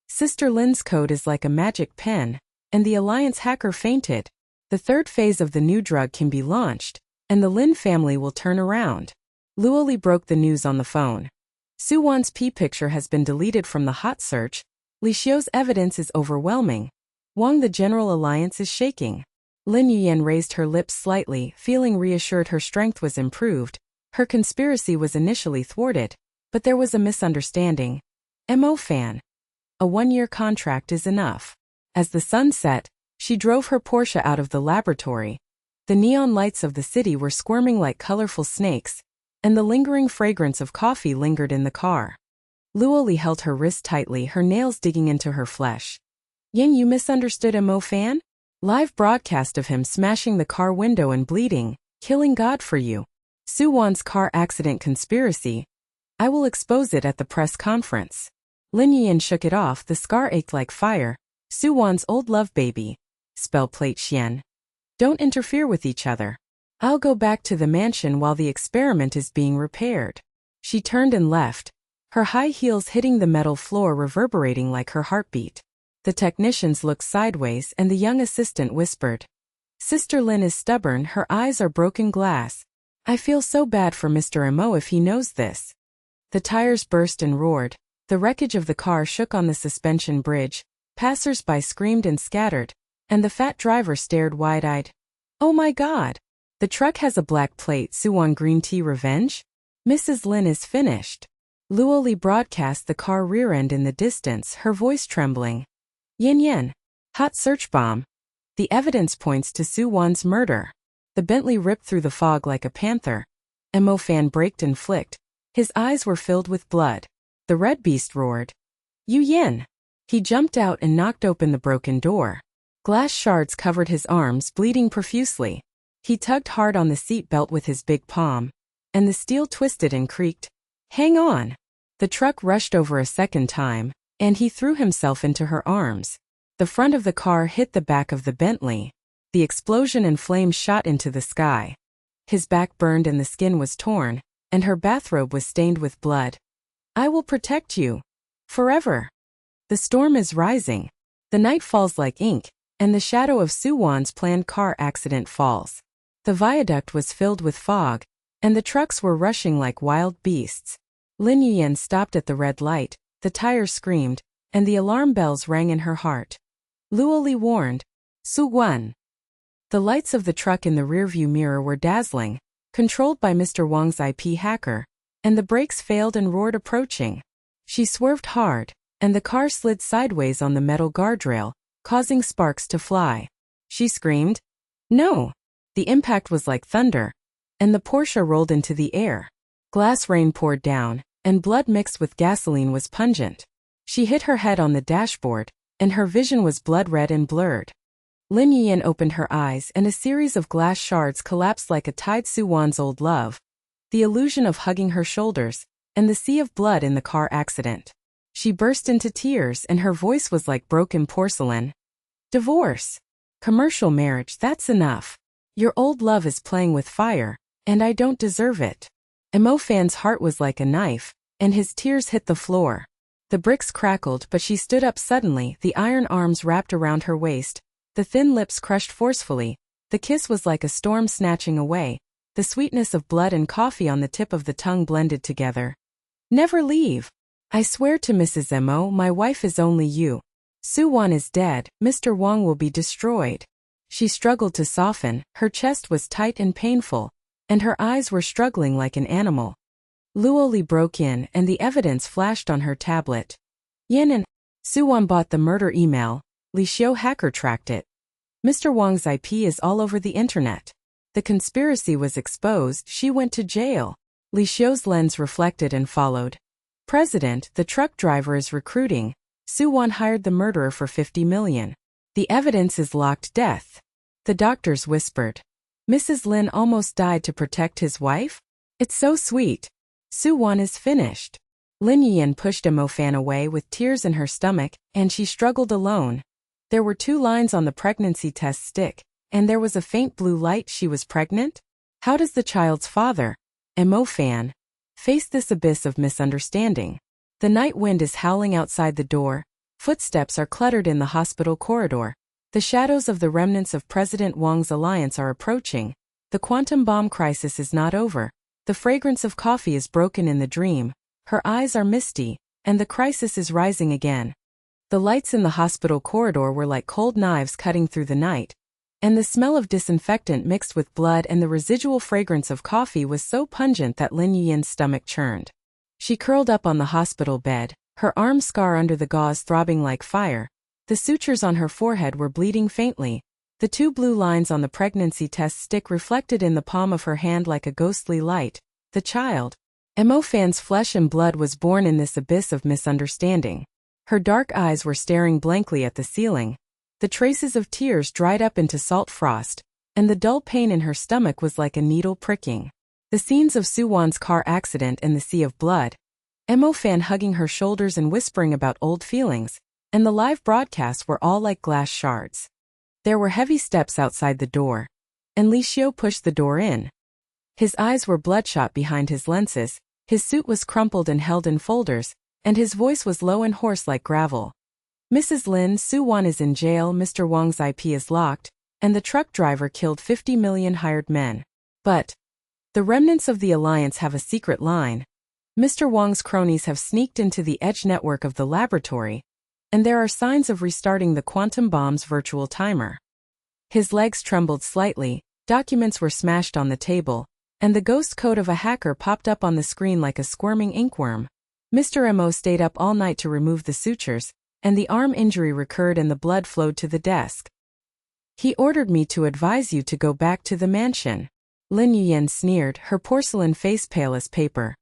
Sister Lin's code is like a magic pen, and the Alliance hacker fainted. The third phase of the new drug can be launched, and the Lin family will turn around. Luoli broke the news on the phone. Su Wan's picture has been deleted from the hot search. Li Xiu's evidence is overwhelming. Wang, the General Alliance, is shaking. Lin Yuyan raised her lips slightly, feeling reassured her strength was improved. Her conspiracy was initially thwarted, but there was a misunderstanding. Mo Fan. A 1-year contract is enough. As the sun set, she drove her Porsche out of the laboratory. The neon lights of the city were squirming like colorful snakes, and the lingering fragrance of coffee lingered in the car. Luoli held her wrist tightly, her nails digging into her flesh. Yin, you misunderstood Mo Fan? Live broadcast of him smashing the car window and bleeding, killing God for you. Su Wan's car accident conspiracy. I will expose it at the press conference. Lin Yuyan shook it off, the scar ached like fire. Su Wan's old love baby. Spell plate Xian. Don't interfere with each other. I'll go back to the mansion while the experiment is being repaired. She turned and left, her high heels hitting the metal floor, reverberating like her heartbeat. The technicians looked sideways and the young assistant whispered. Sister Lin is stubborn, her eyes are broken glass. I feel so bad for Mr. Mo if he knows this. The tires burst and roared. The wreckage of the car shook on the suspension bridge. Passers-by screamed and scattered, and the fat driver stared wide-eyed. Oh my God! The truck has a black plate. Su Wan green tea revenge? Mrs. Lin is finished. Luoli broadcast the car rear end in the distance, her voice trembling. Yin Yin. Hot search bomb. The evidence points to Su Wan's murder. The Bentley ripped through the fog like a panther. Mo Fan braked and flicked. His eyes were filled with blood. The red beast roared. Yu Yin. He jumped out and knocked open the broken door. Glass shards covered his arms, bleeding profusely. He tugged hard on the seat belt with his big palm, and the steel twisted and creaked. Hang on. The truck rushed over a second time, and he threw himself into her arms. The front of the car hit the back of the Bentley. The explosion and flames shot into the sky. His back burned and the skin was torn, and her bathrobe was stained with blood. I will protect you. Forever. The storm is rising. The night falls like ink, and the shadow of Su Wan's planned car accident falls. The viaduct was filled with fog, and the trucks were rushing like wild beasts. Lin Yuyan stopped at the red light, the tires screamed, and the alarm bells rang in her heart. Luoli warned. Su Wan. The lights of the truck in the rearview mirror were dazzling, controlled by Mr. Wang's IP hacker, and the brakes failed and roared approaching. She swerved hard, and the car slid sideways on the metal guardrail, causing sparks to fly. She screamed. No! The impact was like thunder, and the Porsche rolled into the air. Glass rain poured down, and blood mixed with gasoline was pungent. She hit her head on the dashboard, and her vision was blood-red and blurred. Lin Yuyan opened her eyes and a series of glass shards collapsed like a tide. Su Wan's old love. The illusion of hugging her shoulders, and the sea of blood in the car accident. She burst into tears and her voice was like broken porcelain. Divorce. Commercial marriage, that's enough. Your old love is playing with fire, and I don't deserve it. Mo Fan's heart was like a knife, and his tears hit the floor. The bricks crackled, but she stood up suddenly, the iron arms wrapped around her waist, the thin lips crushed forcefully. The kiss was like a storm snatching away, the sweetness of blood and coffee on the tip of the tongue blended together. Never leave. I swear to Mrs. Mo, my wife is only you. Su Wan is dead, Mr. Wang will be destroyed. She struggled to soften, her chest was tight and painful, and her eyes were struggling like an animal. Luoli broke in and the evidence flashed on her tablet. Yin and Su Wan bought the murder email, Li Xiu hacker tracked it. Mr. Wang's IP is all over the internet. The conspiracy was exposed, she went to jail. Li Xiu's lens reflected and followed. President, the truck driver is recruiting. Su Wan hired the murderer for 50 million. The evidence is locked death. The doctors whispered. Mrs. Lin almost died to protect his wife? It's so sweet. Su Wan is finished. Lin Yuyan pushed a Fan away with tears in her stomach, and she struggled alone. There were 2 lines on the pregnancy test stick, and there was a faint blue light. She was pregnant? How does the child's father, Fan, face this abyss of misunderstanding? The night wind is howling outside the door. Footsteps are cluttered in the hospital corridor. The shadows of the remnants of President Wang's alliance are approaching. The quantum bomb crisis is not over. The fragrance of coffee is broken in the dream. Her eyes are misty, and the crisis is rising again. The lights in the hospital corridor were like cold knives cutting through the night, and the smell of disinfectant mixed with blood and the residual fragrance of coffee was so pungent that Lin Yuyan's stomach churned. She curled up on the hospital bed, her arm scar under the gauze throbbing like fire. The sutures on her forehead were bleeding faintly. The 2 blue lines on the pregnancy test stick reflected in the palm of her hand like a ghostly light. The child, Fan's flesh and blood, was born in this abyss of misunderstanding. Her dark eyes were staring blankly at the ceiling. The traces of tears dried up into salt frost, and the dull pain in her stomach was like a needle pricking. The scenes of Su Wan's car accident and the sea of blood, Fan hugging her shoulders and whispering about old feelings, and the live broadcasts were all like glass shards. There were heavy steps outside the door, and Li Xiu pushed the door in. His eyes were bloodshot behind his lenses, his suit was crumpled and held in folders, and his voice was low and hoarse like gravel. Mrs. Lin, Su Wan is in jail, Mr. Wang's IP is locked, and the truck driver killed 50 million hired men. But the remnants of the alliance have a secret line. Mr. Wang's cronies have sneaked into the edge network of the laboratory, and there are signs of restarting the quantum bomb's virtual timer. His legs trembled slightly, documents were smashed on the table, and the ghost code of a hacker popped up on the screen like a squirming inkworm. Mr. Mo stayed up all night to remove the sutures, and the arm injury recurred and the blood flowed to the desk. He ordered me to advise you to go back to the mansion. Lin Yuyan sneered, her porcelain face pale as paper.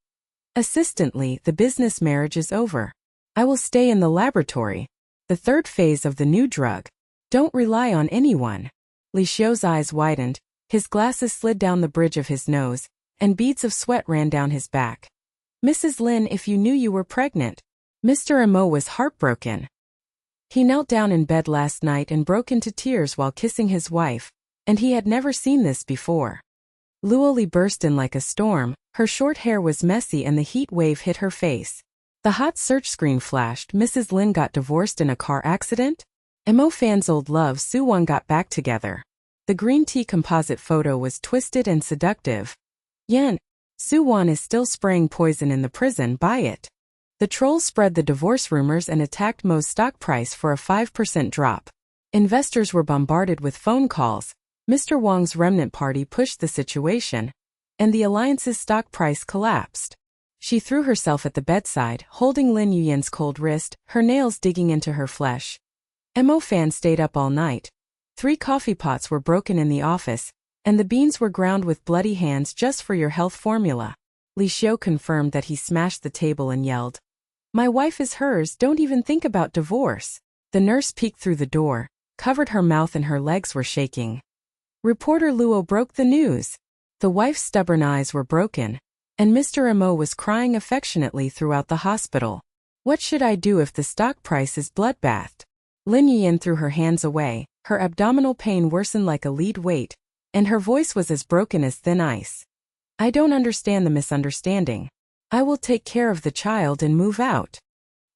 Assistantly, the business marriage is over. I will stay in the laboratory. The 3rd phase of the new drug. Don't rely on anyone. Li Xiu's eyes widened, his glasses slid down the bridge of his nose, and beads of sweat ran down his back. Mrs. Lin, if you knew you were pregnant. Mr. Mo was heartbroken. He knelt down in bed last night and broke into tears while kissing his wife, and he had never seen this before. Luo Li burst in like a storm, her short hair was messy and the heat wave hit her face. The hot search screen flashed. Mrs. Lin got divorced in a car accident? Fan's old love Su Wan got back together. The green tea composite photo was twisted and seductive. Yan, Su Wan is still spraying poison in the prison, buy it. The trolls spread the divorce rumors and attacked Mo's stock price for a 5% drop. Investors were bombarded with phone calls. Mr. Wang's remnant party pushed the situation, and the alliance's stock price collapsed. She threw herself at the bedside, holding Lin Yuyan's cold wrist, her nails digging into her flesh. Fan stayed up all night. 3 coffee pots were broken in the office, and the beans were ground with bloody hands just for your health formula. Li Xiu confirmed that he smashed the table and yelled, "My wife is hers, don't even think about divorce." The nurse peeked through the door, covered her mouth and her legs were shaking. Reporter Luo broke the news. The wife's stubborn eyes were broken, and Mr. Mo was crying affectionately throughout the hospital. What should I do if the stock price is bloodbathed? Lin Yuyan threw her hands away, her abdominal pain worsened like a lead weight, and her voice was as broken as thin ice. I don't understand the misunderstanding. I will take care of the child and move out.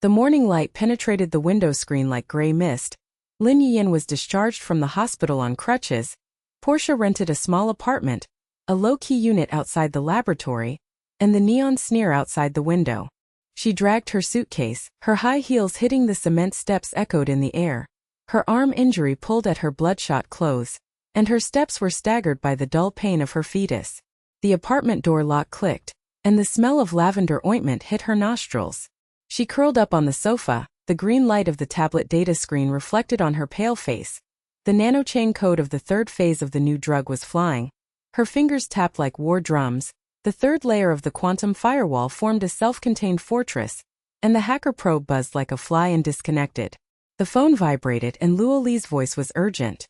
The morning light penetrated the window screen like gray mist. Lin Yuyan was discharged from the hospital on crutches. Portia rented a small apartment, a low-key unit outside the laboratory, and the neon sneer outside the window. She dragged her suitcase, her high heels hitting the cement steps echoed in the air. Her arm injury pulled at her bloodshot clothes, and her steps were staggered by the dull pain of her fetus. The apartment door lock clicked, and the smell of lavender ointment hit her nostrils. She curled up on the sofa, the green light of the tablet data screen reflected on her pale face. The nanochain code of the third phase of the new drug was flying. Her fingers tapped like war drums. The third layer of the quantum firewall formed a self-contained fortress, and the hacker probe buzzed like a fly and disconnected. The phone vibrated and Luo Li's voice was urgent.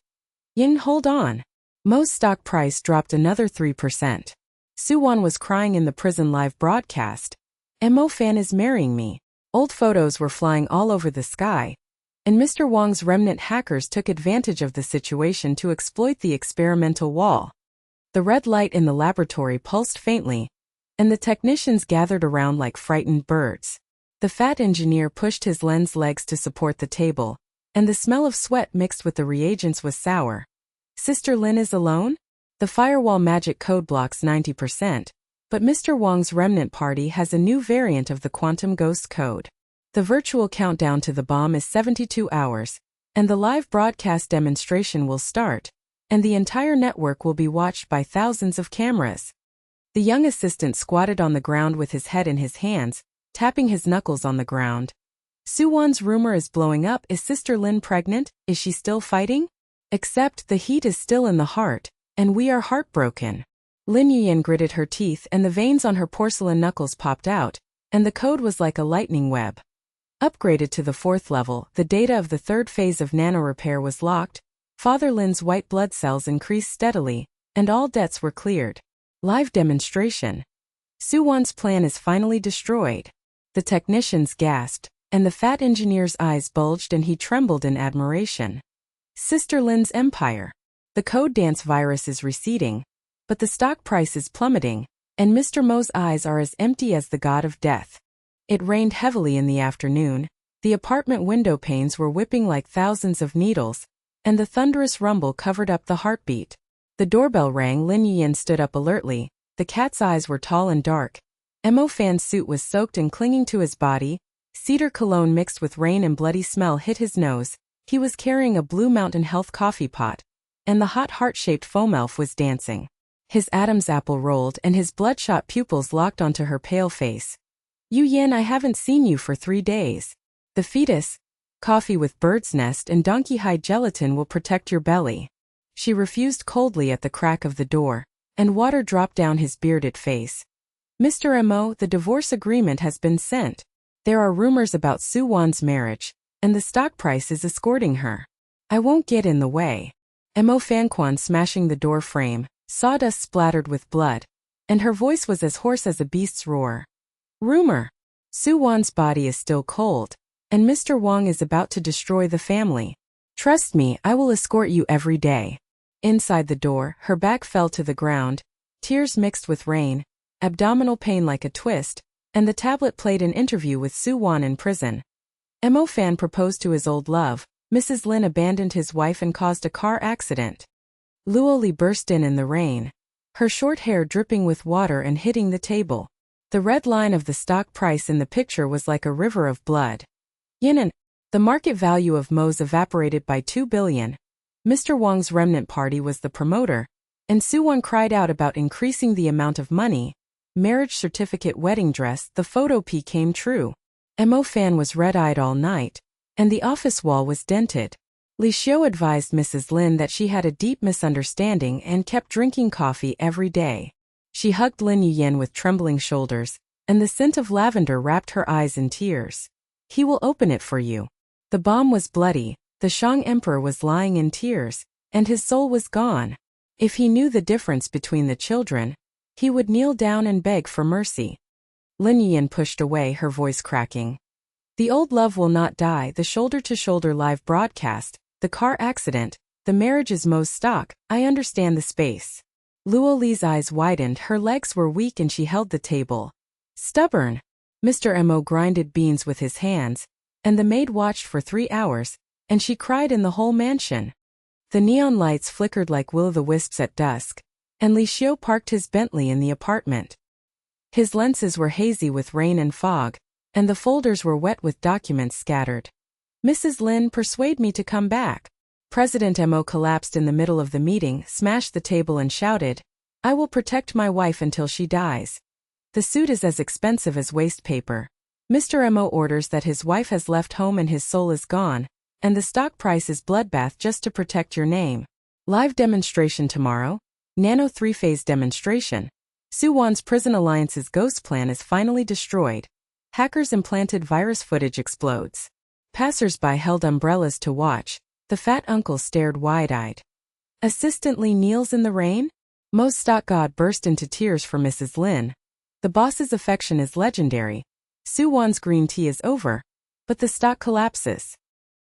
Yin, hold on. Mo's stock price dropped another 3%. Su Wan was crying in the prison live broadcast. Mo fan is marrying me. Old photos were flying all over the sky. And Mr. Wang's remnant hackers took advantage of the situation to exploit the experimental wall. The red light in the laboratory pulsed faintly, and the technicians gathered around like frightened birds. The fat engineer pushed his lens legs to support the table, and the smell of sweat mixed with the reagents was sour. Sister Lin is alone? The firewall magic code blocks 90%, but Mr. Wang's remnant party has a new variant of the quantum ghost code. The virtual countdown to the bomb is 72 hours, and the live broadcast demonstration will start, and the entire network will be watched by thousands of cameras. The young assistant squatted on the ground with his head in his hands, tapping his knuckles on the ground. Su Wan's rumor is blowing up. Is Sister Lin pregnant? Is she still fighting? Except the heat is still in the heart, and we are heartbroken. Lin Yuyan gritted her teeth and the veins on her porcelain knuckles popped out, and the code was like a lightning web. Upgraded to the 4th level, the data of the 3rd phase of nanorepair was locked. Father Lin's white blood cells increased steadily, and all debts were cleared. Live demonstration. Su Wan's plan is finally destroyed. The technicians gasped, and the fat engineer's eyes bulged and he trembled in admiration. Sister Lin's empire. The code dance virus is receding, but the stock price is plummeting, and Mr. Mo's eyes are as empty as the god of death. It rained heavily in the afternoon. The apartment window panes were whipping like thousands of needles, and the thunderous rumble covered up the heartbeat. The doorbell rang. Lin Yuyan stood up alertly. The cat's eyes were tall and dark. Mo Fan's suit was soaked and clinging to his body. Cedar cologne mixed with rain and bloody smell hit his nose. He was carrying a Blue Mountain Health coffee pot, and the hot heart-shaped foam elf was dancing. His Adam's apple rolled and his bloodshot pupils locked onto her pale face. Yuyan, I haven't seen you for 3 days. The fetus, coffee with bird's nest and donkey hide gelatin will protect your belly. She refused coldly at the crack of the door, and water dropped down his bearded face. Mr. Mo, the divorce agreement has been sent. There are rumors about Su Wan's marriage, and the stock price is escorting her. I won't get in the way. Mo Fanquan smashing the door frame, sawdust splattered with blood, and her voice was as hoarse as a beast's roar. Rumor. Su Wan's body is still cold, and Mr. Wang is about to destroy the family. Trust me, I will escort you every day. Inside the door, her back fell to the ground, tears mixed with rain, abdominal pain like a twist, and the tablet played an interview with Su Wan in prison. Mo Fan proposed to his old love. Mrs. Lin abandoned his wife and caused a car accident. Luo Li burst in the rain, her short hair dripping with water and hitting the table. The red line of the stock price in the picture was like a river of blood. Yinan, the market value of Mo's evaporated by 2 billion. Mr. Wang's remnant party was the promoter, and Su Wan cried out about increasing the amount of money. Marriage certificate wedding dress, the photo P came true. Mo Fan was red-eyed all night, and the office wall was dented. Li Xiu advised Mrs. Lin that she had a deep misunderstanding and kept drinking coffee every day. She hugged Lin Yuyan with trembling shoulders, and the scent of lavender wrapped her eyes in tears. He will open it for you. The bomb was bloody, the Shang Emperor was lying in tears, and his soul was gone. If he knew the difference between the children, he would kneel down and beg for mercy. Lin Yuyan pushed away, her voice cracking. The old love will not die. The shoulder-to-shoulder live broadcast, the car accident, the marriage is Mo's stock. I understand the space. Luo Li's eyes widened, her legs were weak and she held the table. Stubborn. Mr. Mo grinded beans with his hands, and the maid watched for 3 hours, and she cried in the whole mansion. The neon lights flickered like will-o'-the-wisps at dusk, and Li Xiu parked his Bentley in the apartment. His lenses were hazy with rain and fog, and the folders were wet with documents scattered. Mrs. Lin, persuade me to come back. President Mo collapsed in the middle of the meeting, smashed the table and shouted, I will protect my wife until she dies. The suit is as expensive as waste paper. Mr. Mo orders that his wife has left home and his soul is gone. and the stock price is bloodbath just to protect your name. Live demonstration tomorrow. Nano 3-phase demonstration. Su Wan's Prison Alliance's ghost plan is finally destroyed. Hackers implanted virus footage explodes. Passers-by held umbrellas to watch. The fat uncle stared wide-eyed. Assistantly kneels in the rain? Most stock god burst into tears for Mrs. Lin. The boss's affection is legendary. Su Wan's green tea is over. But the stock collapses.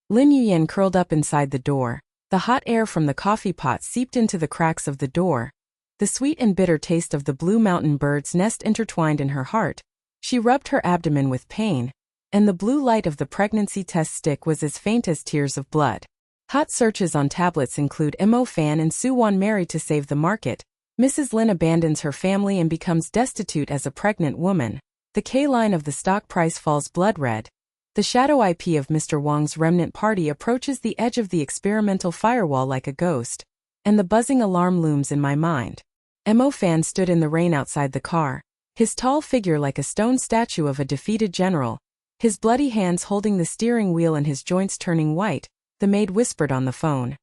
Lin Yuyan curled up inside the door. The hot air from the coffee pot seeped into the cracks of the door. The sweet and bitter taste of the blue mountain bird's nest intertwined in her heart. She rubbed her abdomen with pain, and the blue light of the pregnancy test stick was as faint as tears of blood. Hot searches on tablets include Mo Fan and Su Wan married to save the market. Mrs. Lin abandons her family and becomes destitute as a pregnant woman. The K-line of the stock price falls blood red. The shadow IP of Mr. Wang's remnant party approaches the edge of the experimental firewall like a ghost, and the buzzing alarm looms in my mind. Mo Fan stood in the rain outside the car, his tall figure like a stone statue of a defeated general, his bloody hands holding the steering wheel and his joints turning white. The maid whispered on the phone.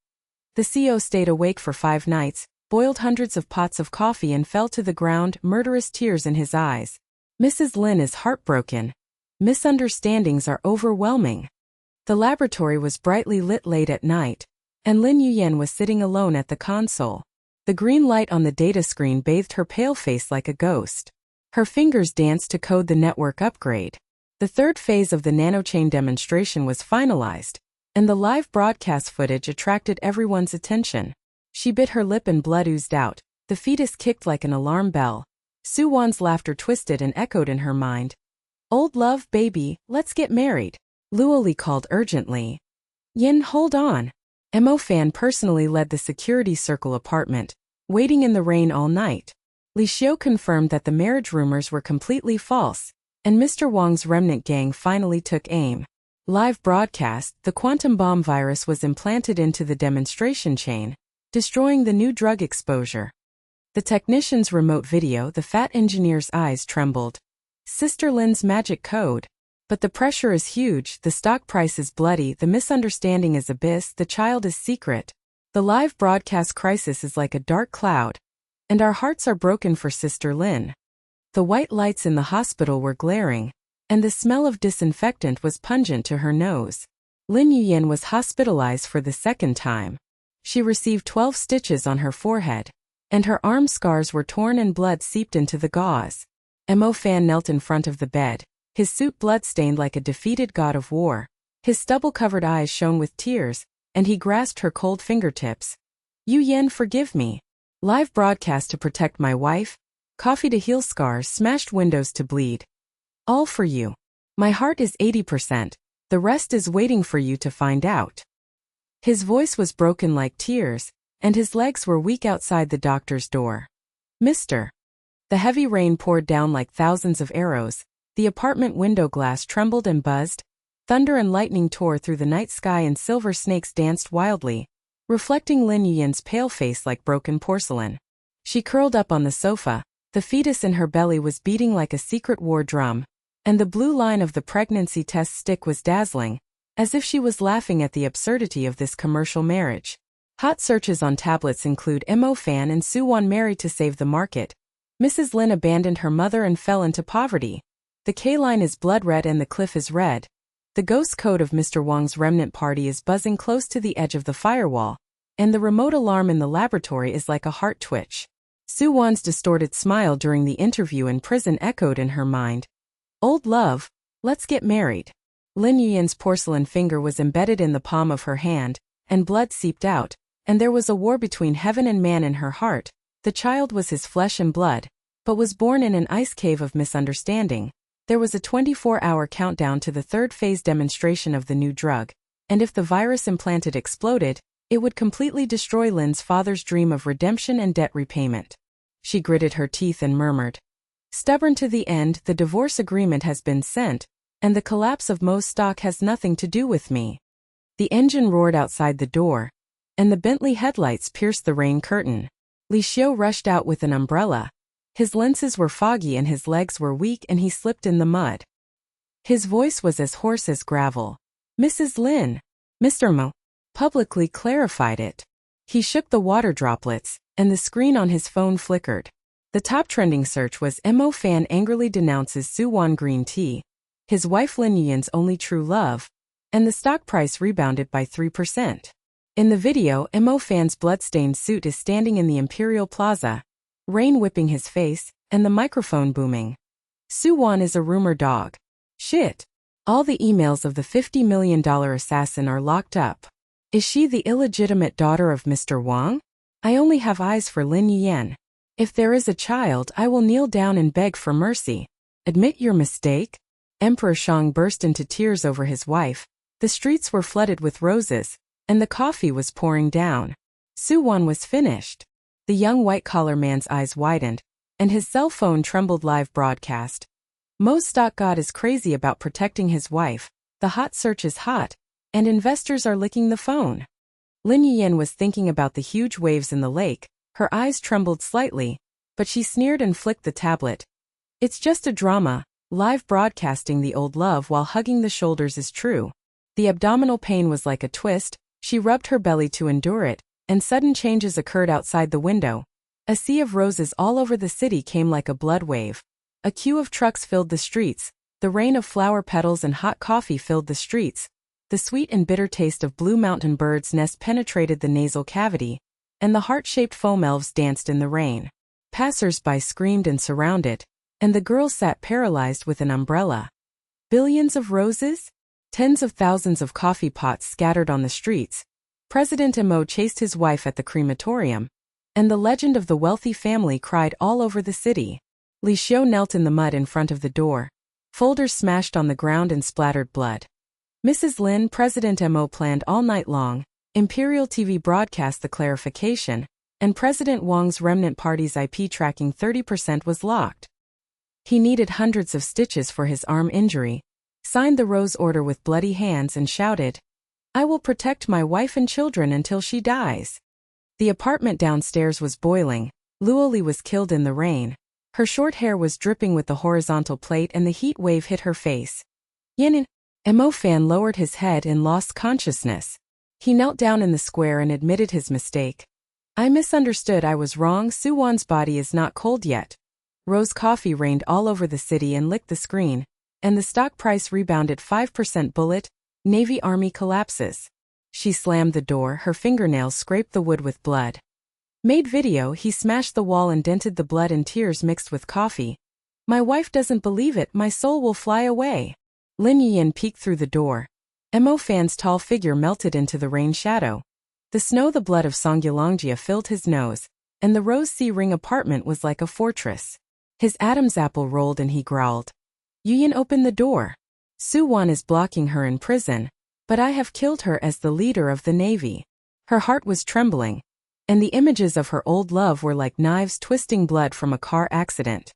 The CEO stayed awake for 5 nights, boiled hundreds of pots of coffee and fell to the ground, murderous tears in his eyes. Mrs. Lin is heartbroken. Misunderstandings are overwhelming. The laboratory was brightly lit late at night, and Lin Yuyan was sitting alone at the console. The green light on the data screen bathed her pale face like a ghost. Her fingers danced to code the network upgrade. The third phase of the nanochain demonstration was finalized, and the live broadcast footage attracted everyone's attention. She bit her lip and blood oozed out. The fetus kicked like an alarm bell. Su Wan's laughter twisted and echoed in her mind. "Old love, baby, let's get married." Luoli called urgently. "Yin, hold on." Mo Fan personally led the security circle apartment, waiting in the rain all night. Li Xiu confirmed that the marriage rumors were completely false, and Mr. Wang's remnant gang finally took aim. Live broadcast, the quantum bomb virus was implanted into the demonstration chain, destroying the new drug exposure. The technician's remote video, the fat engineer's eyes trembled. Sister Lin's magic code. But the pressure is huge, the stock price is bloody, the misunderstanding is abyss, the child is secret. The live broadcast crisis is like a dark cloud. And our hearts are broken for Sister Lin. The white lights in the hospital were glaring, and the smell of disinfectant was pungent to her nose. Lin Yuyan was hospitalized for the second time. She received 12 stitches on her forehead, and her arm scars were torn and blood seeped into the gauze. Mo Fan knelt in front of the bed, his suit blood-stained like a defeated god of war. His stubble-covered eyes shone with tears, and he grasped her cold fingertips. "Yuyan, forgive me. Live broadcast to protect my wife, coffee to heal scars, smashed windows to bleed. All for you. My heart is 80%, the rest is waiting for you to find out." His voice was broken like tears, and his legs were weak outside the doctor's door. "Mr." The heavy rain poured down like thousands of arrows. The apartment window glass trembled and buzzed. Thunder and lightning tore through the night sky and silver snakes danced wildly, reflecting Lin Yuyan's pale face like broken porcelain. She curled up on the sofa. The fetus in her belly was beating like a secret war drum, and the blue line of the pregnancy test stick was dazzling, as if she was laughing at the absurdity of this commercial marriage. Hot searches on tablets include Mo Fan and Su Wan married to save the market. Mrs. Lin abandoned her mother and fell into poverty. The K-line is blood red and the cliff is red. The ghost code of Mr. Wang's remnant party is buzzing close to the edge of the firewall, and the remote alarm in the laboratory is like a heart twitch. Su Wan's distorted smile during the interview in prison echoed in her mind. "Old love, let's get married." Lin Yuyan's porcelain finger was embedded in the palm of her hand, and blood seeped out, and there was a war between heaven and man in her heart. The child was his flesh and blood, but was born in an ice cave of misunderstanding. There was a 24-hour countdown to the third phase demonstration of the new drug, and if the virus implanted exploded, it would completely destroy Lin's father's dream of redemption and debt repayment. She gritted her teeth and murmured, "Stubborn to the end, the divorce agreement has been sent, and the collapse of Mo's stock has nothing to do with me." The engine roared outside the door, and the Bentley headlights pierced the rain curtain. Li Xiu rushed out with an umbrella. His lenses were foggy and his legs were weak and he slipped in the mud. His voice was as hoarse as gravel. "Mrs. Lin! Mr. Mo publicly clarified it. He shook the water droplets, and the screen on his phone flickered. The top trending search was Mo fan angrily denounces Su Wan green tea, his wife Lin Yuyan's only true love, and the stock price rebounded by 3%. In the video, Mo fan's bloodstained suit is standing in the Imperial Plaza, rain whipping his face, and the microphone booming. Su Wan is a rumor dog. Shit. All the emails of the $50 million assassin are locked up. Is she the illegitimate daughter of Mr. Wang? I only have eyes for Lin Yuyan. If there is a child, I will kneel down and beg for mercy. Admit your mistake? Emperor Shang burst into tears over his wife. The streets were flooded with roses, and the coffee was pouring down. Su Wan was finished. The young white-collar man's eyes widened, and his cell phone trembled live broadcast. Mo's stock god is crazy about protecting his wife, the hot search is hot, and investors are licking the phone. Lin Yuyan was thinking about the huge waves in the lake, her eyes trembled slightly, but she sneered and flicked the tablet. It's just a drama, live broadcasting the old love while hugging the shoulders is true. The abdominal pain was like a twist, she rubbed her belly to endure it, and sudden changes occurred outside the window. A sea of roses all over the city came like a blood wave. A queue of trucks filled the streets, the rain of flower petals and hot coffee filled the streets. The sweet and bitter taste of blue mountain bird's nest penetrated the nasal cavity, and the heart-shaped foam elves danced in the rain. Passers-by screamed and surrounded, and the girl sat paralyzed with an umbrella. Billions of roses? Tens of thousands of coffee pots scattered on the streets. President Mo chased his wife at the crematorium, and the legend of the wealthy family cried all over the city. Li Xiu knelt in the mud in front of the door. Folders smashed on the ground and splattered blood. Mrs. Lin, President Mo planned all night long. Imperial TV broadcast the clarification, and President Wang's remnant party's IP tracking 30% was locked. He needed hundreds of stitches for his arm injury, signed the rose order with bloody hands and shouted, "I will protect my wife and children until she dies." The apartment downstairs was boiling. Luoli was killed in the rain. Her short hair was dripping with the horizontal plate and the heat wave hit her face. Yanin. Mo fan lowered his head and lost consciousness. He knelt down in the square and admitted his mistake. I misunderstood, I was wrong, Su Wan's body is not cold yet. Rose coffee rained all over the city and licked the screen, and the stock price rebounded 5%. Bullet, Navy Army collapses. She slammed the door, her fingernails scraped the wood with blood. Made video, he smashed the wall and dented the blood and tears mixed with coffee. My wife doesn't believe it, my soul will fly away. Lin Yuyan peeked through the door. Mo fan's tall figure melted into the rain shadow. The snow, the blood of Songyalongjia filled his nose, and the Rose Sea Ring apartment was like a fortress. His Adam's apple rolled and he growled. Yuyan opened the door. Su Wan is blocking her in prison, but I have killed her as the leader of the Navy. Her heart was trembling, and the images of her old love were like knives twisting blood from a car accident.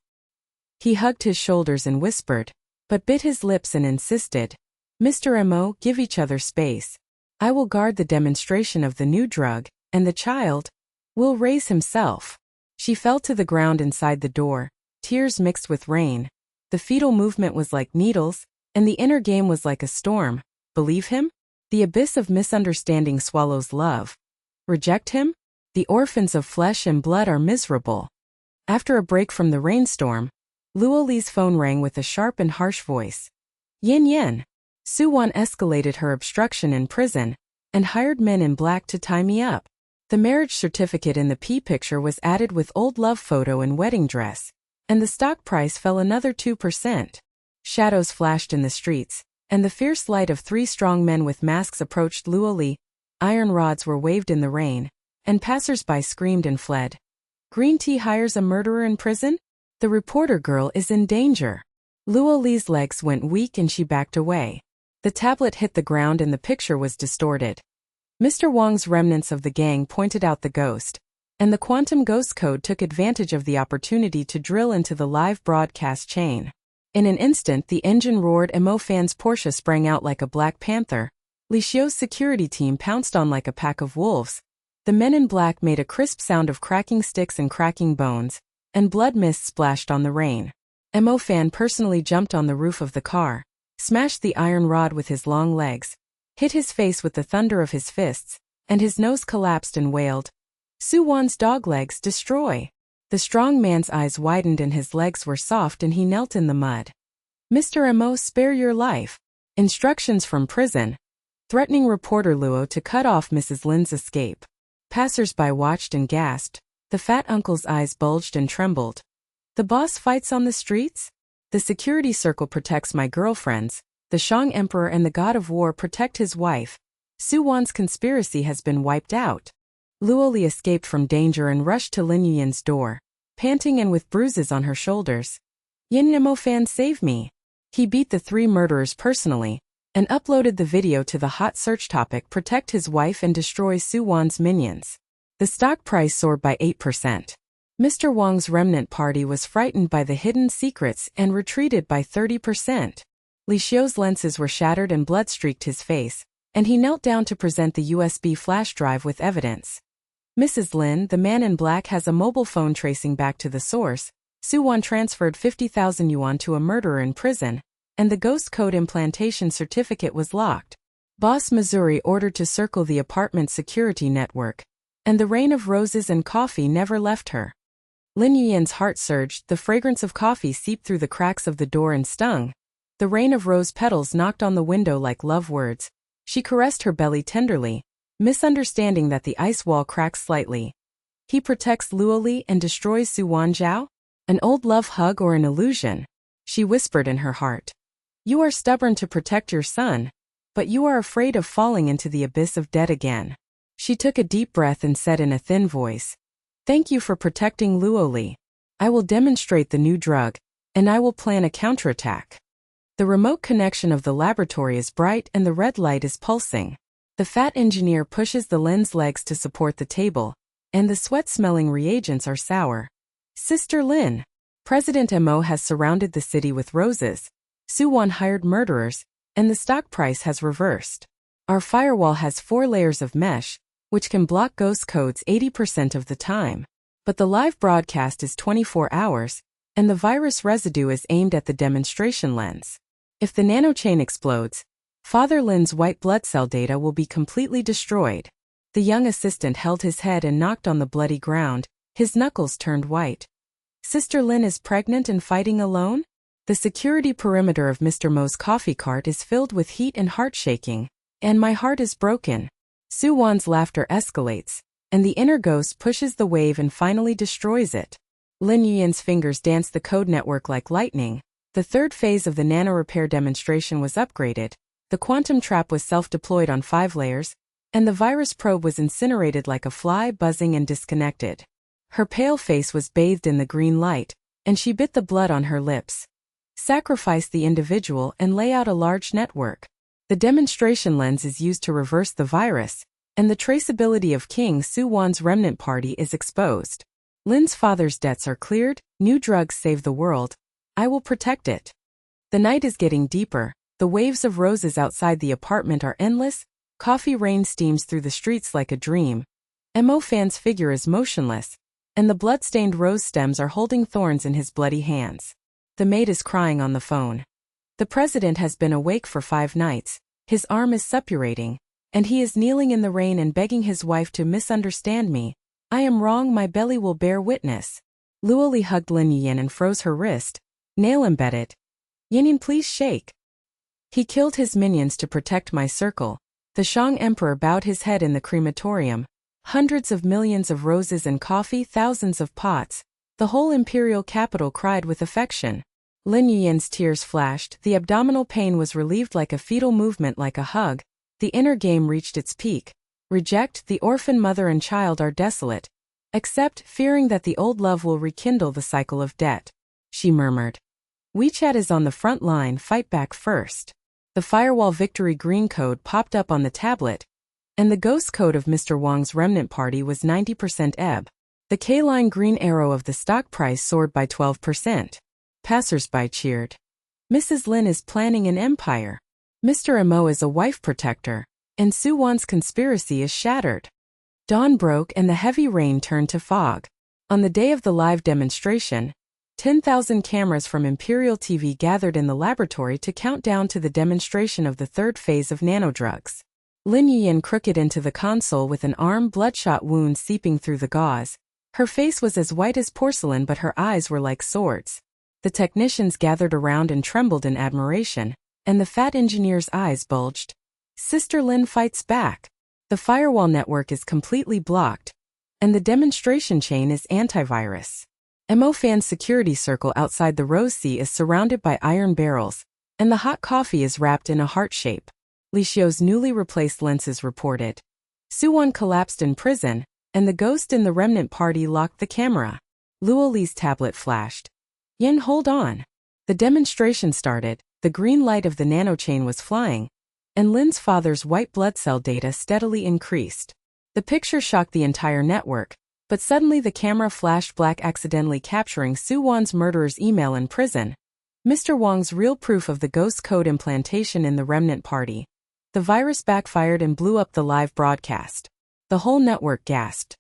He hugged his shoulders and whispered, but bit his lips and insisted, Mr. Mo, give each other space. I will guard the demonstration of the new drug, and the child will raise himself. She fell to the ground inside the door, tears mixed with rain. The fetal movement was like needles, and the inner game was like a storm. Believe him? The abyss of misunderstanding swallows love. Reject him? The orphans of flesh and blood are miserable. After a break from the rainstorm, Luoli's phone rang with a sharp and harsh voice. Yin Yin. Su Wan escalated her obstruction in prison, and hired men in black to tie me up. The marriage certificate in the P picture was added with old love photo and wedding dress, and the stock price fell another 2%. Shadows flashed in the streets, and the fierce light of 3 strong men with masks approached Luoli. Iron rods were waved in the rain, and passers-by screamed and fled. Green tea hires a murderer in prison? The reporter girl is in danger. Luoli's legs went weak and she backed away. The tablet hit the ground and the picture was distorted. Mr. Wang's remnants of the gang pointed out the ghost, and the quantum ghost code took advantage of the opportunity to drill into the live broadcast chain. In an instant, the engine roared. Mo fan's Porsche sprang out like a black panther. Li Xiu's security team pounced on like a pack of wolves. The men in black made a crisp sound of cracking sticks and cracking bones, and blood mist splashed on the rain. Mo fan personally jumped on the roof of the car, smashed the iron rod with his long legs, hit his face with the thunder of his fists, and his nose collapsed and wailed, "Su Wan's dog legs destroy!" The strong man's eyes widened and his legs were soft and he knelt in the mud. "Mr. Mo, spare your life." Instructions from prison. Threatening reporter Luo to cut off Mrs. Lin's escape. Passers-by watched and gasped. The fat uncle's eyes bulged and trembled. "The boss fights on the streets? The security circle protects my girlfriends. The Shang Emperor and the God of War protect his wife. Su Wan's conspiracy has been wiped out." Luo Li escaped from danger and rushed to Lin Yuyan's door, panting and with bruises on her shoulders. "Yin Nemo fan, save me." He beat the 3 murderers personally, and uploaded the video to the hot search topic "Protect his wife and destroy Su Wan's minions." The stock price soared by 8%. Mr. Wang's remnant party was frightened by the hidden secrets and retreated by 30%. Li Xiu's lenses were shattered and blood streaked his face, and he knelt down to present the USB flash drive with evidence. Mrs. Lin, the man in black, has a mobile phone tracing back to the source. Su Wan transferred 50,000 yuan to a murderer in prison, and the ghost code implantation certificate was locked. Boss Missouri ordered to circle the apartment security network, and the rain of roses and coffee never left her. Lin Yuyan's heart surged, the fragrance of coffee seeped through the cracks of the door and stung. The rain of rose petals knocked on the window like love words. She caressed her belly tenderly, misunderstanding that the ice wall cracked slightly. He protects Luo Li and destroys Su Wan Zhao? An old love hug or an illusion? She whispered in her heart. You are stubborn to protect your son, but you are afraid of falling into the abyss of debt again. She took a deep breath and said in a thin voice, "Thank you for protecting Luo Li. I will demonstrate the new drug, and I will plan a counterattack." The remote connection of the laboratory is bright and the red light is pulsing. The fat engineer pushes the lens legs to support the table, and the sweat-smelling reagents are sour. Sister Lin. President Mo has surrounded the city with roses. Su Wan hired murderers, and the stock price has reversed. Our firewall has 4 layers of mesh, which can block ghost codes 80% of the time. But the live broadcast is 24 hours, and the virus residue is aimed at the demonstration lens. If the nanochain explodes, Father Lin's white blood cell data will be completely destroyed. The young assistant held his head and knocked on the bloody ground, his knuckles turned white. Sister Lin is pregnant and fighting alone? The security perimeter of Mr. Mo's coffee cart is filled with heat and heart shaking, and my heart is broken. Su Wan's laughter escalates, and the inner ghost pushes the wave and finally destroys it. Lin Yuyan's fingers dance the code network like lightning. The 3rd phase of the nano repair demonstration was upgraded. The quantum trap was self-deployed on 5 layers, and the virus probe was incinerated like a fly, buzzing and disconnected. Her pale face was bathed in the green light, and she bit the blood on her lips. Sacrifice the individual and lay out a large network. The demonstration lens is used to reverse the virus, and the traceability of King Su Wan's remnant party is exposed. Lin's father's debts are cleared, new drugs save the world. I will protect it. The night is getting deeper. The waves of roses outside the apartment are endless. Coffee rain steams through the streets like a dream. Mo Fan's figure is motionless, and the blood-stained rose stems are holding thorns in his bloody hands. The maid is crying on the phone. The president has been awake for 5 nights. His arm is suppurating, and he is kneeling in the rain and begging his wife to misunderstand me. I am wrong, my belly will bear witness. Luo Li hugged Lin Yuyan and froze her wrist. Nail embedded. Yin, please shake. He killed his minions to protect my circle. The Shang Emperor bowed his head in the crematorium. Hundreds of millions of roses and coffee, thousands of pots. The whole imperial capital cried with affection. Lin Yuyan's tears flashed. The abdominal pain was relieved like a fetal movement, like a hug. The inner game reached its peak. Reject, the orphan mother and child are desolate. Accept, fearing that the old love will rekindle the cycle of debt. She murmured. WeChat is on the front line, fight back first. The firewall victory green code popped up on the tablet, and the ghost code of Mr. Wang's remnant party was 90% ebb. The K-line green arrow of the stock price soared by 12%. Passers-by cheered. Mrs. Lin is planning an empire. Mr. Mo is a wife protector, and Su Wan's conspiracy is shattered. Dawn broke and the heavy rain turned to fog. On the day of the live demonstration, 10,000 cameras from Imperial TV gathered in the laboratory to count down to the demonstration of the 3rd phase of nanodrugs. Lin Yuyan crooked into the console with an arm bloodshot wound seeping through the gauze. Her face was as white as porcelain, but her eyes were like swords. The technicians gathered around and trembled in admiration, and the fat engineer's eyes bulged. Sister Lin fights back. The firewall network is completely blocked, and the demonstration chain is antivirus. Mo Fan's security circle outside the Rose Sea is surrounded by iron barrels, and the hot coffee is wrapped in a heart shape. Li Xiu's newly replaced lenses reported. Su Wan collapsed in prison, and the ghost in the remnant party locked the camera. Luo Li's tablet flashed. Yin, hold on. The demonstration started, the green light of the nanochain was flying, and Lin's father's white blood cell data steadily increased. The picture shocked the entire network, but suddenly the camera flashed black, accidentally capturing Su Wan's murderer's email in prison. Mr. Wang's real proof of the ghost code implantation in the remnant party. The virus backfired and blew up the live broadcast. The whole network gasped.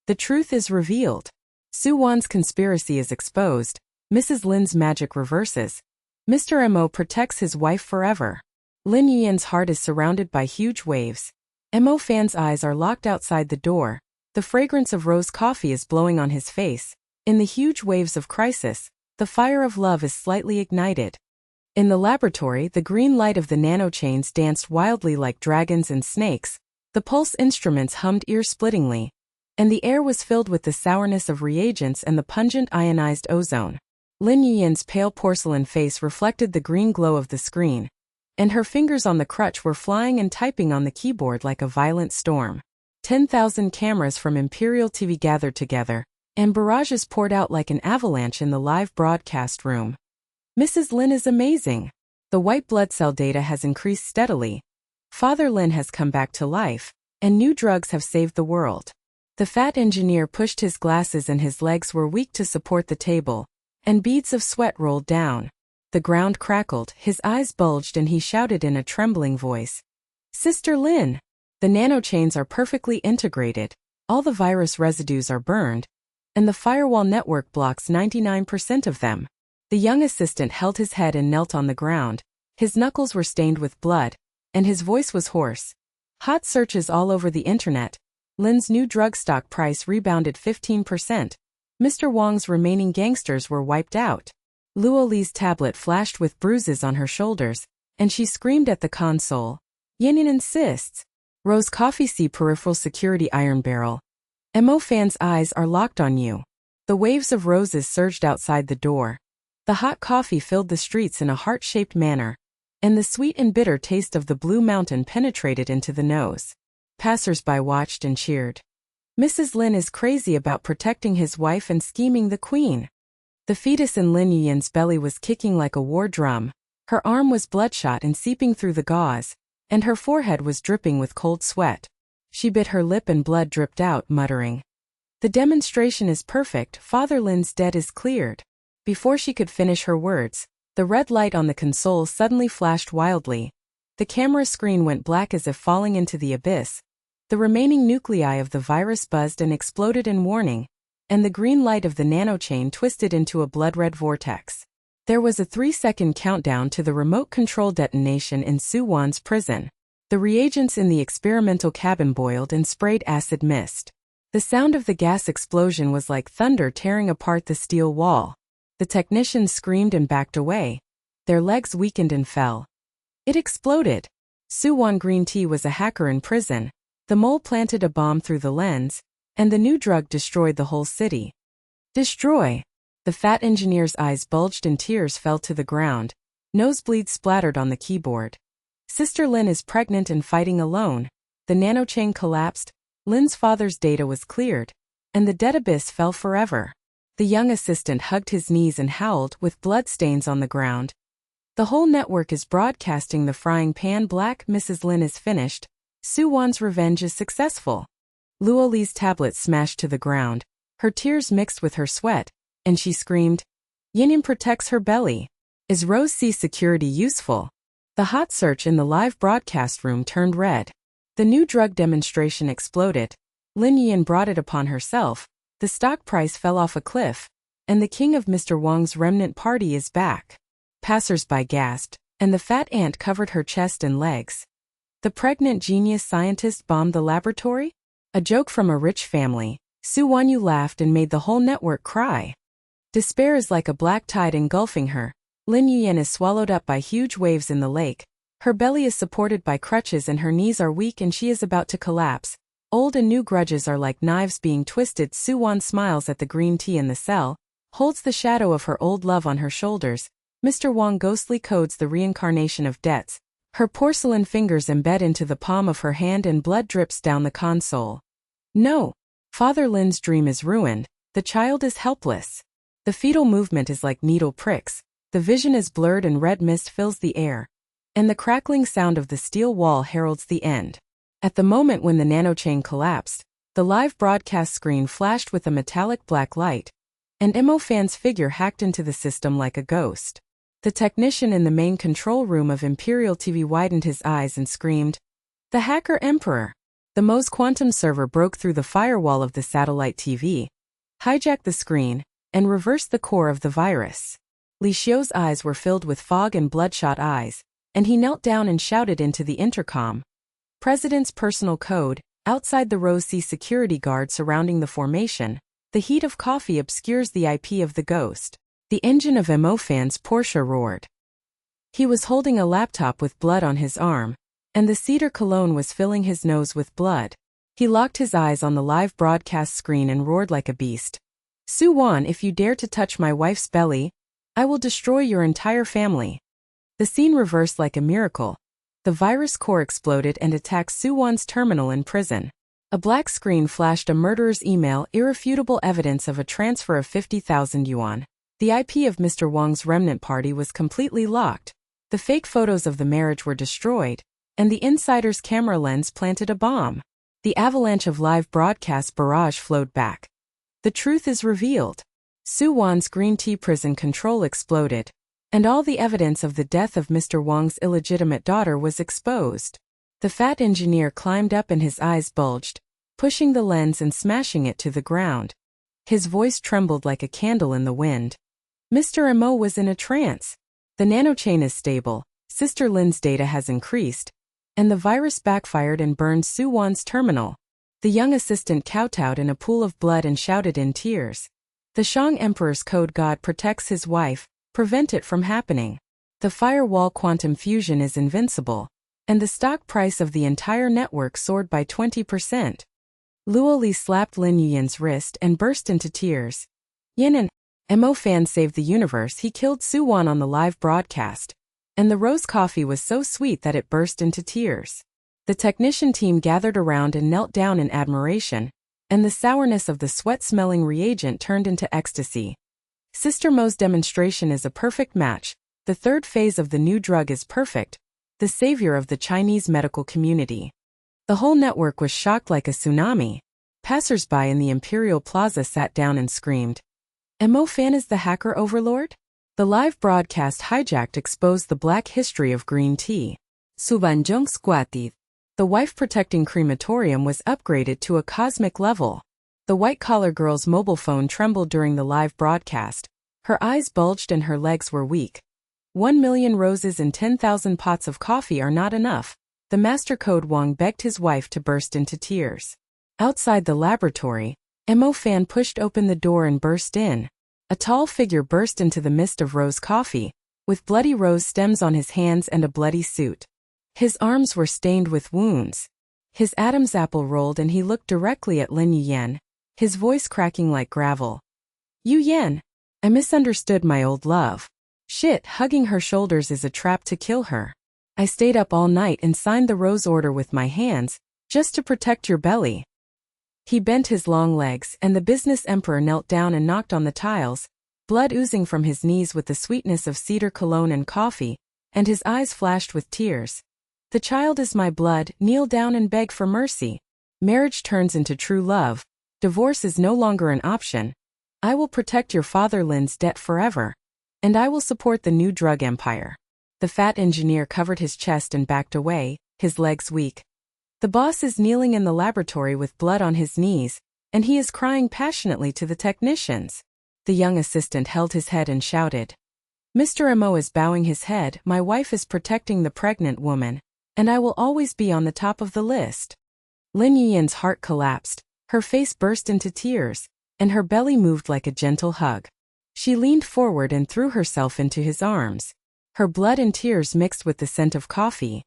The truth is revealed. Su Wan's conspiracy is exposed. Mrs. Lin's magic reverses. Mr. Mo protects his wife forever. Lin Yuyan's heart is surrounded by huge waves. Mo Fan's eyes are locked outside the door. The fragrance of rose coffee is blowing on his face. In the huge waves of crisis, the fire of love is slightly ignited. In the laboratory, the green light of the nanochains danced wildly like dragons and snakes. The pulse instruments hummed ear-splittingly, and the air was filled with the sourness of reagents and the pungent ionized ozone. Lin Yuyan's pale porcelain face reflected the green glow of the screen, and her fingers on the crutch were flying and typing on the keyboard like a violent storm. 10,000 cameras from Imperial TV gathered together, and barrages poured out like an avalanche in the live broadcast room. Mrs. Lin is amazing. The white blood cell data has increased steadily. Father Lin has come back to life, and new drugs have saved the world. The fat engineer pushed his glasses and his legs were weak to support the table, and beads of sweat rolled down. The ground crackled, his eyes bulged, and he shouted in a trembling voice. Sister Lin! The nanochains are perfectly integrated, all the virus residues are burned, and the firewall network blocks 99% of them. The young assistant held his head and knelt on the ground. His knuckles were stained with blood, and his voice was hoarse. Hot searches all over the internet. Lin's new drug stock price rebounded 15%. Mr. Wang's remaining gangsters were wiped out. Luo Li's tablet flashed with bruises on her shoulders, and she screamed at the console. Yanin insists. Rose Coffee Sea peripheral security iron barrel. Mo Fan's eyes are locked on you. The waves of roses surged outside the door. The hot coffee filled the streets in a heart-shaped manner, and the sweet and bitter taste of the Blue Mountain penetrated into the nose. Passers-by watched and cheered. Mrs. Lin is crazy about protecting his wife and scheming the queen. The fetus in Lin Yuyan's belly was kicking like a war drum. Her arm was bloodshot and seeping through the gauze, and her forehead was dripping with cold sweat. She bit her lip and blood dripped out, muttering. The demonstration is perfect, Father Lin's debt is cleared. Before she could finish her words, the red light on the console suddenly flashed wildly. The camera screen went black as if falling into the abyss. The remaining nuclei of the virus buzzed and exploded in warning, and the green light of the nanochain twisted into a blood-red vortex. There was a 3-second countdown to the remote control detonation in Su Wan's prison. The reagents in the experimental cabin boiled and sprayed acid mist. The sound of the gas explosion was like thunder tearing apart the steel wall. The technicians screamed and backed away. Their legs weakened and fell. It exploded. Su Wan Green Tea was a hacker in prison. The mole planted a bomb through the lens, and the new drug destroyed the whole city. Destroy! The fat engineer's eyes bulged and tears fell to the ground. Nosebleeds splattered on the keyboard. Sister Lin is pregnant and fighting alone. The nanochain collapsed. Lin's father's data was cleared, and the dead abyss fell forever. The young assistant hugged his knees and howled with bloodstains on the ground. The whole network is broadcasting the frying pan black. Mrs. Lin is finished. Su Wan's revenge is successful. Luo Li's tablet smashed to the ground. Her tears mixed with her sweat, and she screamed. Yinyin protects her belly. Is Rose Sea security useful? The hot search in the live broadcast room turned red. The new drug demonstration exploded. Lin Yuyan brought it upon herself. The stock price fell off a cliff, and the king of Mr. Wang's remnant party is back. Passers-by gasped, and the fat ant covered her chest and legs. The pregnant genius scientist bombed the laboratory? A joke from a rich family. Su Wan laughed and made the whole network cry. Despair is like a black tide engulfing her. Lin Yuyan is swallowed up by huge waves in the lake. Her belly is supported by crutches and her knees are weak and she is about to collapse. Old and new grudges are like knives being twisted. Su Wan smiles at the green tea in the cell, holds the shadow of her old love on her shoulders. Mr. Wang ghostly codes the reincarnation of debts. Her porcelain fingers embed into the palm of her hand and blood drips down the console. No. Father Lin's dream is ruined. The child is helpless. The fetal movement is like needle pricks. The vision is blurred and red mist fills the air. And the crackling sound of the steel wall heralds the end. At the moment when the nanochain collapsed, the live broadcast screen flashed with a metallic black light, and Mo Fan's figure hacked into the system like a ghost. The technician in the main control room of Imperial TV widened his eyes and screamed, "The hacker emperor!" The Mo's quantum server broke through the firewall of the satellite TV, hijacked the screen, and reversed the core of the virus. Li Xiu's eyes were filled with fog and bloodshot eyes, and he knelt down and shouted into the intercom. President's personal code. Outside the row see security guard surrounding the formation. The heat of coffee obscures the IP of the ghost. The engine of Mo Fan's Porsche roared. He was holding a laptop with blood on his arm, and the cedar cologne was filling his nose with blood. He locked his eyes on the live broadcast screen and roared like a beast. "Su Wan, if you dare to touch my wife's belly, I will destroy your entire family." The scene reversed like a miracle. The virus core exploded and attacked Su Wan's terminal in prison. A black screen flashed a murderer's email, irrefutable evidence of a transfer of 50,000 yuan. The IP of Mr. Wang's remnant party was completely locked. The fake photos of the marriage were destroyed, and the insider's camera lens planted a bomb. The avalanche of live broadcast barrage flowed back. The truth is revealed. Su Wan's green tea prison control exploded, and all the evidence of the death of Mr. Wang's illegitimate daughter was exposed. The fat engineer climbed up and his eyes bulged, pushing the lens and smashing it to the ground. His voice trembled like a candle in the wind. Mr. Mo was in a trance. The nanochain is stable, Sister Lin's data has increased, and the virus backfired and burned Su Wan's terminal. The young assistant kowtowed in a pool of blood and shouted in tears. The Shang Emperor's code god protects his wife. Prevent it from happening. The firewall quantum fusion is invincible, and the stock price of the entire network soared by 20%. Luo Li slapped Lin Yuyan's wrist and burst into tears. "Yin and Mo Fan saved the universe. He killed Su Wan on the live broadcast, and the rose coffee was so sweet that it burst into tears." The technician team gathered around and knelt down in admiration, and the sourness of the sweat-smelling reagent turned into ecstasy. Sister Mo's demonstration is a perfect match. The third phase of the new drug is perfect, the savior of the Chinese medical community. The whole network was shocked like a tsunami. Passers-by in the Imperial Plaza sat down and screamed, "Mo Fan is the hacker overlord?" The live broadcast hijacked exposed the black history of green tea. Su Wan squatted. The wife-protecting crematorium was upgraded to a cosmic level. The white-collar girl's mobile phone trembled during the live broadcast. Her eyes bulged and her legs were weak. 1,000,000 roses and 10,000 pots of coffee are not enough. The master code Wang begged his wife to burst into tears. Outside the laboratory, Mo Fan pushed open the door and burst in. A tall figure burst into the mist of rose coffee, with bloody rose stems on his hands and a bloody suit. His arms were stained with wounds. His Adam's apple rolled and he looked directly at Lin Yuyan, his voice cracking like gravel. "Yuyan, I misunderstood my old love. Shit, hugging her shoulders is a trap to kill her. I stayed up all night and signed the rose order with my hands, just to protect your belly." He bent his long legs and the business emperor knelt down and knocked on the tiles, blood oozing from his knees with the sweetness of cedar cologne and coffee, and his eyes flashed with tears. "The child is my blood, kneel down and beg for mercy. Marriage turns into true love. Divorce is no longer an option. I will protect your father Lin's debt forever. And I will support the new drug empire." The fat engineer covered his chest and backed away, his legs weak. The boss is kneeling in the laboratory with blood on his knees, and he is crying passionately to the technicians. The young assistant held his head and shouted. Mr. Mo is bowing his head. "My wife is protecting the pregnant woman, and I will always be on the top of the list. Lin Yuyan's heart collapsed, her face burst into tears, and her belly moved like a gentle hug. She leaned forward and threw herself into his arms. Her blood and tears mixed with the scent of coffee.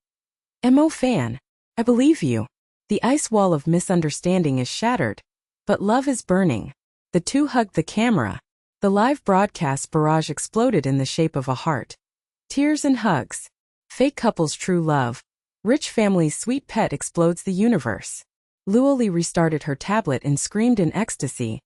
"Mo Fan, I believe you. The ice wall of misunderstanding is shattered, but love is burning." The two hugged the camera. The live broadcast barrage exploded in the shape of a heart. Tears and hugs. Fake couples' true love. Rich family's sweet pet explodes the universe. Luoli restarted her tablet and screamed in ecstasy.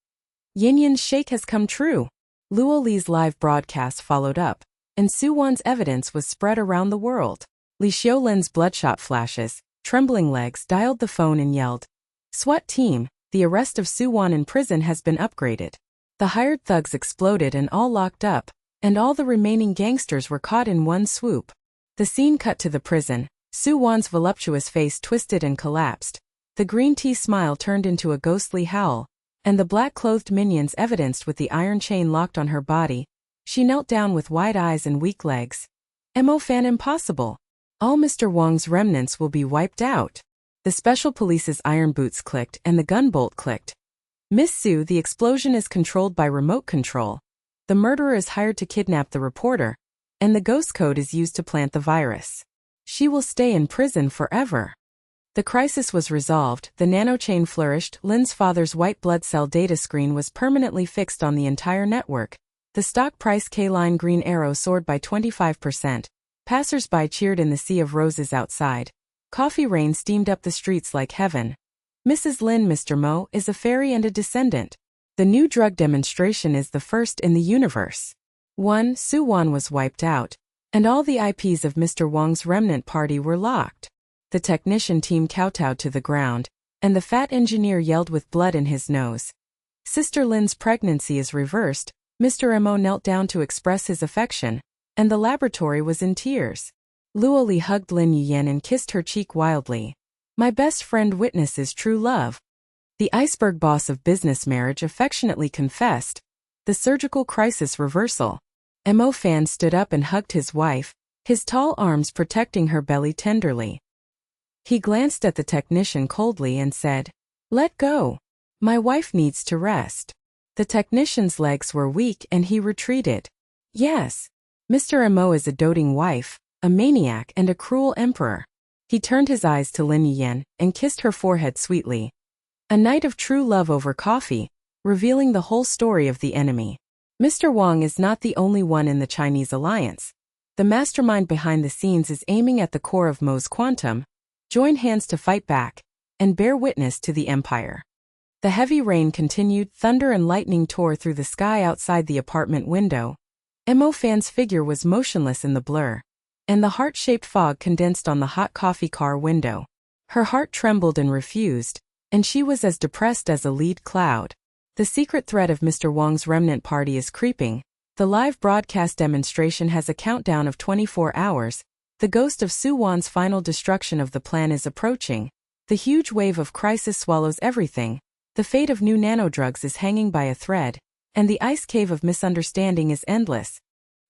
Yinyan's shake has come true. Luoli's live broadcast followed up, and Su Wan's evidence was spread around the world. Li Xiulin's bloodshot flashes, trembling legs dialed the phone and yelled, "SWAT team, the arrest of Su Wan in prison has been upgraded." The hired thugs exploded and all locked up, and all the remaining gangsters were caught in one swoop. The scene cut to the prison. Su Wan's voluptuous face twisted and collapsed. The green tea smile turned into a ghostly howl, and the black-clothed minions evidenced with the iron chain locked on her body. She knelt down with wide eyes and weak legs. "Mo Fan, impossible. All Mr. Wang's remnants will be wiped out." The special police's iron boots clicked and the gun bolt clicked. "Miss Su, the explosion is controlled by remote control. The murderer is hired to kidnap the reporter, and the ghost code is used to plant the virus. She will stay in prison forever." The crisis was resolved, the nanochain flourished, Lin's father's white blood cell data screen was permanently fixed on the entire network. The stock price K-line green arrow soared by 25%. Passers-by cheered in the sea of roses outside. Coffee rain steamed up the streets like heaven. "Mrs. Lin, Mr. Mo, is a fairy and a descendant. The new drug demonstration is the first in the universe." Su Wan was wiped out, and all the IPs of Mr. Wang's remnant party were locked. The technician team kowtowed to the ground, and the fat engineer yelled with blood in his nose. "Sister Lin's pregnancy is reversed." Mr. Mo knelt down to express his affection, and the laboratory was in tears. Luoli hugged Lin Yuyan and kissed her cheek wildly. "My best friend witnesses true love." The iceberg boss of business marriage affectionately confessed. The surgical crisis reversal. Mo Fan stood up and hugged his wife, his tall arms protecting her belly tenderly. He glanced at the technician coldly and said, "Let go. My wife needs to rest." The technician's legs were weak and he retreated. "Yes. Mr. Mo is a doting wife, a maniac and a cruel emperor." He turned his eyes to Lin Yuyan and kissed her forehead sweetly. A night of true love over coffee, revealing the whole story of the enemy. Mr. Wang is not the only one in the Chinese alliance. The mastermind behind the scenes is aiming at the core of Mo's quantum. Join hands to fight back, and bear witness to the empire. The heavy rain continued, thunder and lightning tore through the sky outside the apartment window. Mo Fan's figure was motionless in the blur, and the heart-shaped fog condensed on the hot coffee car window. Her heart trembled and refused, and she was as depressed as a lead cloud. The secret threat of Mr. Wang's remnant party is creeping. The live broadcast demonstration has a countdown of 24 hours. The ghost of Su Wan's final destruction of the plan is approaching. The huge wave of crisis swallows everything. The fate of new nanodrugs is hanging by a thread, and the ice cave of misunderstanding is endless.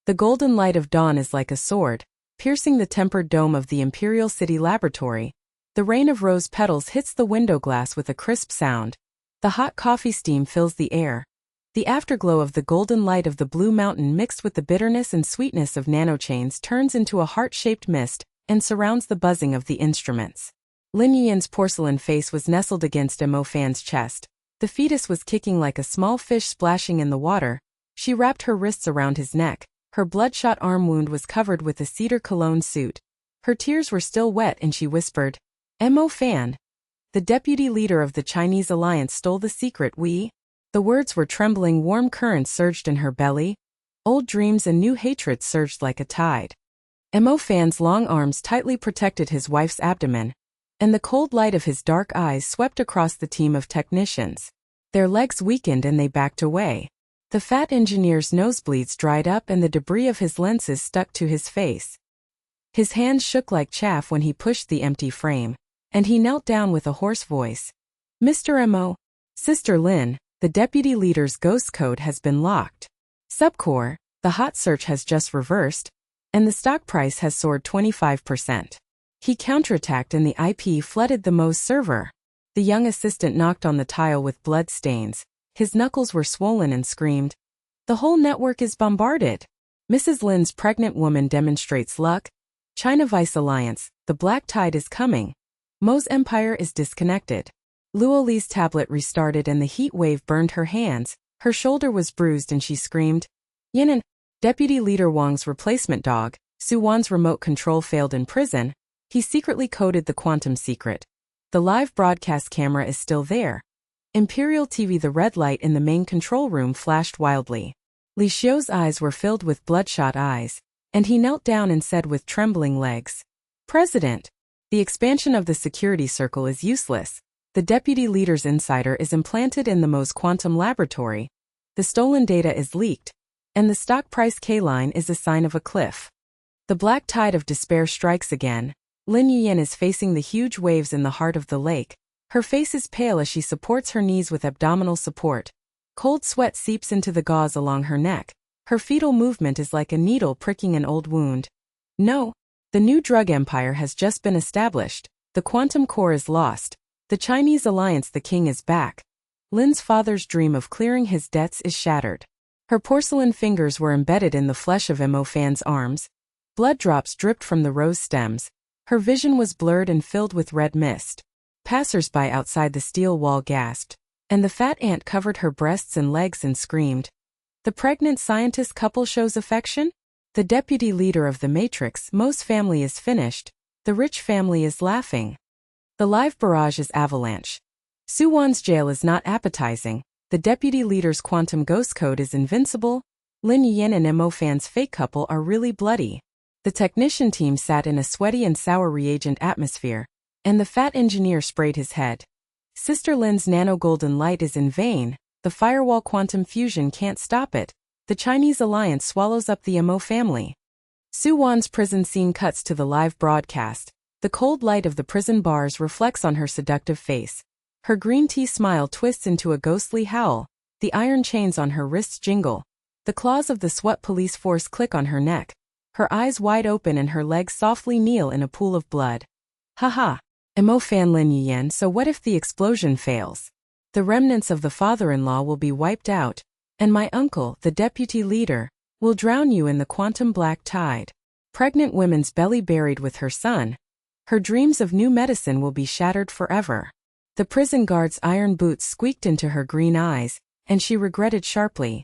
The golden light of dawn is like a sword, piercing the tempered dome of the Imperial City Laboratory. The rain of rose petals hits the window glass with a crisp sound. The hot coffee steam fills the air. The afterglow of the golden light of the blue mountain mixed with the bitterness and sweetness of nanochains turns into a heart-shaped mist and surrounds the buzzing of the instruments. Lin Yuyan's porcelain face was nestled against Mo Fan's chest. The fetus was kicking like a small fish splashing in the water. She wrapped her wrists around his neck. Her bloodshot arm wound was covered with a cedar cologne suit. Her tears were still wet and she whispered, "Mo Fan." The deputy leader of the Chinese alliance stole the secret The words were trembling, warm currents surged in her belly. Old dreams and new hatreds surged like a tide. Mo Fan's long arms tightly protected his wife's abdomen, and the cold light of his dark eyes swept across the team of technicians. Their legs weakened and they backed away. The fat engineer's nosebleeds dried up and the debris of his lenses stuck to his face. His hands shook like chaff when he pushed the empty frame, and he knelt down with a hoarse voice. "Mr. Mo, Sister Lin, the deputy leader's ghost code has been locked. Subcore, the hot search has just reversed, and the stock price has soared 25%. He counterattacked and the IP flooded the Mo's server. The young assistant knocked on the tile with blood stains. His knuckles were swollen and screamed. The whole network is bombarded. Mrs. Lin's pregnant woman demonstrates luck. China Vice Alliance, the black tide is coming. Mo's empire is disconnected. Luo Li's tablet restarted and the heat wave burned her hands. Her shoulder was bruised and she screamed. Yanan, Deputy Leader Wang's replacement dog, Su Wan's remote control failed in prison. He secretly coded the quantum secret. The live broadcast camera is still there. Imperial TV. The red light in the main control room flashed wildly. Li Xiu's eyes were filled with bloodshot eyes, and he knelt down and said with trembling legs, President, the expansion of the security circle is useless. The deputy leader's insider is implanted in the Mo's quantum laboratory. The stolen data is leaked, and the stock price K-line is a sign of a cliff. The black tide of despair strikes again. Lin Yuyan is facing the huge waves in the heart of the lake. Her face is pale as she supports her knees with abdominal support. Cold sweat seeps into the gauze along her neck. Her fetal movement is like a needle pricking an old wound. No, the new drug empire has just been established. The quantum core is lost. The Chinese alliance. The king is back. Lin's father's dream of clearing his debts is shattered. Her porcelain fingers were embedded in the flesh of Mo Fan's arms. Blood drops dripped from the rose stems. Her vision was blurred and filled with red mist. Passers-by outside the steel wall gasped, and the fat ant covered her breasts and legs and screamed. The pregnant scientist couple shows affection? The deputy leader of the Matrix. Mo's family is finished. The rich family is laughing. The live barrage is avalanche. Su Wan's jail is not appetizing. The deputy leader's quantum ghost code is invincible. Lin Yuyan and Mo Fan's fake couple are really bloody. The technician team sat in a sweaty and sour reagent atmosphere, and the fat engineer sprayed his head. Sister Lin's nano-golden light is in vain. The firewall quantum fusion can't stop it. The Chinese alliance swallows up the Mo family. Su Wan's prison scene cuts to the live broadcast. The cold light of the prison bars reflects on her seductive face. Her green tea smile twists into a ghostly howl. The iron chains on her wrists jingle. The claws of the SWAT police force click on her neck. Her eyes wide open and her legs softly kneel in a pool of blood. Haha. Mo Fan. Lin Yuyan. So what if the explosion fails? The remnants of the father-in-law will be wiped out, and my uncle, the deputy leader, will drown you in the quantum black tide. Pregnant woman's belly buried with her son. Her dreams of new medicine will be shattered forever. The prison guard's iron boots squeaked into her green eyes, and she regretted sharply.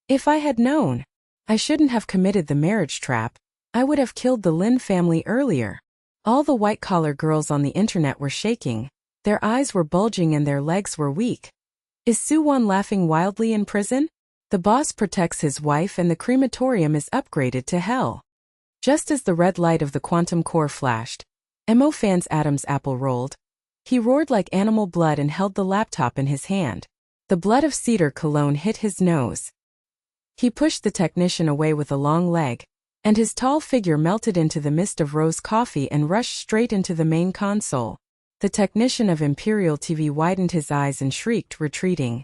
If I had known, I shouldn't have committed the marriage trap. I would have killed the Lin family earlier. All the white-collar girls on the internet were shaking. Their eyes were bulging and their legs were weak. Is Su Wan laughing wildly in prison? The boss protects his wife and the crematorium is upgraded to hell. Just as the red light of the quantum core flashed, Mo Fan's Adam's apple rolled. He roared like animal blood and held the laptop in his hand. The blood of cedar cologne hit his nose. He pushed the technician away with a long leg, and his tall figure melted into the mist of rose coffee and rushed straight into the main console. The technician of Imperial TV widened his eyes and shrieked, retreating.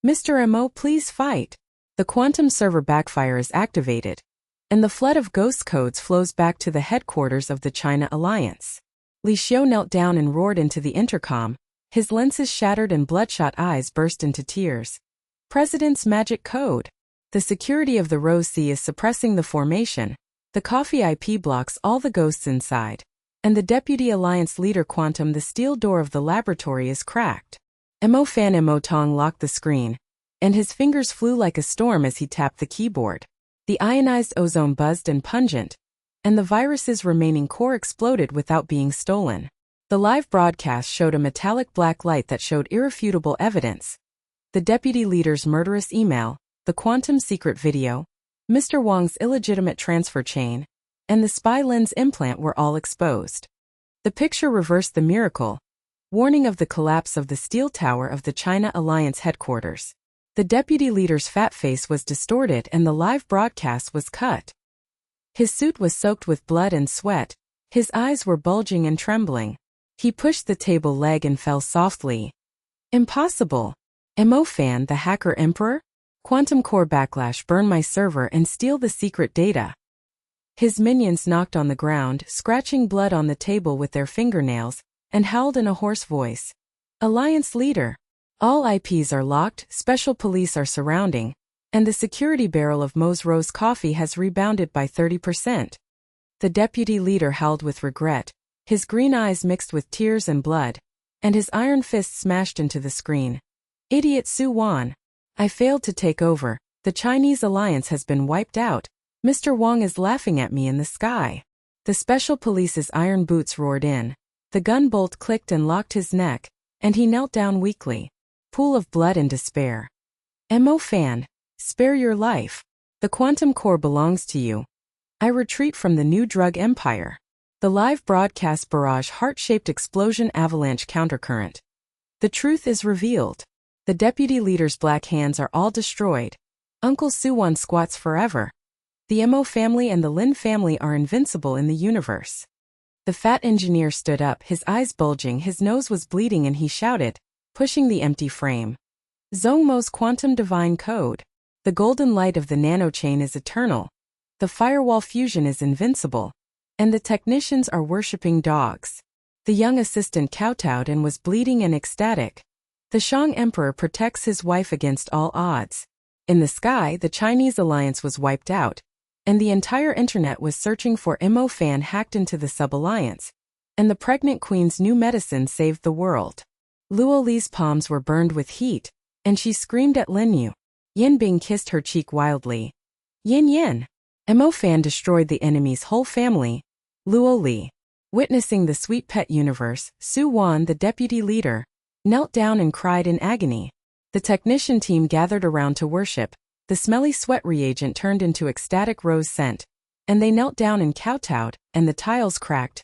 Mr. Mo, please fight. The quantum server backfire is activated, and the flood of ghost codes flows back to the headquarters of the China Alliance. Li Xiu knelt down and roared into the intercom. His lenses shattered and bloodshot eyes burst into tears. President's magic code. The security of the Rose Sea is suppressing the formation. The coffee IP blocks all the ghosts inside. And the Deputy Alliance leader Quantum. The steel door of the laboratory is cracked. Mo Fan. Mo Tong locked the screen, and his fingers flew like a storm as he tapped the keyboard. The ionized ozone buzzed and pungent, and the virus's remaining core exploded without being stolen. The live broadcast showed a metallic black light that showed irrefutable evidence. The deputy leader's murderous email, the quantum secret video, Mr. Wang's illegitimate transfer chain, and the spy lens implant were all exposed. The picture reversed the miracle, warning of the collapse of the steel tower of the China Alliance headquarters. The deputy leader's fat face was distorted and the live broadcast was cut. His suit was soaked with blood and sweat. His eyes were bulging and trembling. He pushed the table leg and fell softly. Impossible. Mo Fan, the hacker emperor? Quantum core backlash, burn my server and steal the secret data. His minions knocked on the ground, scratching blood on the table with their fingernails, and howled in a hoarse voice. Alliance leader. All IPs are locked, special police are surrounding, and the security barrel of Mo's Rose coffee has rebounded by 30%. The deputy leader howled with regret, his green eyes mixed with tears and blood, and his iron fist smashed into the screen. Idiot Su Wan. I failed to take over. The Chinese alliance has been wiped out. Mr. Wang is laughing at me in the sky. The special police's iron boots roared in. The gun bolt clicked and locked his neck, and he knelt down weakly. Pool of blood and despair. Mo Fan. Spare your life. The quantum core belongs to you. I retreat from the new drug empire. The live broadcast barrage heart-shaped explosion avalanche countercurrent. The truth is revealed. The deputy leader's black hands are all destroyed. Uncle Su Wan squats forever. The Mo family and the Lin family are invincible in the universe. The fat engineer stood up, his eyes bulging, his nose was bleeding, and he shouted, pushing the empty frame. Zhongmo's quantum divine code. The golden light of the nanochain is eternal. The firewall fusion is invincible. And the technicians are worshipping dogs. The young assistant kowtowed and was bleeding and ecstatic. The Shang Emperor protects his wife against all odds. In the sky, the Chinese alliance was wiped out, and the entire internet was searching for Mo Fan hacked into the sub-alliance, and the pregnant queen's new medicine saved the world. Luo Li's palms were burned with heat, and she screamed at Lin Yin Bing kissed her cheek wildly. Yin Yin. Mo Fan destroyed the enemy's whole family. Luo Li. Witnessing the sweet pet universe, Su Wan, the deputy leader, knelt down and cried in agony. The technician team gathered around to worship. The smelly sweat reagent turned into ecstatic rose scent, and they knelt down and kowtowed, and the tiles cracked.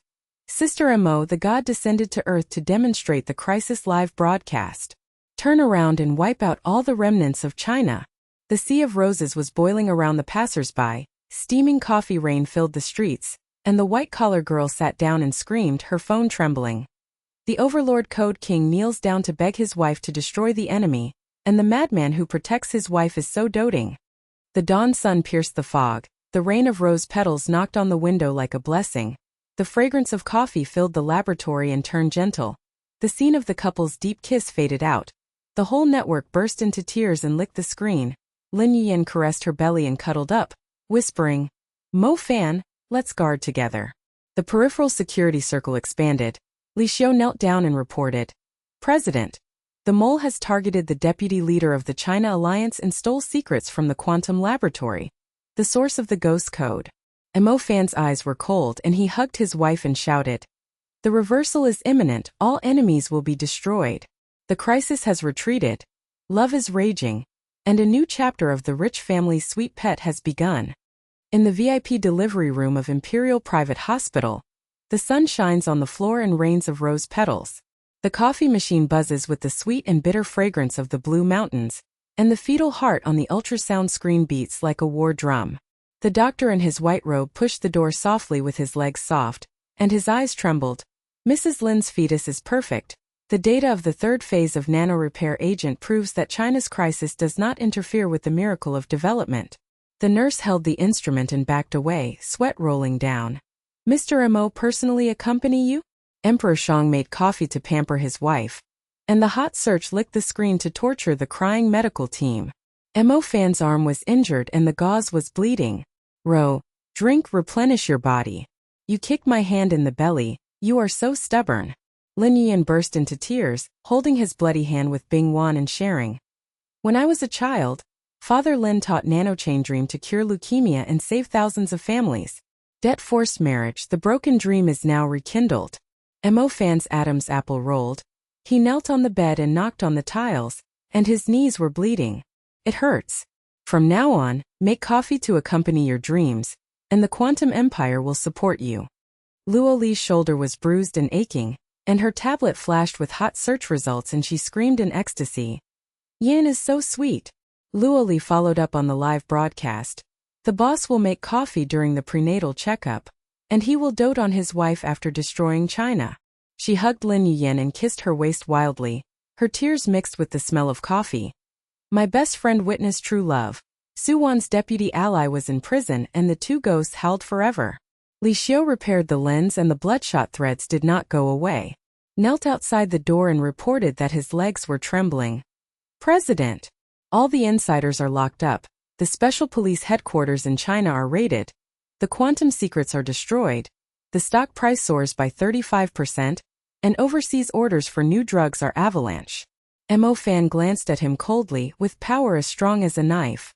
Sister Mo, the god, descended to earth to demonstrate the crisis live broadcast. Turn around and wipe out all the remnants of China. The sea of roses was boiling around the passers-by, steaming coffee rain filled the streets, and the white-collar girl sat down and screamed, her phone trembling. The Overlord Code King kneels down to beg his wife to destroy the enemy, and the madman who protects his wife is so doting. The dawn sun pierced the fog, the rain of rose petals knocked on the window like a blessing, the fragrance of coffee filled the laboratory and turned gentle. The scene of the couple's deep kiss faded out. The whole network burst into tears and licked the screen. Lin Yuyan caressed her belly and cuddled up, whispering, Mo Fan, let's guard together. The peripheral security circle expanded. Li Xiu knelt down and reported, President, the mole has targeted the deputy leader of the China Alliance and stole secrets from the quantum laboratory, the source of the ghost code. Mo Fan's eyes were cold and he hugged his wife and shouted, the reversal is imminent, all enemies will be destroyed. The crisis has retreated. Love is raging. And a new chapter of the rich family's sweet pet has begun. In the VIP delivery room of Imperial Private Hospital, the sun shines on the floor and rains of rose petals. The coffee machine buzzes with the sweet and bitter fragrance of the Blue Mountains, and the fetal heart on the ultrasound screen beats like a war drum. The doctor in his white robe pushed the door softly with his legs soft, and his eyes trembled. Mrs. Lin's fetus is perfect. The data of the third phase of nano-repair agent proves that China's crisis does not interfere with the miracle of development. The nurse held the instrument and backed away, sweat rolling down. Mr. Mo personally accompany you? Emperor Shang made coffee to pamper his wife, and the hot search licked the screen to torture the crying medical team. Mo Fan's arm was injured and the gauze was bleeding. Drink, replenish your body. You kicked my hand in the belly, you are so stubborn. Lin Yuyan burst into tears, holding his bloody hand with Bingshan and sharing. When I was a child, Father Lin taught Nanochain Dream to cure leukemia and save thousands of families. Debt-forced marriage, the broken dream is now rekindled. Mo Fan's Adam's apple rolled. He knelt on the bed and knocked on the tiles, and his knees were bleeding. It hurts. From now on, make coffee to accompany your dreams, and the quantum empire will support you. Luo Li's shoulder was bruised and aching, and her tablet flashed with hot search results and she screamed in ecstasy. Yin is so sweet. Luo Li followed up on the live broadcast. The boss will make coffee during the prenatal checkup, and he will dote on his wife after destroying China. She hugged Lin Yuyan and kissed her waist wildly, her tears mixed with the smell of coffee. My best friend witnessed true love. Su Wan's deputy ally was in prison and the two ghosts howled forever. Li Xiu repaired the lens and the bloodshot threads did not go away. Knelt outside the door and reported that his legs were trembling. President! All the insiders are locked up, the special police headquarters in China are raided, the quantum secrets are destroyed, the stock price soars by 35%, and overseas orders for new drugs are avalanche. Mo Fan glanced at him coldly, with power as strong as a knife.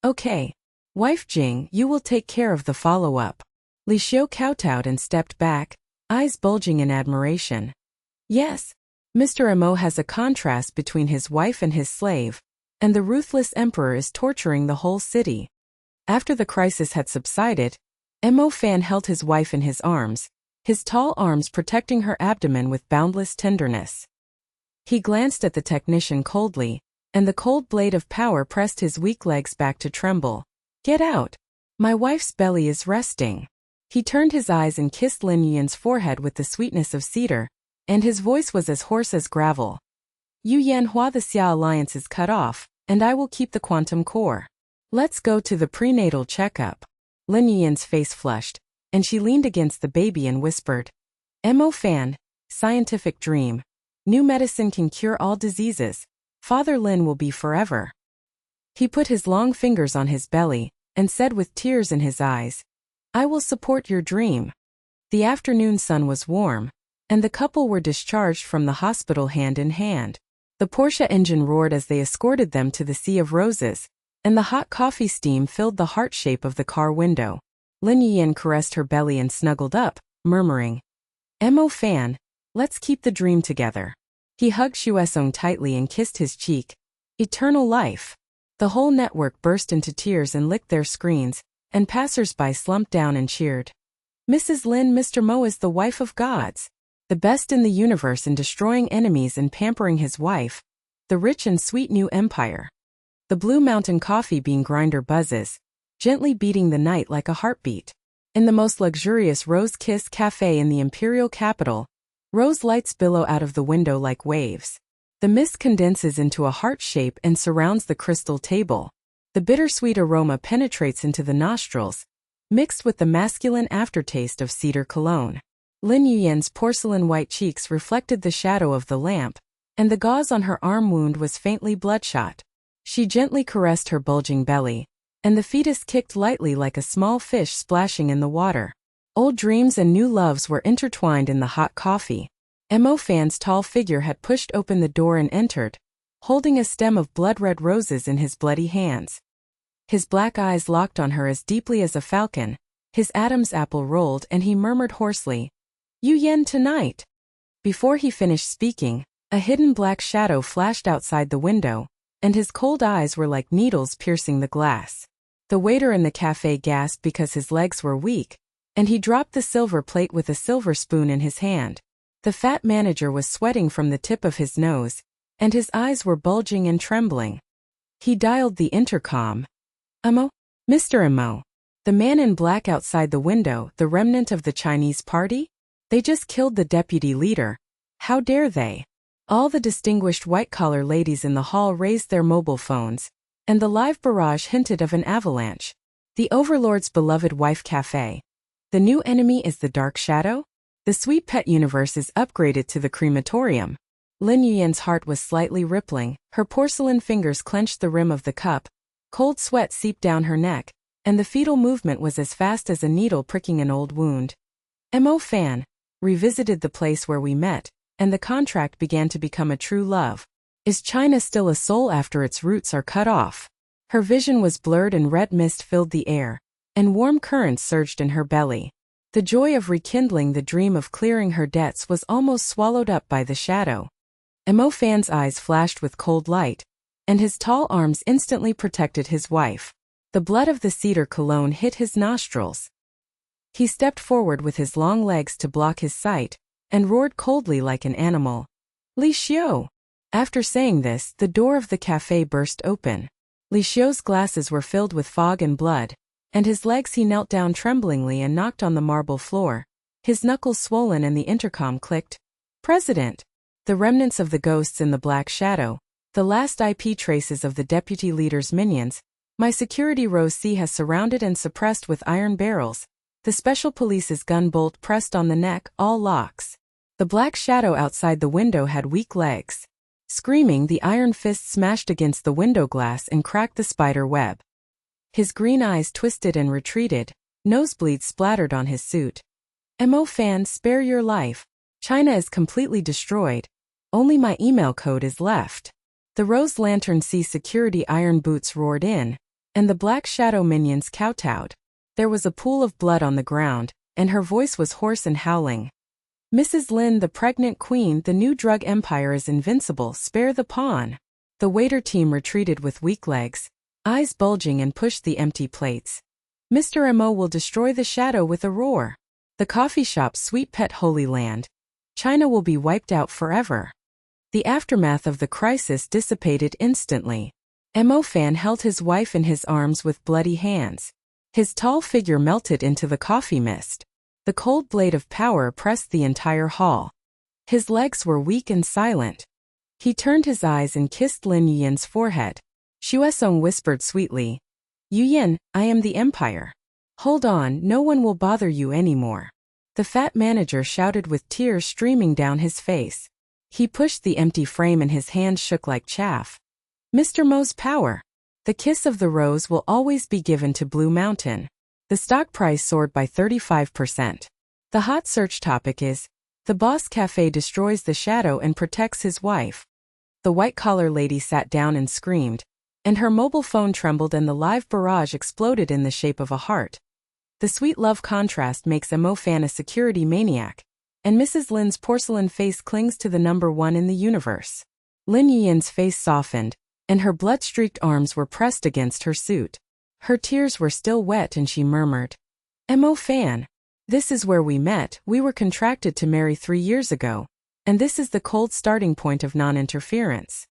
Okay. Wife Jing, you will take care of the follow-up. Li Xiu kowtowed and stepped back, eyes bulging in admiration. Yes. Mr. Mo has a contrast between his wife and his slave, and the ruthless emperor is torturing the whole city. After the crisis had subsided, Mo Fan held his wife in his arms, his tall arms protecting her abdomen with boundless tenderness. He glanced at the technician coldly, and the cold blade of power pressed his weak legs back to tremble. Get out! My wife's belly is resting. He turned his eyes and kissed Lin Yuyan's forehead with the sweetness of cedar, and his voice was as hoarse as gravel. Yu Yanhua, the Xia alliance is cut off, and I will keep the quantum core. Let's go to the prenatal checkup. Lin Yuyan's face flushed, and she leaned against the baby and whispered. Mo Fan, scientific dream. New medicine can cure all diseases. Father Lin will be forever. He put his long fingers on his belly, and said with tears in his eyes, I will support your dream. The afternoon sun was warm, and the couple were discharged from the hospital hand in hand. The Porsche engine roared as they escorted them to the Sea of Roses, and the hot coffee steam filled the heart shape of the car window. Lin Yuyan caressed her belly and snuggled up, murmuring, Mo Fan, let's keep the dream together. He hugged Xuesong tightly and kissed his cheek. Eternal life. The whole network burst into tears and licked their screens, and passers-by slumped down and cheered. Mrs. Lin, Mr. Mo is the wife of gods. The best in the universe in destroying enemies and pampering his wife. The rich and sweet new empire. The Blue Mountain coffee bean grinder buzzes, gently beating the night like a heartbeat. In the most luxurious rose-kissed cafe in the imperial capital, rose lights billow out of the window like waves. The mist condenses into a heart shape and surrounds the crystal table. The bittersweet aroma penetrates into the nostrils, mixed with the masculine aftertaste of cedar cologne. Lin Yuyan's porcelain-white cheeks reflected the shadow of the lamp, and the gauze on her arm wound was faintly bloodshot. She gently caressed her bulging belly, and the fetus kicked lightly like a small fish splashing in the water. Old dreams and new loves were intertwined in the hot coffee. Mo Fan's tall figure had pushed open the door and entered, holding a stem of blood-red roses in his bloody hands. His black eyes locked on her as deeply as a falcon, his Adam's apple rolled and he murmured hoarsely, Yu Yan tonight. Before he finished speaking, a hidden black shadow flashed outside the window, and his cold eyes were like needles piercing the glass. The waiter in the cafe gasped because his legs were weak, and he dropped the silver plate with a silver spoon in his hand. The fat manager was sweating from the tip of his nose, and his eyes were bulging and trembling. He dialed the intercom. Mo? Mr. Mo. The man in black outside the window, the remnant of the Chinese party? They just killed the deputy leader. How dare they? All the distinguished white-collar ladies in the hall raised their mobile phones, and the live barrage hinted of an avalanche. The overlord's beloved wife cafe. The new enemy is the dark shadow? The sweet pet universe is upgraded to the crematorium. Lin Yuyan's heart was slightly rippling, her porcelain fingers clenched the rim of the cup, cold sweat seeped down her neck, and the fetal movement was as fast as a needle pricking an old wound. Mo Fan revisited the place where we met, and the contract began to become a true love. Is China still a soul after its roots are cut off? Her vision was blurred and red mist filled the air, and warm currents surged in her belly. The joy of rekindling the dream of clearing her debts was almost swallowed up by the shadow. Mo Fan's eyes flashed with cold light, and his tall arms instantly protected his wife. The blood of the cedar cologne hit his nostrils. He stepped forward with his long legs to block his sight, and roared coldly like an animal. Li Xiu! After saying this, the door of the cafe burst open. Li Xiu's glasses were filled with fog and blood, and his legs he knelt down tremblingly and knocked on the marble floor, his knuckles swollen and the intercom clicked. President! The remnants of the ghosts in the black shadow, the last IP traces of the deputy leader's minions, My security row C has surrounded and suppressed with iron barrels. The special police's gun bolt pressed on the neck, all locks. The black shadow outside the window had weak legs. Screaming, the iron fist smashed against the window glass and cracked the spider web. His green eyes twisted and retreated. Nosebleeds splattered on his suit. "Mo fan, spare your life. China is completely destroyed. Only my email code is left." The Rose Lantern C security iron boots roared in, and the Black Shadow minions kowtowed. There was a pool of blood on the ground, and her voice was hoarse and howling. "Mrs. Lin, the pregnant queen, the new drug empire is invincible, spare the pawn." The waiter team retreated with weak legs, eyes bulging, and pushed the empty plates. "Mr. Mo will destroy the shadow with a roar. The coffee shop's sweet pet Holy Land. China will be wiped out forever." The aftermath of the crisis dissipated instantly. Mo Fan held his wife in his arms with bloody hands. His tall figure melted into the coffee mist. The cold blade of power pressed the entire hall. His legs were weak and silent. He turned his eyes and kissed Lin Yuyan's forehead. Shuesong whispered sweetly, "Yuyan, I am the Empire. Hold on, no one will bother you anymore." The fat manager shouted with tears streaming down his face. He pushed the empty frame and his hands shook like chaff. "Mr. Mo's power. The kiss of the rose will always be given to Blue Mountain." The stock price soared by 35%. The hot search topic is, "The Boss Cafe destroys the shadow and protects his wife." The white-collar lady sat down and screamed, and her mobile phone trembled and the live barrage exploded in the shape of a heart. The sweet love contrast makes Mo Fan a security maniac, and Mrs. Lin's porcelain face clings to the number one in the universe. Lin Yuyan's face softened, and her blood-streaked arms were pressed against her suit. Her tears were still wet and she murmured, "Mo Fan, this is where we met. We were contracted to marry 3 years ago, and this is the cold starting point of non-interference."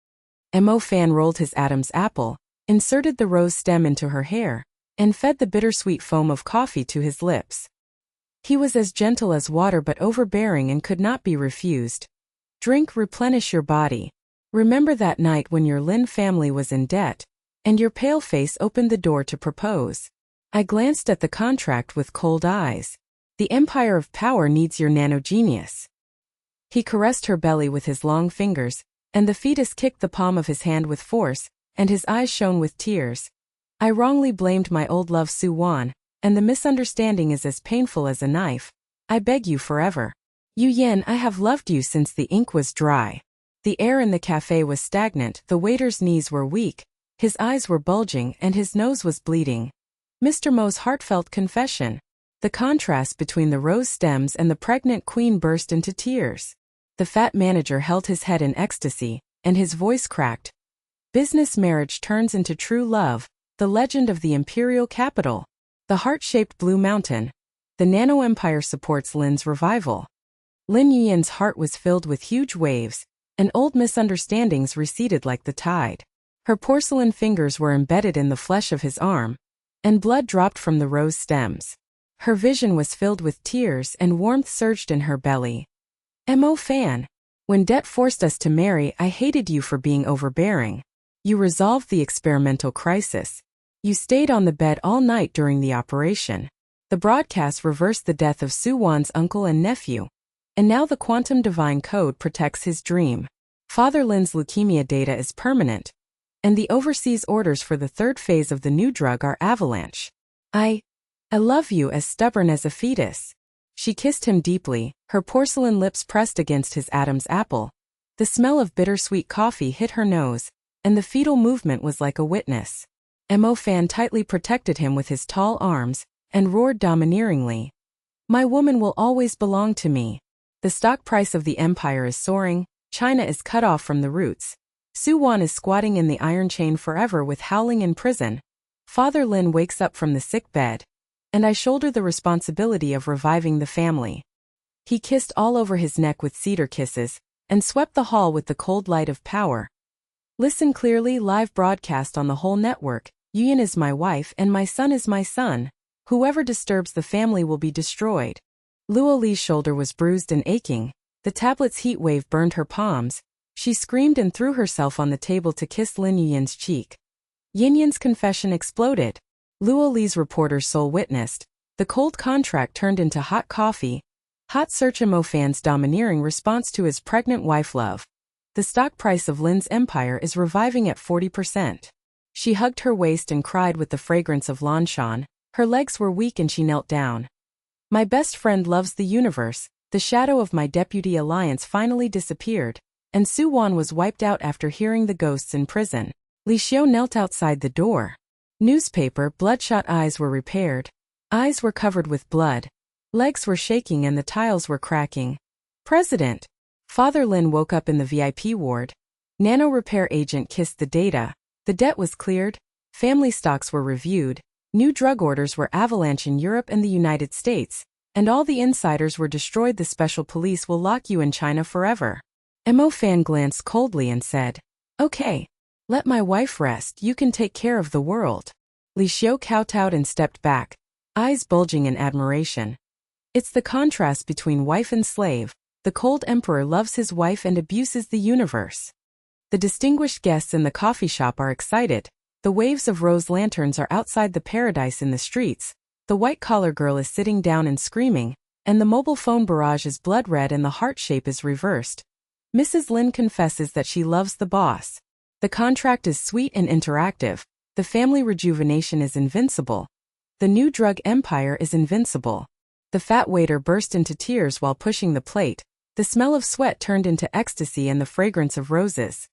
Mo Fan rolled his Adam's apple, inserted the rose stem into her hair, and fed the bittersweet foam of coffee to his lips. He was as gentle as water but overbearing and could not be refused. "Drink, replenish your body. Remember that night when your Lin family was in debt, and your pale face opened the door to propose." I glanced at the contract with cold eyes. "The Empire of Power needs your nanogenius." He caressed her belly with his long fingers, and the fetus kicked the palm of his hand with force, and his eyes shone with tears. "I wrongly blamed my old love Su Wan, and the misunderstanding is as painful as a knife. I beg you forever. Yuyan, I have loved you since the ink was dry." The air in the cafe was stagnant, the waiter's knees were weak, his eyes were bulging, and his nose was bleeding. Mr. Mo's heartfelt confession. The contrast between the rose stems and the pregnant queen burst into tears. The fat manager held his head in ecstasy, and his voice cracked. "Business marriage turns into true love, the legend of the imperial capital. The heart-shaped Blue Mountain. The nano-empire supports Lin's revival." Lin Yuyan's heart was filled with huge waves, and old misunderstandings receded like the tide. Her porcelain fingers were embedded in the flesh of his arm, and blood dropped from the rose stems. Her vision was filled with tears and warmth surged in her belly. "Mo Fan, when debt forced us to marry, I hated you for being overbearing. You resolved the experimental crisis. You stayed on the bed all night during the operation. The broadcast reversed the death of Su Wan's uncle and nephew. And now the quantum divine code protects his dream. Father Lin's leukemia data is permanent, and the overseas orders for the third phase of the new drug are avalanche. I love you as stubborn as a fetus." She kissed him deeply, her porcelain lips pressed against his Adam's apple. The smell of bittersweet coffee hit her nose, and the fetal movement was like a witness. Mo Fan tightly protected him with his tall arms, and roared domineeringly, "My woman will always belong to me. The stock price of the empire is soaring, China is cut off from the roots. Su Wan is squatting in the iron chain forever with howling in prison. Father Lin wakes up from the sick bed, and I shoulder the responsibility of reviving the family." He kissed all over his neck with cedar kisses, and swept the hall with the cold light of power. "Listen clearly, live broadcast on the whole network. Yuyan is my wife and my son is my son. Whoever disturbs the family will be destroyed." Luo Li's shoulder was bruised and aching. The tablet's heat wave burned her palms. She screamed and threw herself on the table to kiss Lin Yuyan's cheek. Yin Yan's confession exploded. Luo Li's reporter's sole witnessed. The cold contract turned into hot coffee. Hot search Mo fans' domineering response to his pregnant wife love. The stock price of Lin's empire is reviving at 40%. She hugged her waist and cried with the fragrance of Lanshan. Her legs were weak and she knelt down. My best friend loves the universe. The shadow of my deputy alliance finally disappeared, and Su Wan was wiped out after hearing the ghosts in prison. Li Xiu knelt outside the door. Newspaper, bloodshot eyes were repaired. Eyes were covered with blood. Legs were shaking and the tiles were cracking. President. Father Lin woke up in the VIP ward. Nano repair agent kissed the data. The debt was cleared. Family stocks were reviewed. New drug orders were avalanche in Europe and the United States, and all the insiders were destroyed. The special police will lock you in China forever. Mo Fan glanced coldly and said, Okay. Let my wife rest, you can take care of the world. Li Xiu kowtowed and stepped back, eyes bulging in admiration. It's the contrast between wife and slave. The cold emperor loves his wife and abuses the universe. The distinguished guests in the coffee shop are excited. The waves of rose lanterns are outside the paradise in the streets. The white-collar girl is sitting down and screaming, and the mobile phone barrage is blood red and the heart shape is reversed. Mrs. Lin confesses that she loves the boss. The contract is sweet and interactive. The family rejuvenation is invincible. The new drug empire is invincible. The fat waiter burst into tears while pushing the plate. The smell of sweat turned into ecstasy and the fragrance of roses.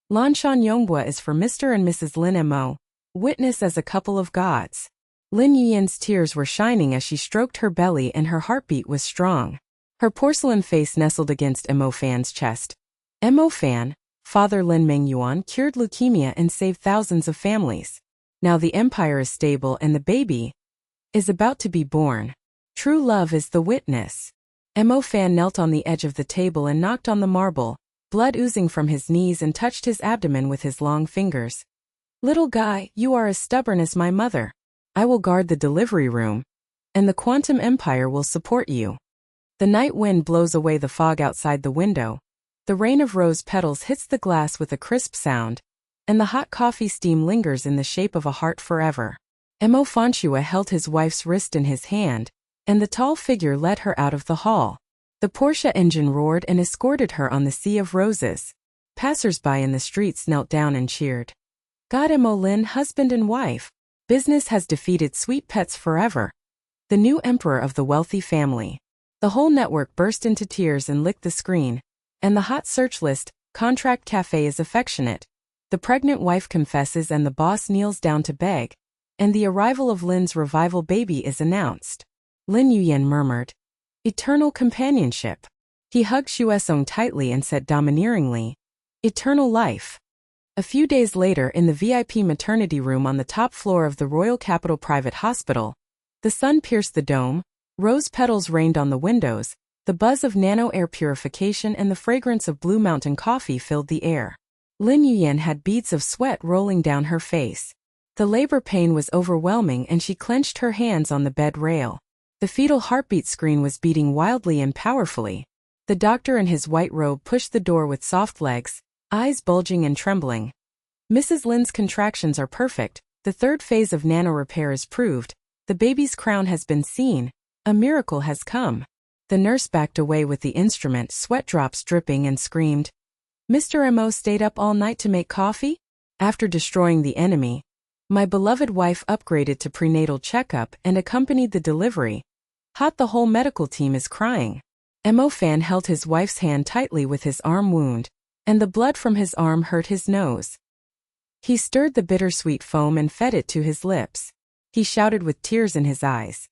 Lanshan Yonghua is for Mr. and Mrs. Lin Mo, witness as a couple of gods. Lin Yuyan's tears were shining as she stroked her belly and her heartbeat was strong. Her porcelain face nestled against Mo Fan's chest. Mo Fan, Father Lin Yuan cured leukemia and saved thousands of families. Now the empire is stable and the baby is about to be born. True love is the witness. Mo Fan knelt on the edge of the table and knocked on the marble, blood oozing from his knees, and touched his abdomen with his long fingers. Little guy, you are as stubborn as my mother. I will guard the delivery room, and the quantum empire will support you. The night wind blows away the fog outside the window. The rain of rose petals hits the glass with a crisp sound, and the hot coffee steam lingers in the shape of a heart forever. Mo Fanchua held his wife's wrist in his hand, and the tall figure led her out of the hall. The Porsche engine roared and escorted her on the sea of roses. Passers-by in the streets knelt down and cheered. God Mo Lin, husband and wife. Business has defeated sweet pets forever. The new emperor of the wealthy family. The whole network burst into tears and licked the screen. And the hot search list, contract cafe is affectionate. The pregnant wife confesses and the boss kneels down to beg. And the arrival of Lin's revival baby is announced. Lin Yuyan murmured, Eternal companionship. He hugged Xuesong tightly and said domineeringly, Eternal life. A few days later, in the VIP maternity room on the top floor of the Royal Capital Private Hospital, the sun pierced the dome, rose petals rained on the windows, the buzz of nano air purification and the fragrance of Blue Mountain coffee filled the air. Lin Yuyan had beads of sweat rolling down her face. The labor pain was overwhelming and she clenched her hands on the bed rail. The fetal heartbeat screen was beating wildly and powerfully. The doctor in his white robe pushed the door with soft legs, eyes bulging and trembling. Mrs. Lin's contractions are perfect. The third phase of nano repair is proved. The baby's crown has been seen. A miracle has come. The nurse backed away with the instrument, sweat drops dripping, and screamed, Mr. Mo stayed up all night to make coffee? After destroying the enemy, my beloved wife upgraded to prenatal checkup and accompanied the delivery. Hot, the whole medical team is crying. Mo Fan held his wife's hand tightly with his arm wound, and the blood from his arm hurt his nose. He stirred the bittersweet foam and fed it to his lips. He shouted with tears in his eyes,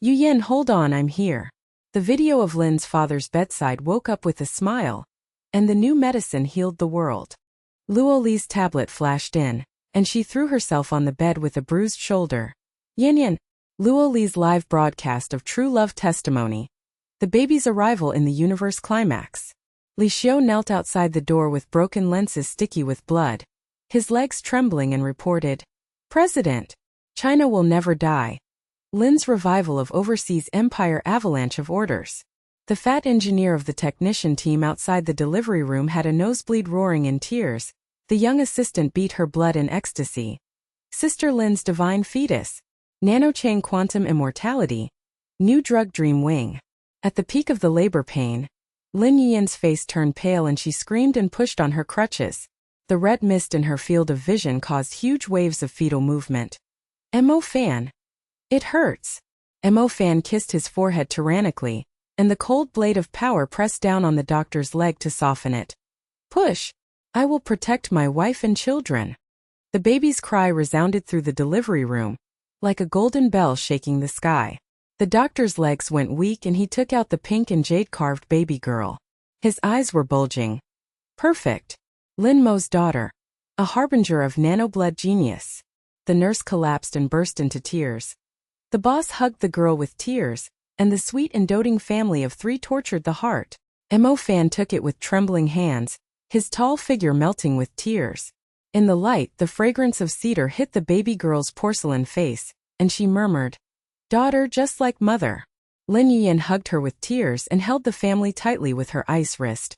Yuyan, hold on, I'm here. The video of Lin's father's bedside woke up with a smile, and the new medicine healed the world. Luo Li's tablet flashed in, and she threw herself on the bed with a bruised shoulder. Yan, Luo Li's live broadcast of true love testimony. The baby's arrival in the universe climax. Li Xiu knelt outside the door with broken lenses sticky with blood, his legs trembling, and reported, President, China will never die. Lin's revival of overseas empire avalanche of orders. The fat engineer of the technician team outside the delivery room had a nosebleed, roaring in tears. The young assistant beat her blood in ecstasy. Sister Lin's divine fetus. Nanochain quantum immortality. New drug dream wing. At the peak of the labor pain, Lin Yuyan's face turned pale and she screamed and pushed on her crutches. The red mist in her field of vision caused huge waves of fetal movement. Mo Fan. It hurts. Mo Fan kissed his forehead tyrannically, and the cold blade of power pressed down on the doctor's leg to soften it. Push. I will protect my wife and children. The baby's cry resounded through the delivery room, like a golden bell shaking the sky. The doctor's legs went weak and he took out the pink and jade-carved baby girl. His eyes were bulging. Perfect. Lin Mo's daughter. A harbinger of nano-blood genius. The nurse collapsed and burst into tears. The boss hugged the girl with tears, and the sweet and doting family of 3 tortured the heart. Mo Fan took it with trembling hands, his tall figure melting with tears. In the light, the fragrance of cedar hit the baby girl's porcelain face, and she murmured, "Daughter just like mother." Lin Yuyan hugged her with tears and held the family tightly with her ice wrist.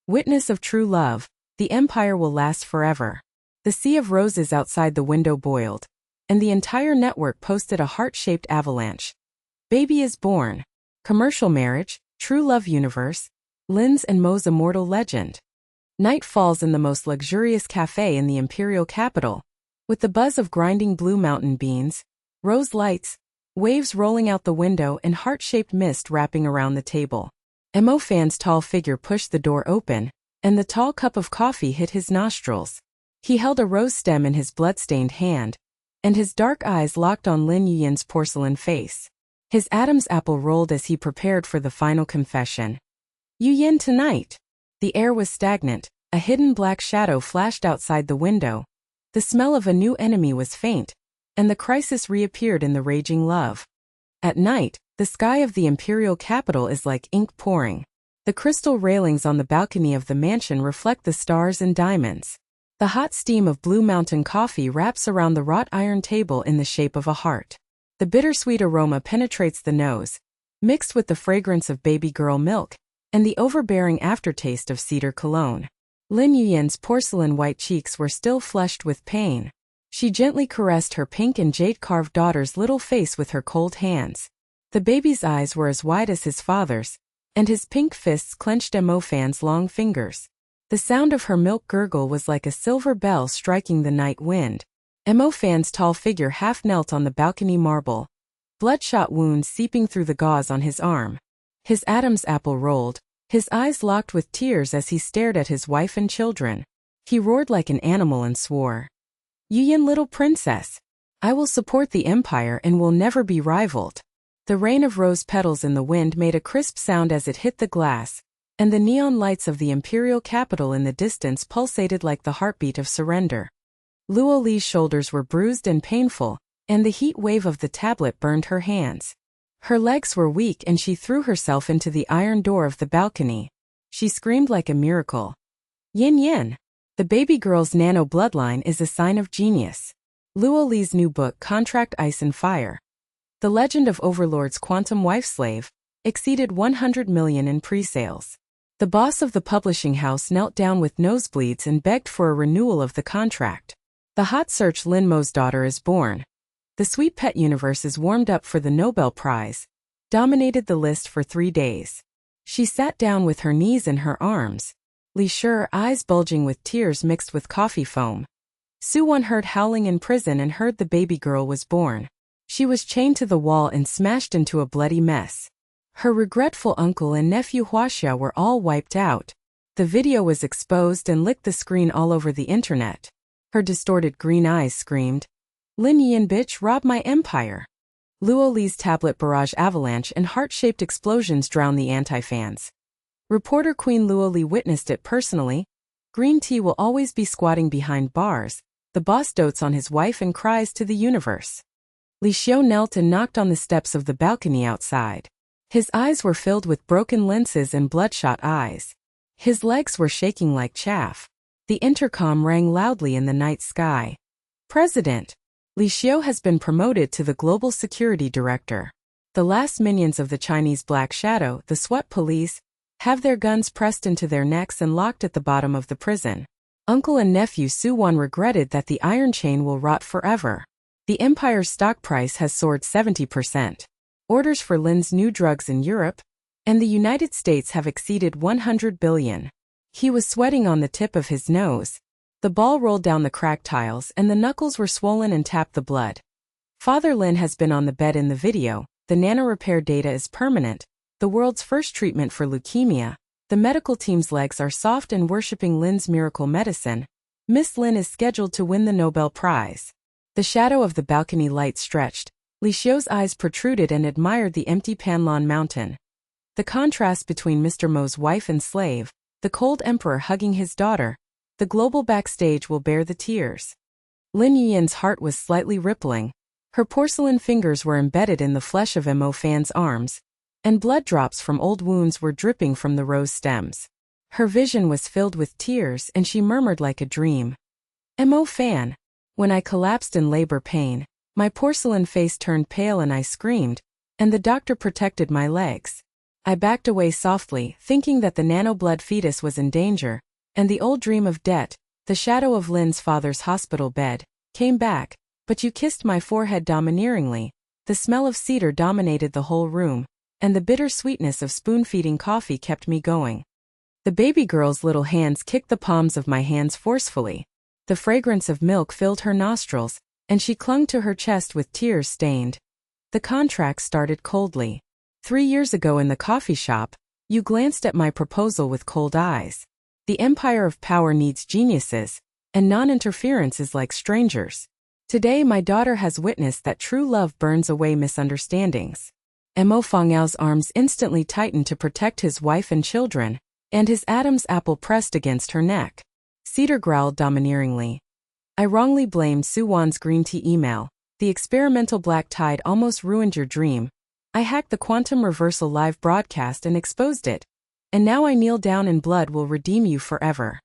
Witness of true love, the empire will last forever. The sea of roses outside the window boiled, and the entire network posted a heart-shaped avalanche. Baby is born. Commercial marriage, true love universe, Lin's and Mo's immortal legend. Night falls in the most luxurious cafe in the imperial capital, with the buzz of grinding blue mountain beans, rose lights, waves rolling out the window and heart-shaped mist wrapping around the table. Mo Fan's tall figure pushed the door open, and the tall cup of coffee hit his nostrils. He held a rose stem in his blood-stained hand, and his dark eyes locked on Lin Yuyan's porcelain face. His Adam's apple rolled as he prepared for the final confession. Yuyan tonight. The air was stagnant, a hidden black shadow flashed outside the window. The smell of a new enemy was faint, and the crisis reappeared in the raging love. At night, the sky of the imperial capital is like ink pouring. The crystal railings on the balcony of the mansion reflect the stars and diamonds. The hot steam of Blue Mountain coffee wraps around the wrought iron table in the shape of a heart. The bittersweet aroma penetrates the nose, mixed with the fragrance of baby girl milk, and the overbearing aftertaste of cedar cologne. Lin Yuyan's porcelain white cheeks were still flushed with pain. She gently caressed her pink and jade-carved daughter's little face with her cold hands. The baby's eyes were as wide as his father's, and his pink fists clenched Mo Fan's long fingers. The sound of her milk gurgle was like a silver bell striking the night wind. Mo Fan's tall figure half knelt on the balcony marble, bloodshot wounds seeping through the gauze on his arm. His Adam's apple rolled, his eyes locked with tears as he stared at his wife and children. He roared like an animal and swore, "Yuyan little princess, I will support the empire and will never be rivaled." The rain of rose petals in the wind made a crisp sound as it hit the glass, and the neon lights of the imperial capital in the distance pulsated like the heartbeat of surrender. Luo Li's shoulders were bruised and painful, and the heat wave of the tablet burned her hands. Her legs were weak and she threw herself into the iron door of the balcony. She screamed like a miracle. "Yin Yin! The baby girl's nano bloodline is a sign of genius." Luo Li's new book Contract Ice and Fire. The Legend of Overlord's Quantum Wife-Slave exceeded 100 million in pre-sales. The boss of the publishing house knelt down with nosebleeds and begged for a renewal of the contract. The hot search Lin Mo's daughter is born. The sweet pet universe is warmed up for the Nobel Prize, dominated the list for 3 days. She sat down with her knees in her arms, Li Shi, eyes bulging with tears mixed with coffee foam. Su Wan heard howling in prison and heard the baby girl was born. She was chained to the wall and smashed into a bloody mess. Her regretful uncle and nephew Huaxia were all wiped out. The video was exposed and licked the screen all over the internet. Her distorted green eyes screamed, "Lin Yuyan bitch robbed my empire." Luo Li's tablet barrage avalanche and heart-shaped explosions drowned the anti-fans. Reporter Queen Luo Li witnessed it personally. Green tea will always be squatting behind bars. The boss dotes on his wife and cries to the universe. Li Xiu knelt and knocked on the steps of the balcony outside. His eyes were filled with broken lenses and bloodshot eyes. His legs were shaking like chaff. The intercom rang loudly in the night sky. "President, Li Xiu has been promoted to the Global Security Director. The last minions of the Chinese Black Shadow, the sweat police, have their guns pressed into their necks and locked at the bottom of the prison. Uncle and nephew Su Wan regretted that the iron chain will rot forever. The empire's stock price has soared 70%. Orders for Lin's new drugs in Europe and the United States have exceeded 100 billion. He was sweating on the tip of his nose. The ball rolled down the cracked tiles and the knuckles were swollen and tapped the blood. Father Lin has been on the bed in the video. The nano-repair data is permanent. The world's first treatment for leukemia. The medical team's legs are soft and worshipping Lin's miracle medicine. Miss Lin is scheduled to win the Nobel Prize. The shadow of the balcony light stretched. Li Xiu's eyes protruded and admired the empty Panlong mountain. The contrast between Mr. Mo's wife and slave, the cold emperor hugging his daughter, the global backstage will bear the tears. Lin Yuyan's heart was slightly rippling. Her porcelain fingers were embedded in the flesh of Mo Fan's arms, and blood drops from old wounds were dripping from the rose stems. Her vision was filled with tears and she murmured like a dream. Mo Fan. When I collapsed in labor pain, my porcelain face turned pale and I screamed, and the doctor protected my legs. I backed away softly, thinking that the nano-blood fetus was in danger, and the old dream of debt, the shadow of Lin's father's hospital bed, came back, but you kissed my forehead domineeringly. The smell of cedar dominated the whole room, and the bitter sweetness of spoon-feeding coffee kept me going. The baby girl's little hands kicked the palms of my hands forcefully. The fragrance of milk filled her nostrils, and she clung to her chest with tears stained. The contract started coldly. 3 years ago in the coffee shop, you glanced at my proposal with cold eyes. The empire of power needs geniuses, and non-interference is like strangers. Today my daughter has witnessed that true love burns away misunderstandings. Mo Fangyao's arms instantly tightened to protect his wife and children, and his Adam's apple pressed against her neck. Cedar growled domineeringly. I wrongly blamed Su Wan's green tea email. The experimental black tide almost ruined your dream. I hacked the quantum reversal live broadcast and exposed it. And now I kneel down and blood will redeem you forever.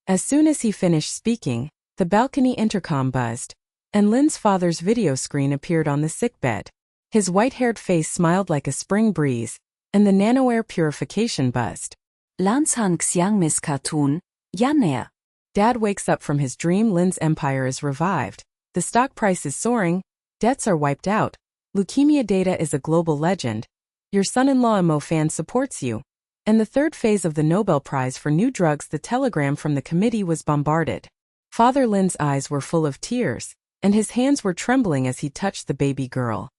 As soon as he finished speaking, the balcony intercom buzzed, and Lin's father's video screen appeared on the sickbed. His white-haired face smiled like a spring breeze, and the nano-air purification buzzed. Lanshang Xiang Miss Cartoon, Yanea. Dad wakes up from his dream. Lin's empire is revived. The stock price is soaring. Debts are wiped out. Leukemia data is a global legend. Your son-in-law Mo Fan supports you. And the third phase of the Nobel Prize for new drugs. The telegram from the committee was bombarded. Father Lin's eyes were full of tears, and his hands were trembling as he touched the baby girl.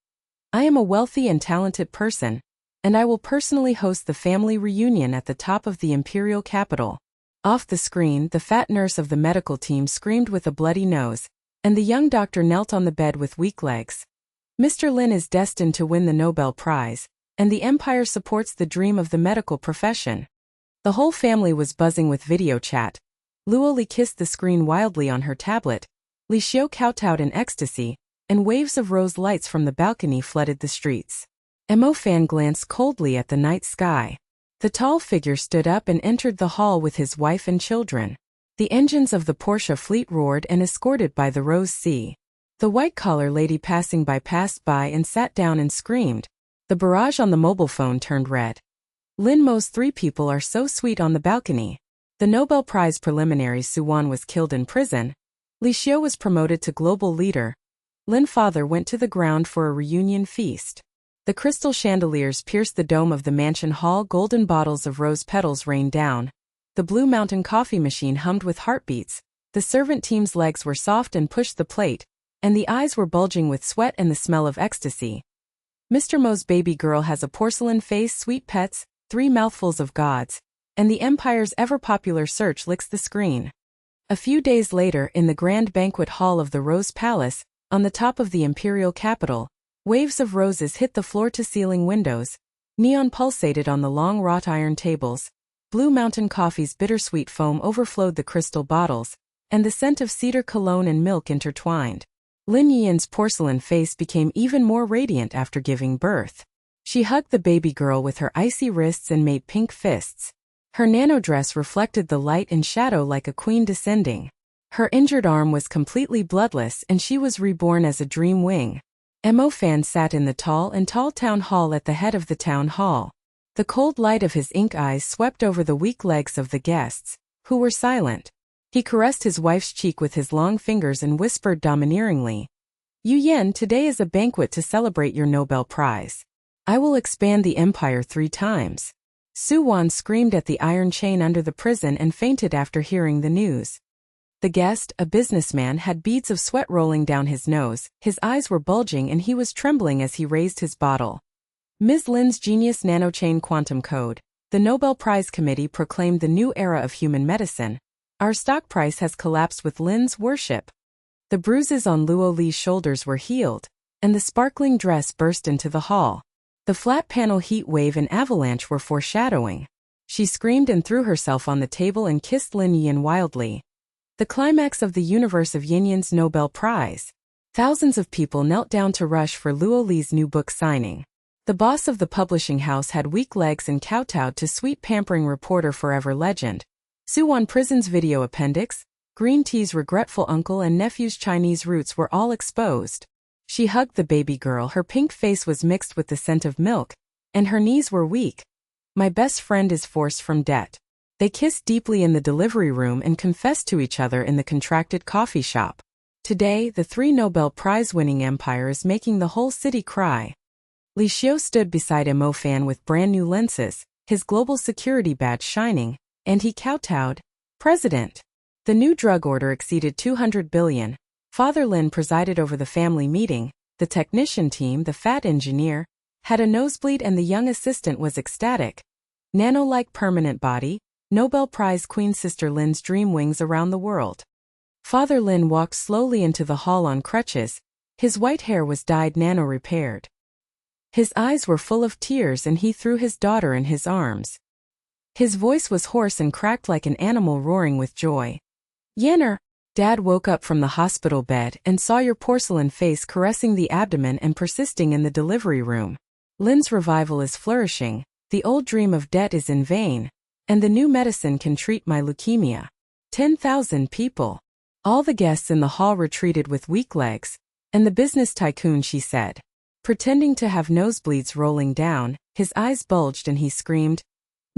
I am a wealthy and talented person, and I will personally host the family reunion at the top of the imperial capital. Off the screen, the fat nurse of the medical team screamed with a bloody nose, and the young doctor knelt on the bed with weak legs. Mr. Lin is destined to win the Nobel Prize, and the empire supports the dream of the medical profession. The whole family was buzzing with video chat. Luo Li kissed the screen wildly on her tablet. Li Xiu kowtowed in ecstasy, and waves of rose lights from the balcony flooded the streets. Mo Fan glanced coldly at the night sky. The tall figure stood up and entered the hall with his wife and children. The engines of the Porsche fleet roared and escorted by the Rose Sea. The white-collar lady passing by passed by and sat down and screamed. The barrage on the mobile phone turned red. Lin Mo's 3 people are so sweet on the balcony. The Nobel Prize preliminaries. Su Wan was killed in prison. Li Xiu was promoted to global leader. Lin father went to the ground for a reunion feast. The crystal chandeliers pierced the dome of the mansion hall. Golden bottles of rose petals rained down. The Blue Mountain coffee machine hummed with heartbeats. The servant team's legs were soft and pushed the plate, and the eyes were bulging with sweat and the smell of ecstasy. Mr. Mo's baby girl has a porcelain face. Sweet pets, 3 mouthfuls of gods, and the empire's ever-popular Surg licks the screen. A few days later, in the grand banquet hall of the Rose Palace, on the top of the imperial capital, waves of roses hit the floor-to-ceiling windows. Neon pulsated on the long wrought iron tables. Blue Mountain Coffee's bittersweet foam overflowed the crystal bottles, and the scent of cedar cologne and milk intertwined. Lin Yuyan's porcelain face became even more radiant after giving birth. She hugged the baby girl with her icy wrists and made pink fists. Her nano dress reflected the light and shadow like a queen descending. Her injured arm was completely bloodless and she was reborn as a dream wing. Mo Fan sat in the tall town hall at the head of the town hall. The cold light of his ink eyes swept over the weak legs of the guests, who were silent. He caressed his wife's cheek with his long fingers and whispered domineeringly, Yuyan, today is a banquet to celebrate your Nobel Prize. I will expand the empire 3 times. Su Wan screamed at the iron chain under the prison and fainted after hearing the news. The guest, a businessman, had beads of sweat rolling down his nose, his eyes were bulging and he was trembling as he raised his bottle. Ms. Lin's genius nanochain quantum code. The Nobel Prize Committee proclaimed the new era of human medicine. Our stock price has collapsed with Lin's worship. The bruises on Luo Li's shoulders were healed, and the sparkling dress burst into the hall. The flat panel heat wave and avalanche were foreshadowing. She screamed and threw herself on the table and kissed Lin Yuyan wildly. The climax of the universe of Yin Yan's Nobel Prize. Thousands of people knelt down to rush for Luo Li's new book signing. The boss of the publishing house had weak legs and kowtowed to sweet pampering reporter forever legend. Su Wan prison's video appendix, green tea's regretful uncle and nephew's Chinese roots were all exposed. She hugged the baby girl, her pink face was mixed with the scent of milk, and her knees were weak. My best friend is forced from debt. They kissed deeply in the delivery room and confessed to each other in the contracted coffee shop. Today, the 3 Nobel Prize-winning empire is making the whole city cry. Li Xiu stood beside Mo Fan with brand new lenses, his global security badge shining, and he kowtowed. President. The new drug order exceeded 200 billion. Father Lin presided over the family meeting. The technician team, the fat engineer, had a nosebleed and the young assistant was ecstatic. Nano-like permanent body, Nobel Prize Queen Sister Lin's dream wings around the world. Father Lin walked slowly into the hall on crutches. His white hair was dyed nano-repaired. His eyes were full of tears and he threw his daughter in his arms. His voice was hoarse and cracked like an animal roaring with joy. Yanner, Dad woke up from the hospital bed and saw your porcelain face caressing the abdomen and persisting in the delivery room. Lin's revival is flourishing, the old dream of debt is in vain, and the new medicine can treat my leukemia. 10,000 people. All the guests in the hall retreated with weak legs, and the business tycoon, she said. Pretending to have nosebleeds rolling down, his eyes bulged and he screamed,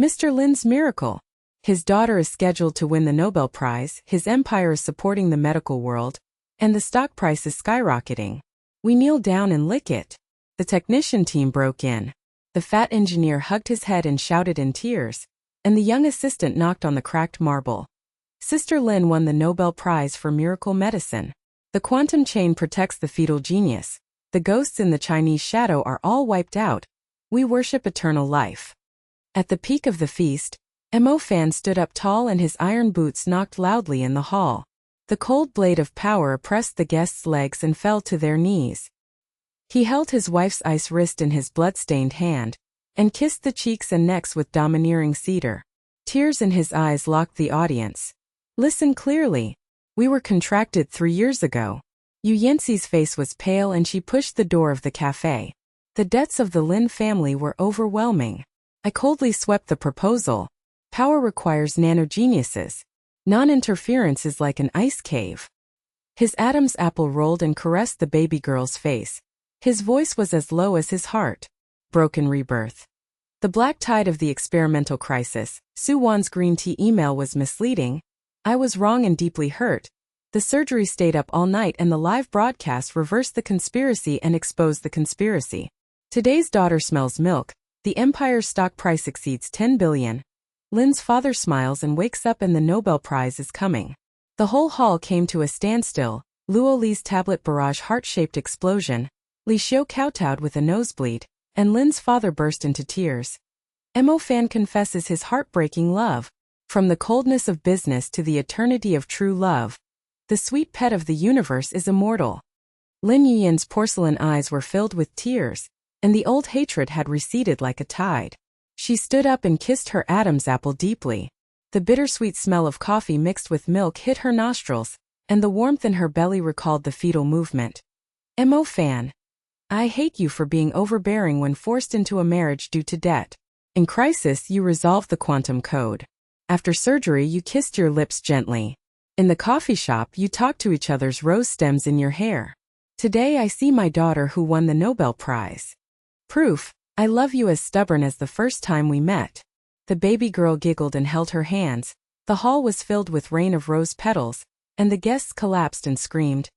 Mr. Lin's miracle. His daughter is scheduled to win the Nobel Prize, his empire is supporting the medical world, and the stock price is skyrocketing. We kneel down and lick it. The technician team broke in. The fat engineer hugged his head and shouted in tears, and the young assistant knocked on the cracked marble. Sister Lin won the Nobel Prize for miracle medicine. The quantum chain protects the fetal genius. The ghosts in the Chinese shadow are all wiped out. We worship eternal life. At the peak of the feast, Mo Fan stood up tall and his iron boots knocked loudly in the hall. The cold blade of power oppressed the guests' legs and fell to their knees. He held his wife's ice wrist in his blood-stained hand, and kissed the cheeks and necks with domineering cedar. Tears in his eyes locked the audience. Listen clearly. We were contracted 3 years ago. Yu Yanxi's face was pale and she pushed the door of the cafe. The debts of the Lin family were overwhelming. I coldly swept the proposal. Power requires nanogeniuses. Non-interference is like an ice cave. His Adam's apple rolled and caressed the baby girl's face. His voice was as low as his heart. Broken rebirth. The black tide of the experimental crisis. Su Wan's green tea email was misleading. I was wrong and deeply hurt. The surgery stayed up all night and the live broadcast reversed the conspiracy and exposed the conspiracy. Today's daughter smells milk. The empire's stock price exceeds 10 billion. Lin's father smiles and wakes up and the Nobel Prize is coming. The whole hall came to a standstill. Luo Li's tablet barrage heart-shaped explosion. Li Xiu kowtowed with a nosebleed, and Lin's father burst into tears. Mo Fan confesses his heartbreaking love. From the coldness of business to the eternity of true love. The sweet pet of the universe is immortal. Lin Yuyan's porcelain eyes were filled with tears, and the old hatred had receded like a tide. She stood up and kissed her Adam's apple deeply. The bittersweet smell of coffee mixed with milk hit her nostrils, and the warmth in her belly recalled the fetal movement. Mo Fan. I hate you for being overbearing when forced into a marriage due to debt. In crisis, you resolved the quantum code. After surgery, you kissed your lips gently. In the coffee shop, you talked to each other's rose stems in your hair. Today I see my daughter who won the Nobel Prize. Proof. I love you as stubborn as the first time we met. The baby girl giggled and held her hands. The hall was filled with rain of rose petals, and the guests collapsed and screamed.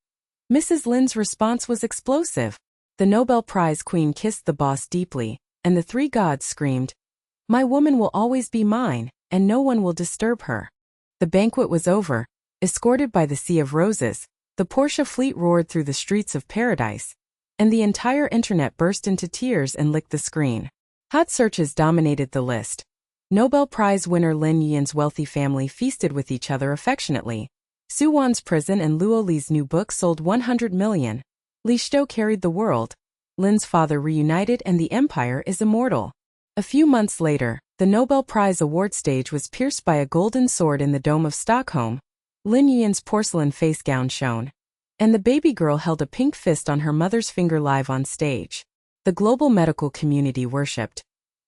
Mrs. Lin's response was explosive. The Nobel Prize queen kissed the boss deeply, and the three gods screamed, "My woman will always be mine, and no one will disturb her." The banquet was over. Escorted by the sea of roses, the Porsche fleet roared through the streets of paradise, and the entire internet burst into tears and licked the screen. Hot searches dominated the list. Nobel Prize winner Lin Yuyan's wealthy family feasted with each other affectionately. Su Wan's prison and Luo Li's new book sold 100 million. Li Shou carried the world. Lin's father reunited and the empire is immortal. A few months later, the Nobel Prize award stage was pierced by a golden sword in the Dome of Stockholm. Lin Yuyan's porcelain face gown shone, and the baby girl held a pink fist on her mother's finger live on stage. The global medical community worshipped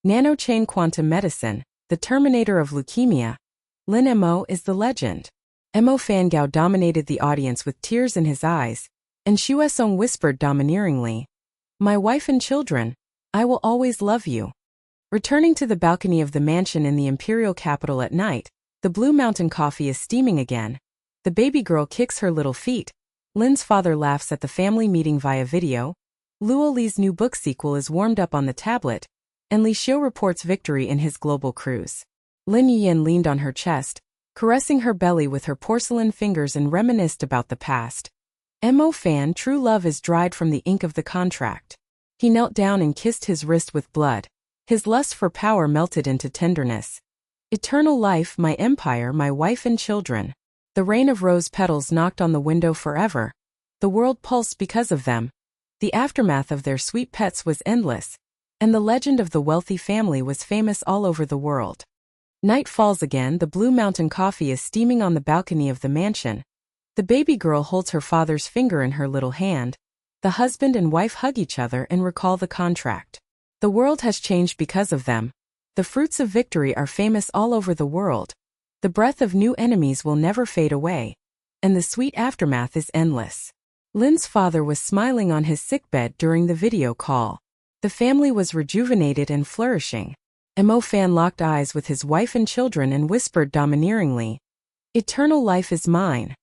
nanochain quantum medicine, the terminator of leukemia. Lin Mo is the legend. Mo Fangao dominated the audience with tears in his eyes, and Xue Song whispered domineeringly, "My wife and children, I will always love you." Returning to the balcony of the mansion in the imperial capital at night, the Blue Mountain coffee is steaming again. The baby girl kicks her little feet. Lin's father laughs at the family meeting via video. Luo Li's new book sequel is warmed up on the tablet, and Li Xiu reports victory in his global cruise. Lin Yuyan leaned on her chest, caressing her belly with her porcelain fingers, and reminisced about the past. Mo Fan, true love is dried from the ink of the contract. He knelt down and kissed his wrist with blood. His lust for power melted into tenderness. Eternal life, my empire, my wife and children. The rain of rose petals knocked on the window forever. The world pulsed because of them. The aftermath of their sweet pets was endless, and the legend of the wealthy family was famous all over the world. Night falls again. The Blue Mountain coffee is steaming on the balcony of the mansion. The baby girl holds her father's finger in her little hand. The husband and wife hug each other and recall the contract. The world has changed because of them. The fruits of victory are famous all over the world. The breath of new enemies will never fade away, and the sweet aftermath is endless. Lin's father was smiling on his sickbed during the video call. The family was rejuvenated and flourishing. Mo Fan locked eyes with his wife and children and whispered domineeringly, "Eternal life is mine."